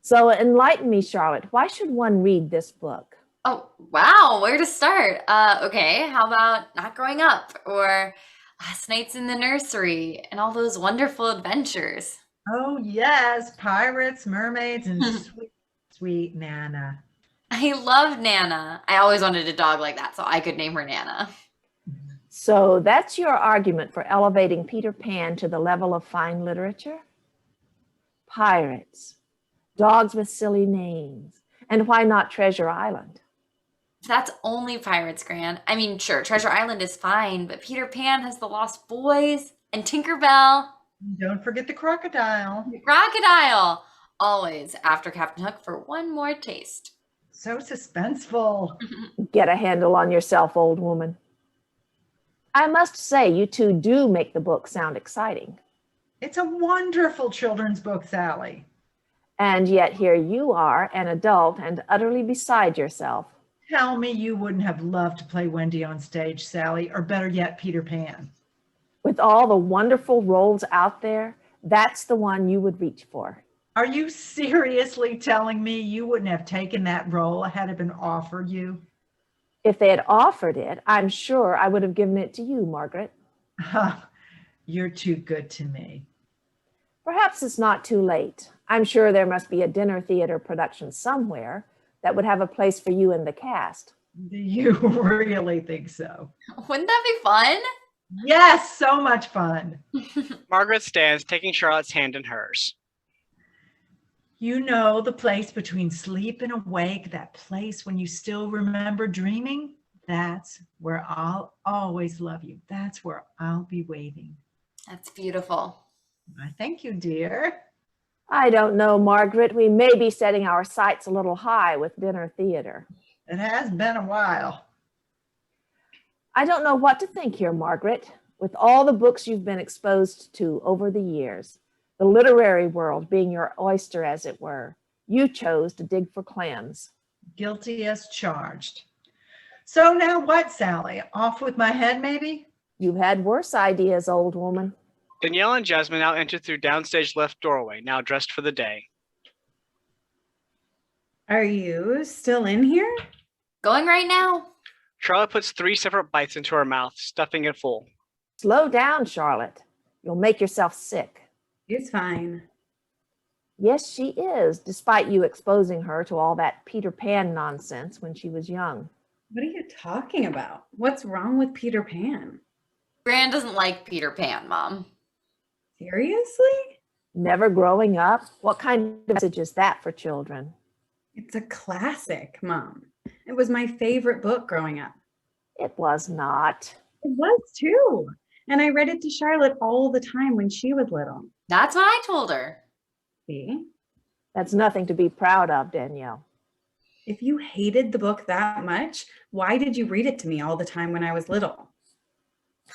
So enlighten me, Charlotte. Why should one read this book? Oh, wow. Where to start? Okay. How about Not Growing Up or Last Nights in the Nursery and all those wonderful adventures? Oh, yes. Pirates, mermaids, and sweet, sweet Nana. I love Nana. I always wanted a dog like that, so I could name her Nana. So that's your argument for elevating Peter Pan to the level of fine literature? Pirates, dogs with silly names, and why not Treasure Island? That's only Pirates, Gran. I mean, sure, Treasure Island is fine, but Peter Pan has the Lost Boys and Tinkerbell. Don't forget the crocodile. Crocodile! Always after Captain Hook for one more taste. So suspenseful. Get a handle on yourself, old woman. I must say, you two do make the book sound exciting. It's a wonderful children's book, Sallie. And yet here you are, an adult and utterly beside yourself. Tell me you wouldn't have loved to play Wendy on stage, Sallie, or better yet, Peter Pan. With all the wonderful roles out there, that's the one you would reach for. Are you seriously telling me you wouldn't have taken that role had it been offered you? If they had offered it, I'm sure I would have given it to you, Margaret. You're too good to me. Perhaps it's not too late. I'm sure there must be a dinner theater production somewhere that would have a place for you in the cast. Do you really think so? Wouldn't that be fun? Yes, so much fun. Margaret stands, taking Charlotte's hand in hers. You know, the place between sleep and awake, that place when you still remember dreaming, that's where I'll always love you. That's where I'll be waiting. That's beautiful. I thank you, dear. I don't know, Margaret. We may be setting our sights a little high with dinner theater. It has been a while. I don't know what to think here, Margaret. With all the books you've been exposed to over the years, the literary world being your oyster, as it were, you chose to dig for clams. Guilty as charged. So now what, Sallie? Off with my head, maybe? You've had worse ideas, old woman. Danielle and Jasmine now enter through downstage left doorway, now dressed for the day. Are you still in here? Going right now? Charlotte puts 3 separate bites into her mouth, stuffing it full. Slow down, Charlotte. You'll make yourself sick. She's fine. Yes, she is, despite you exposing her to all that Peter Pan nonsense when she was young. What are you talking about? What's wrong with Peter Pan? Gran doesn't like Peter Pan, Mom. Seriously? Never growing up? What kind of message is that for children? It's a classic, Mom. It was my favorite book growing up. It was not. It was too. And I read it to Charlotte all the time when she was little. That's what I told her. See? That's nothing to be proud of, Danielle. If you hated the book that much, why did you read it to me all the time when I was little?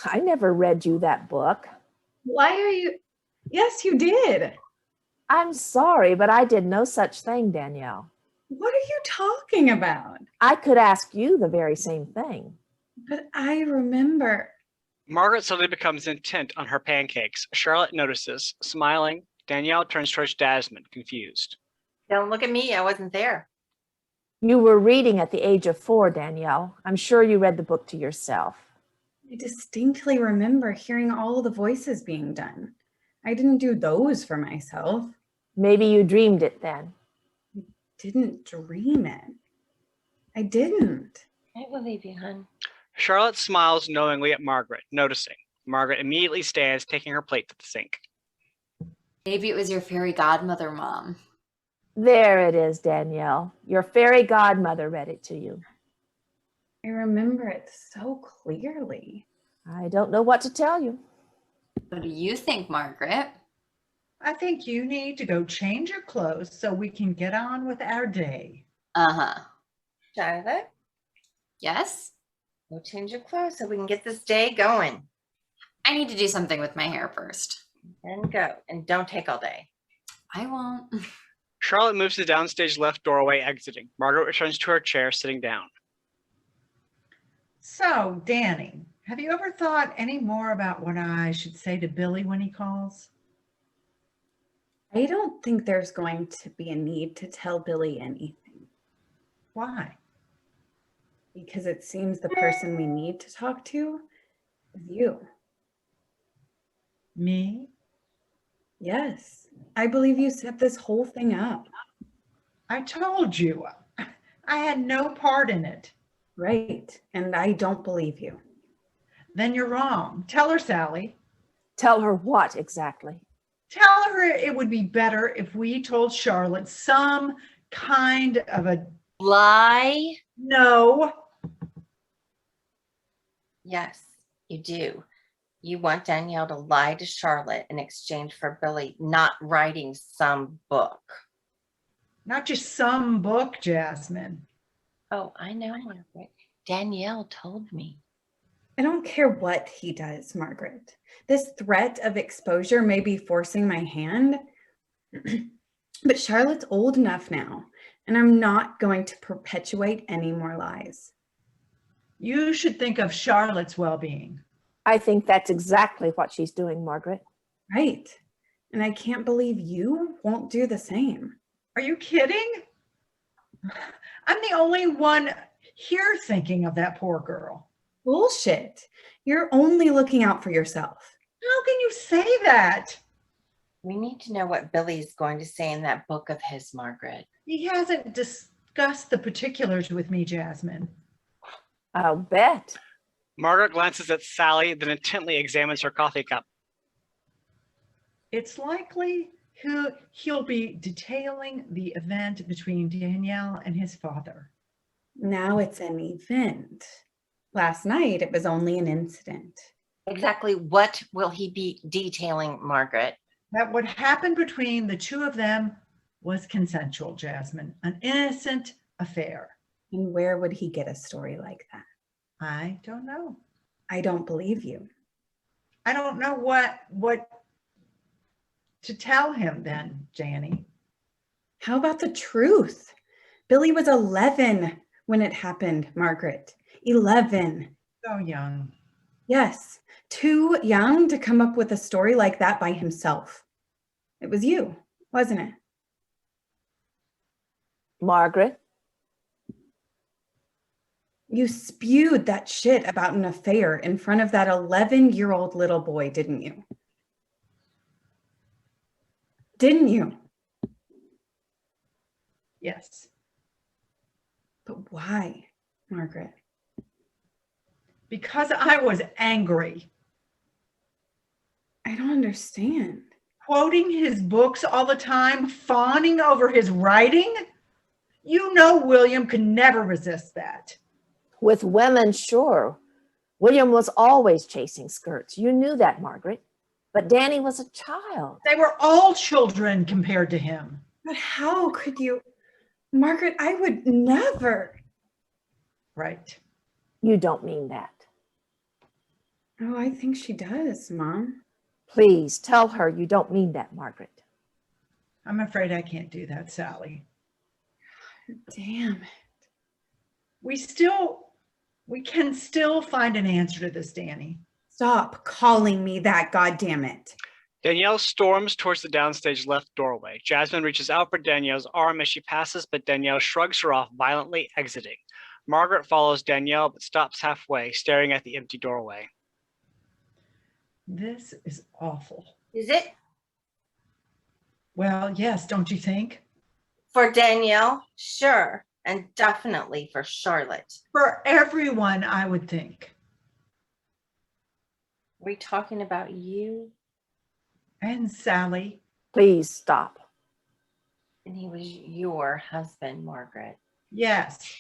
I never read you that book. Why are you? Yes, you did. I'm sorry, but I did no such thing, Danielle. What are you talking about? I could ask you the very same thing. But I remember. Margaret suddenly becomes intent on her pancakes. Charlotte notices, smiling. Danielle turns towards Jasmine, confused. Don't look at me. I wasn't there. You were reading at the age of 4, Danielle. I'm sure you read the book to yourself. I distinctly remember hearing all the voices being done. I didn't do those for myself. Maybe you dreamed it then. Didn't dream it. I didn't. I believe you, hon. Charlotte smiles knowingly at Margaret, noticing. Margaret immediately stands, taking her plate to the sink. Maybe it was your fairy godmother, Mom. There it is, Danielle. Your fairy godmother read it to you. I remember it so clearly. I don't know what to tell you. What do you think, Margaret? I think you need to go change your clothes so we can get on with our day. Uh-huh. Charlotte, Yes? go change your clothes so we can get this day going. I need to do something with my hair first. Then go. And don't take all day. I won't. Charlotte moves to the downstage left doorway, exiting. Margaret returns to her chair, sitting down. So, Danny, have you ever thought any more about what I should say to Billy when he calls? I don't think there's going to be a need to tell Billy anything. Why? Because it seems the person we need to talk to is you. Me? Yes, I believe you set this whole thing up. I told you. I had no part in it. Right, and I don't believe you. Then you're wrong. Tell her, Sallie. Tell her what exactly? Tell her it would be better if we told Charlotte some kind of a Lie? no. Yes, you do. You want Danielle to lie to Charlotte in exchange for Billy not writing some book. Not just some book, Jasmine. Oh, I know, Margaret. Danielle told me. I don't care what he does, Margaret. This threat of exposure may be forcing my hand, but Charlotte's old enough now, and I'm not going to perpetuate any more lies. You should think of Charlotte's well-being. I think that's exactly what she's doing, Margaret. Right, and I can't believe you won't do the same. Are you kidding? I'm the only one here thinking of that poor girl. Bullshit. You're only looking out for yourself. How can you say that? We need to know what Billy's going to say in that book of his, Margaret. He hasn't discussed the particulars with me, Jasmine. I'll bet. Margaret glances at Sallie, then intently examines her coffee cup. It's likely he'll be detailing the event between Danielle and his father. Now it's an event. Last night, it was only an incident. Exactly what will he be detailing, Margaret? That what happened between the two of them was consensual, Jasmine, an innocent affair. And where would he get a story like that? I don't know. I don't believe you. I don't know what to tell him then, Janny. How about the truth? Billy was 11 when it happened, Margaret. 11. So young. Yes, too young to come up with a story like that by himself. It was you, wasn't it? Margaret, You spewed that shit about an affair in front of that 11-year-old little boy, didn't you? Didn't you? Yes. But why, Margaret? Because I was angry. I don't understand. Quoting his books all the time, fawning over his writing. You know William could never resist that. with women, sure. William was always chasing skirts. You knew that, Margaret. But Danny was a child. They were all children compared to him. But how could you? Margaret, I would never. Right. You don't mean that. Oh, I think she does, Mom. Please tell her you don't mean that, Margaret. I'm afraid I can't do that, Sallie. Damn it. We can still find an answer to this, Danny. Stop calling me that, goddammit. Danielle storms towards the downstage left doorway. Jasmine reaches out for Danielle's arm as she passes, but Danielle shrugs her off, violently exiting. Margaret follows Danielle, but stops halfway, staring at the empty doorway. This is awful. Is it? Well, yes, don't you think? For Danielle, sure. And definitely for Charlotte. For everyone, I would think. Are we talking about you? And Sallie. Please stop. And he was your husband, Margaret. Yes.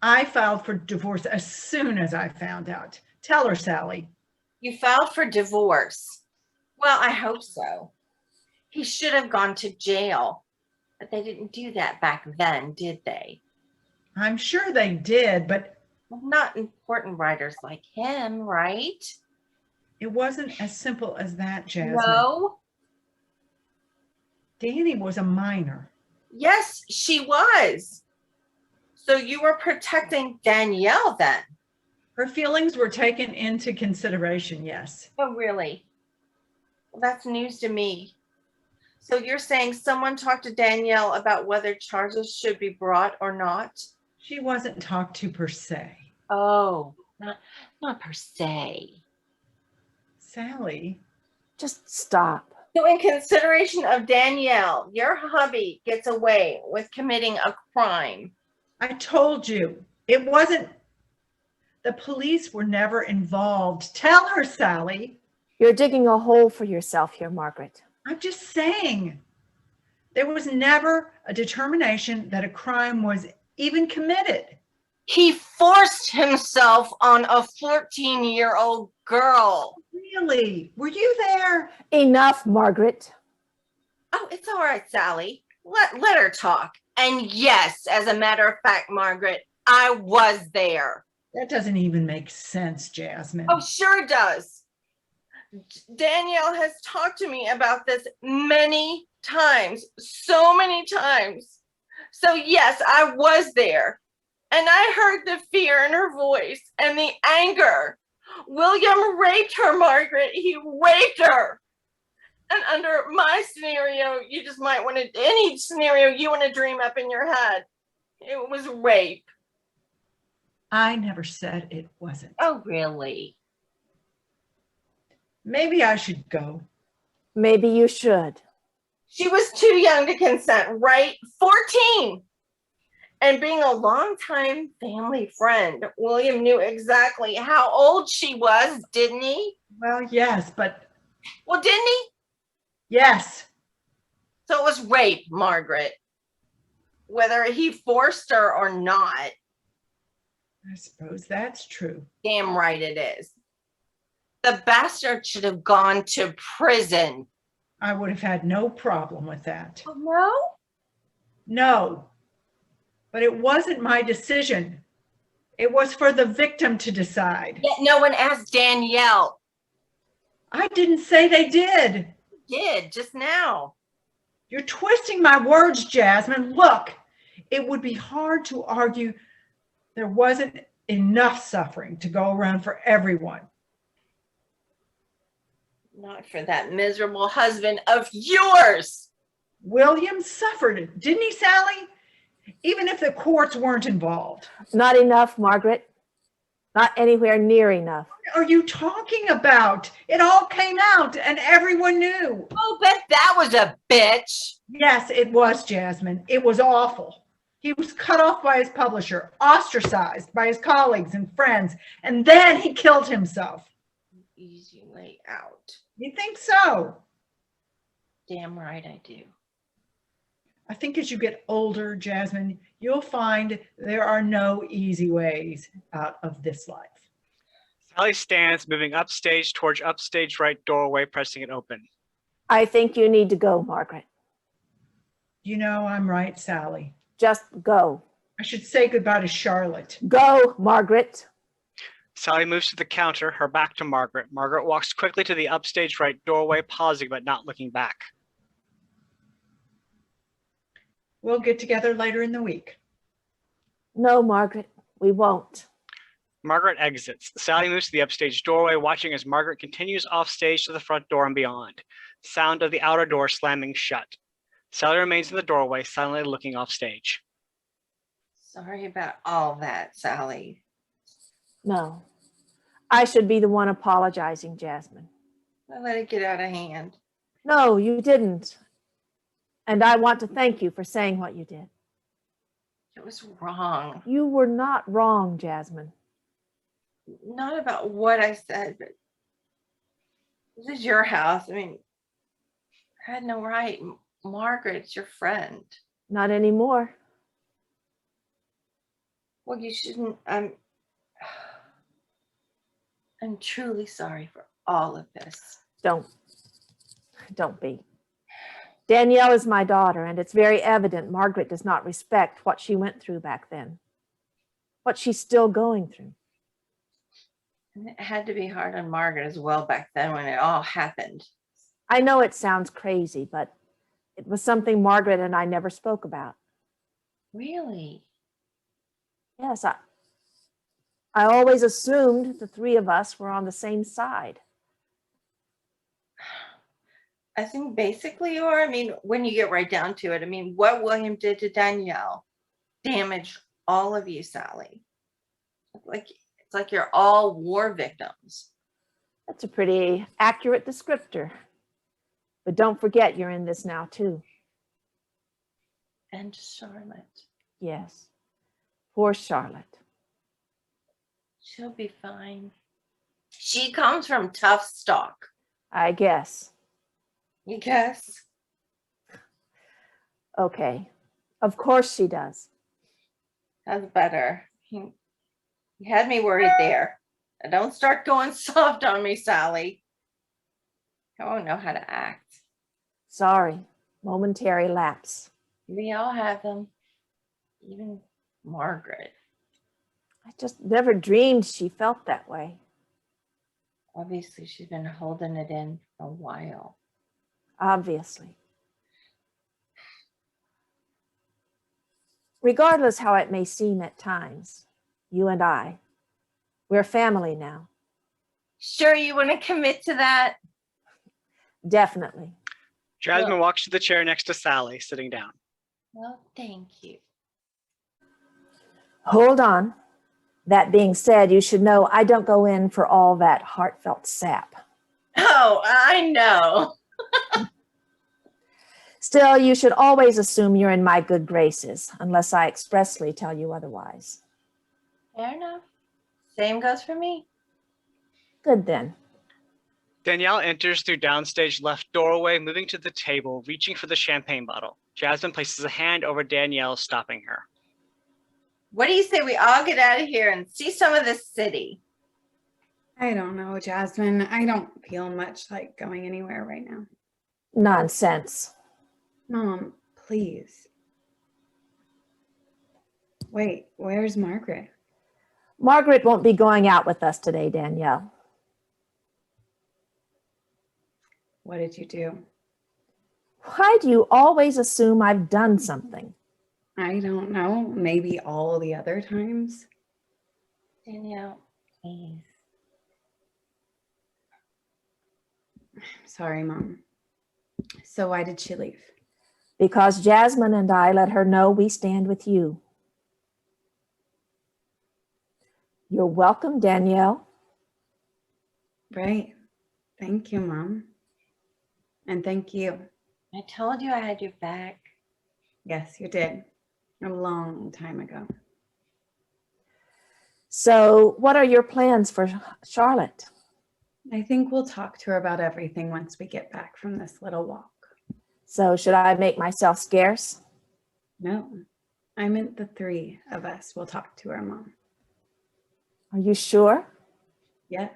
I filed for divorce as soon as I found out. Tell her, Sallie. You filed for divorce. Well, I hope so. He should have gone to jail. But they didn't do that back then, did they? I'm sure they did, but Not important writers like him, right? it wasn't as simple as that, Jasmine. No. Danny was a minor. Yes, she was. So you were protecting Danielle then? Her feelings were taken into consideration, yes. Oh, really? Well, that's news to me. So you're saying someone talked to Danielle about whether charges should be brought or not? She wasn't talked to per se. Oh, not per se. Sallie. Just stop. So in consideration of Danielle, your hubby gets away with committing a crime. I told you, it wasn't, the police were never involved. Tell her, Sallie. You're digging a hole for yourself here, Margaret. I'm just saying, there was never a determination that a crime was even committed. He forced himself on a 14-year-old girl. Really? Were you there? Enough, Margaret. Oh, it's all right, Sallie. Let her talk. And yes, as a matter of fact, Margaret, I was there. That doesn't even make sense, Jasmine. Oh, sure does. Danielle has talked to me about this many times, so many times. So yes, I was there. And I heard the fear in her voice and the anger. William raped her, Margaret. He raped her. And under my scenario, you just might want to, any scenario you want to dream up in your head, it was rape. I never said it wasn't. Oh, really? Maybe I should go. Maybe you should. She was too young to consent, right? 14. And being a longtime family friend, William knew exactly how old she was, didn't he? Well, yes, but Well, didn't he? yes. So it was rape, Margaret. Whether he forced her or not, I suppose that's true. damn right it is. The bastard should have gone to prison. I would have had no problem with that. Oh, no? No, but it wasn't my decision. It was for the victim to decide. Yet no one asked Danielle. I didn't say they did. Did just now. You're twisting my words, Jasmine. Look, it would be hard to argue there wasn't enough suffering to go around for everyone. Not for that miserable husband of yours. William suffered, didn't he, Sallie? Even if the courts weren't involved. Not enough, Margaret. Not anywhere near enough. What are you talking about? It all came out and everyone knew. Oh, bet that was a bitch. Yes, it was, Jasmine. It was awful. He was cut off by his publisher, ostracized by his colleagues and friends, and then he killed himself. Easy way out. You think so? Damn right I do. I think as you get older, Jasmine, you'll find there are no easy ways out of this life. Sallie stands, moving upstage towards upstage right doorway, pressing it open. I think you need to go, Margaret. You know I'm right, Sallie. Just go. I should say goodbye to Charlotte. Go, Margaret. Sallie moves to the counter, her back to Margaret. Margaret walks quickly to the upstage right doorway, pausing but not looking back. We'll get together later in the week. No, Margaret, we won't. Margaret exits. Sallie moves to the upstage doorway, watching as Margaret continues offstage to the front door and beyond. Sound of the outer door slamming shut. Sallie remains in the doorway, silently looking offstage. Sorry about all that, Sallie. No. I should be the one apologizing, Jasmine. I let it get out of hand. No, you didn't. And I want to thank you for saying what you did. It was wrong. You were not wrong, Jasmine. Not about what I said, but this is your house. I mean, I had no right. Margaret's your friend. Not anymore. Well, you shouldn't. I'm truly sorry for all of this. Don't be. Danielle is my daughter, and it's very evident Margaret does not respect what she went through back then, what she's still going through. And it had to be hard on Margaret as well back then when it all happened. I know it sounds crazy, but it was something Margaret and I never spoke about. Really? Yes, I always assumed the three of us were on the same side. I think basically you are. I mean, when you get right down to it, I mean, what William did to Danielle damaged all of you, Sallie. It's like you're all war victims. That's a pretty accurate descriptor. But don't forget you're in this now too. And Charlotte. Yes. Poor Charlotte. She'll be fine. She comes from tough stock. I guess. You guess? Okay. Of course she does. That's better. You had me worried there. Now don't start going soft on me, Sallie. I won't know how to act. Sorry. Momentary lapse. We all have them. Even Margaret. I just never dreamed she felt that way. Obviously, she's been holding it in for a while. Obviously. Regardless how it may seem at times, you and I, we're family now. Sure you want to commit to that? Definitely. Jasmine walks to the chair next to Sallie, sitting down. Well, thank you. Hold on. That being said, you should know I don't go in for all that heartfelt sap. Oh, I know. Still, you should always assume you're in my good graces, unless I expressly tell you otherwise. Fair enough. Same goes for me. Good then. Danielle enters through downstage left doorway, moving to the table, reaching for the champagne bottle. Jasmine places a hand over Danielle, stopping her. What do you say we all get out of here and see some of this city? I don't know, Jasmine. I don't feel much like going anywhere right now. Nonsense. Mom, please. Wait, where's Margaret? Margaret won't be going out with us today, Danielle. What did you do? Why do you always assume I've done something? I don't know. Maybe all the other times. Danielle, please. Sorry, Mom. So why did she leave? Because Jasmine and I let her know we stand with you. You're welcome, Danielle. Right. Thank you, Mom. And thank you. I told you I had your back. Yes, you did. A long time ago. So what are your plans for Charlotte? I think we'll talk to her about everything once we get back from this little walk. So should I make myself scarce? No, I meant the three of us will talk to her, Mom. Are you sure? Yes.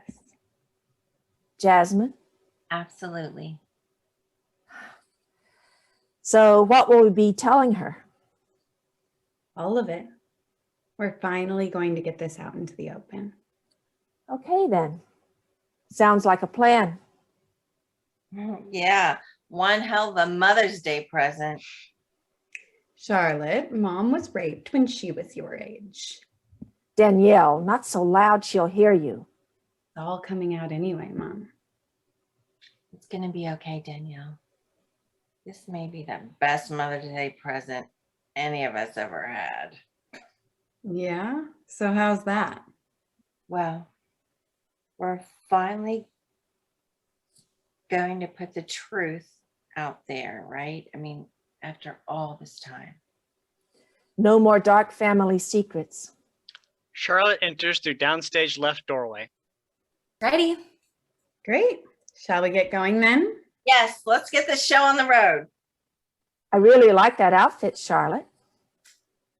Jasmine? Absolutely. So what will we be telling her? All of it. We're finally going to get this out into the open. Okay, then. Sounds like a plan. Yeah, one hell of a Mother's Day present. Charlotte, Mom was raped when she was your age. Danielle, not so loud she'll hear you. It's all coming out anyway, Mom. It's going to be okay, Danielle. This may be the best Mother's Day present any of us ever had. Yeah? So how's that? Well, we're finally going to put the truth out there, right? I mean, after all this time. No more dark family secrets. Charlotte enters through downstage left doorway. Ready? Great. Shall we get going then? Yes, let's get this show on the road. I really like that outfit, Charlotte.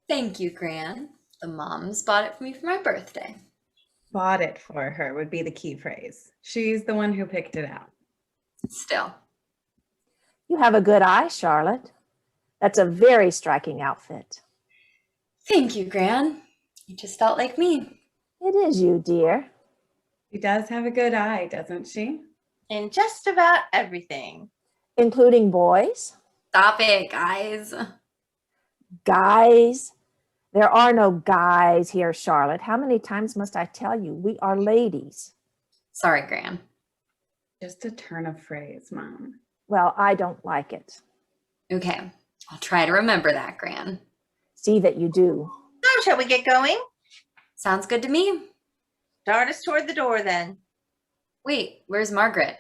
Thank you, Gran. The moms bought it for me for my birthday. Bought it for her would be the key phrase. She's the one who picked it out. Still. You have a good eye, Charlotte. That's a very striking outfit. Thank you, Gran. You just felt like me. It is you, dear. She does have a good eye, doesn't she? In just about everything. Including boys? Stop it, guys. Guys? There are no guys here, Charlotte. How many times must I tell you? We are ladies. Sorry, Gran. Just a turn of phrase, Mom. Well, I don't like it. Okay, I'll try to remember that, Gran. See that you do. So, shall we get going? Sounds good to me. Dart us toward the door then. Wait, where's Margaret?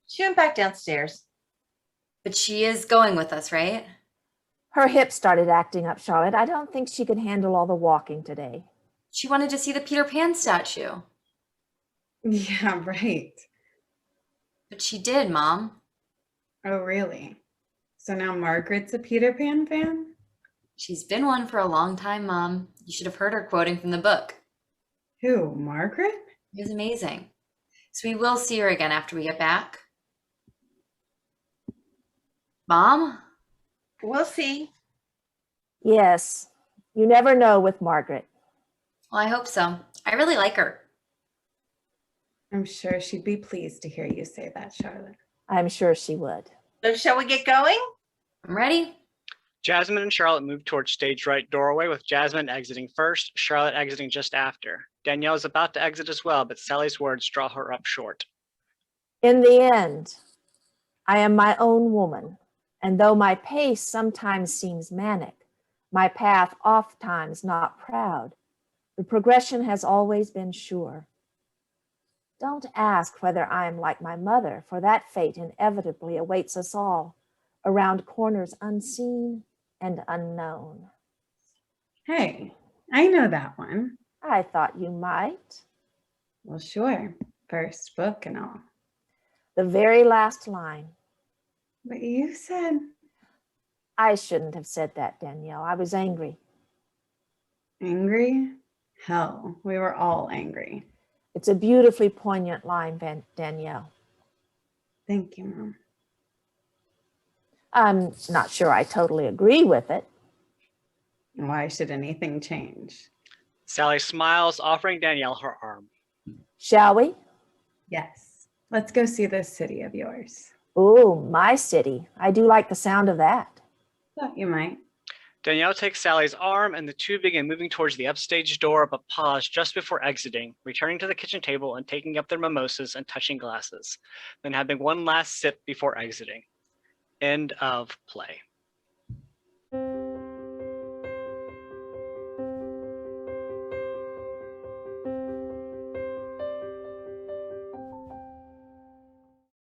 She went back downstairs. But she is going with us, right? Her hip started acting up, Charlotte. I don't think she could handle all the walking today. She wanted to see the Peter Pan statue. Yeah, right. But she did, Mom. Oh, really? So now Margaret's a Peter Pan fan? She's been one for a long time, Mom. You should have heard her quoting from the book. Who, Margaret? It was amazing. So we will see her again after we get back. Mom? We'll see. Yes, you never know with Margaret. Well, I hope so. I really like her. I'm sure she'd be pleased to hear you say that, Charlotte. I'm sure she would. So shall we get going? I'm ready. Jasmine and Charlotte move towards stage right doorway, with Jasmine exiting first, Charlotte exiting just after. Danielle is about to exit as well, but Sallie's words draw her up short. In the end, I am my own woman, and though my pace sometimes seems manic, my path oft-times not proud, the progression has always been sure. Don't ask whether I am like my mother, for that fate inevitably awaits us all, around corners unseen and unknown. Hey, I know that one. I thought you might. Well, sure. First book and all. The very last line. But you said... I shouldn't have said that, Danielle. I was angry. Angry? Hell, we were all angry. It's a beautifully poignant line, Danielle. Thank you, Mom. I'm not sure I totally agree with it. Why should anything change? Sallie smiles, offering Danielle her arm. Shall we? Yes. Let's go see this city of yours. Ooh, my city. I do like the sound of that. Thought you might. Danielle takes Sally's arm and the two begin moving towards the upstage door, but pause just before exiting, returning to the kitchen table and taking up their mimosas and touching glasses, then having one last sip before exiting. End of play.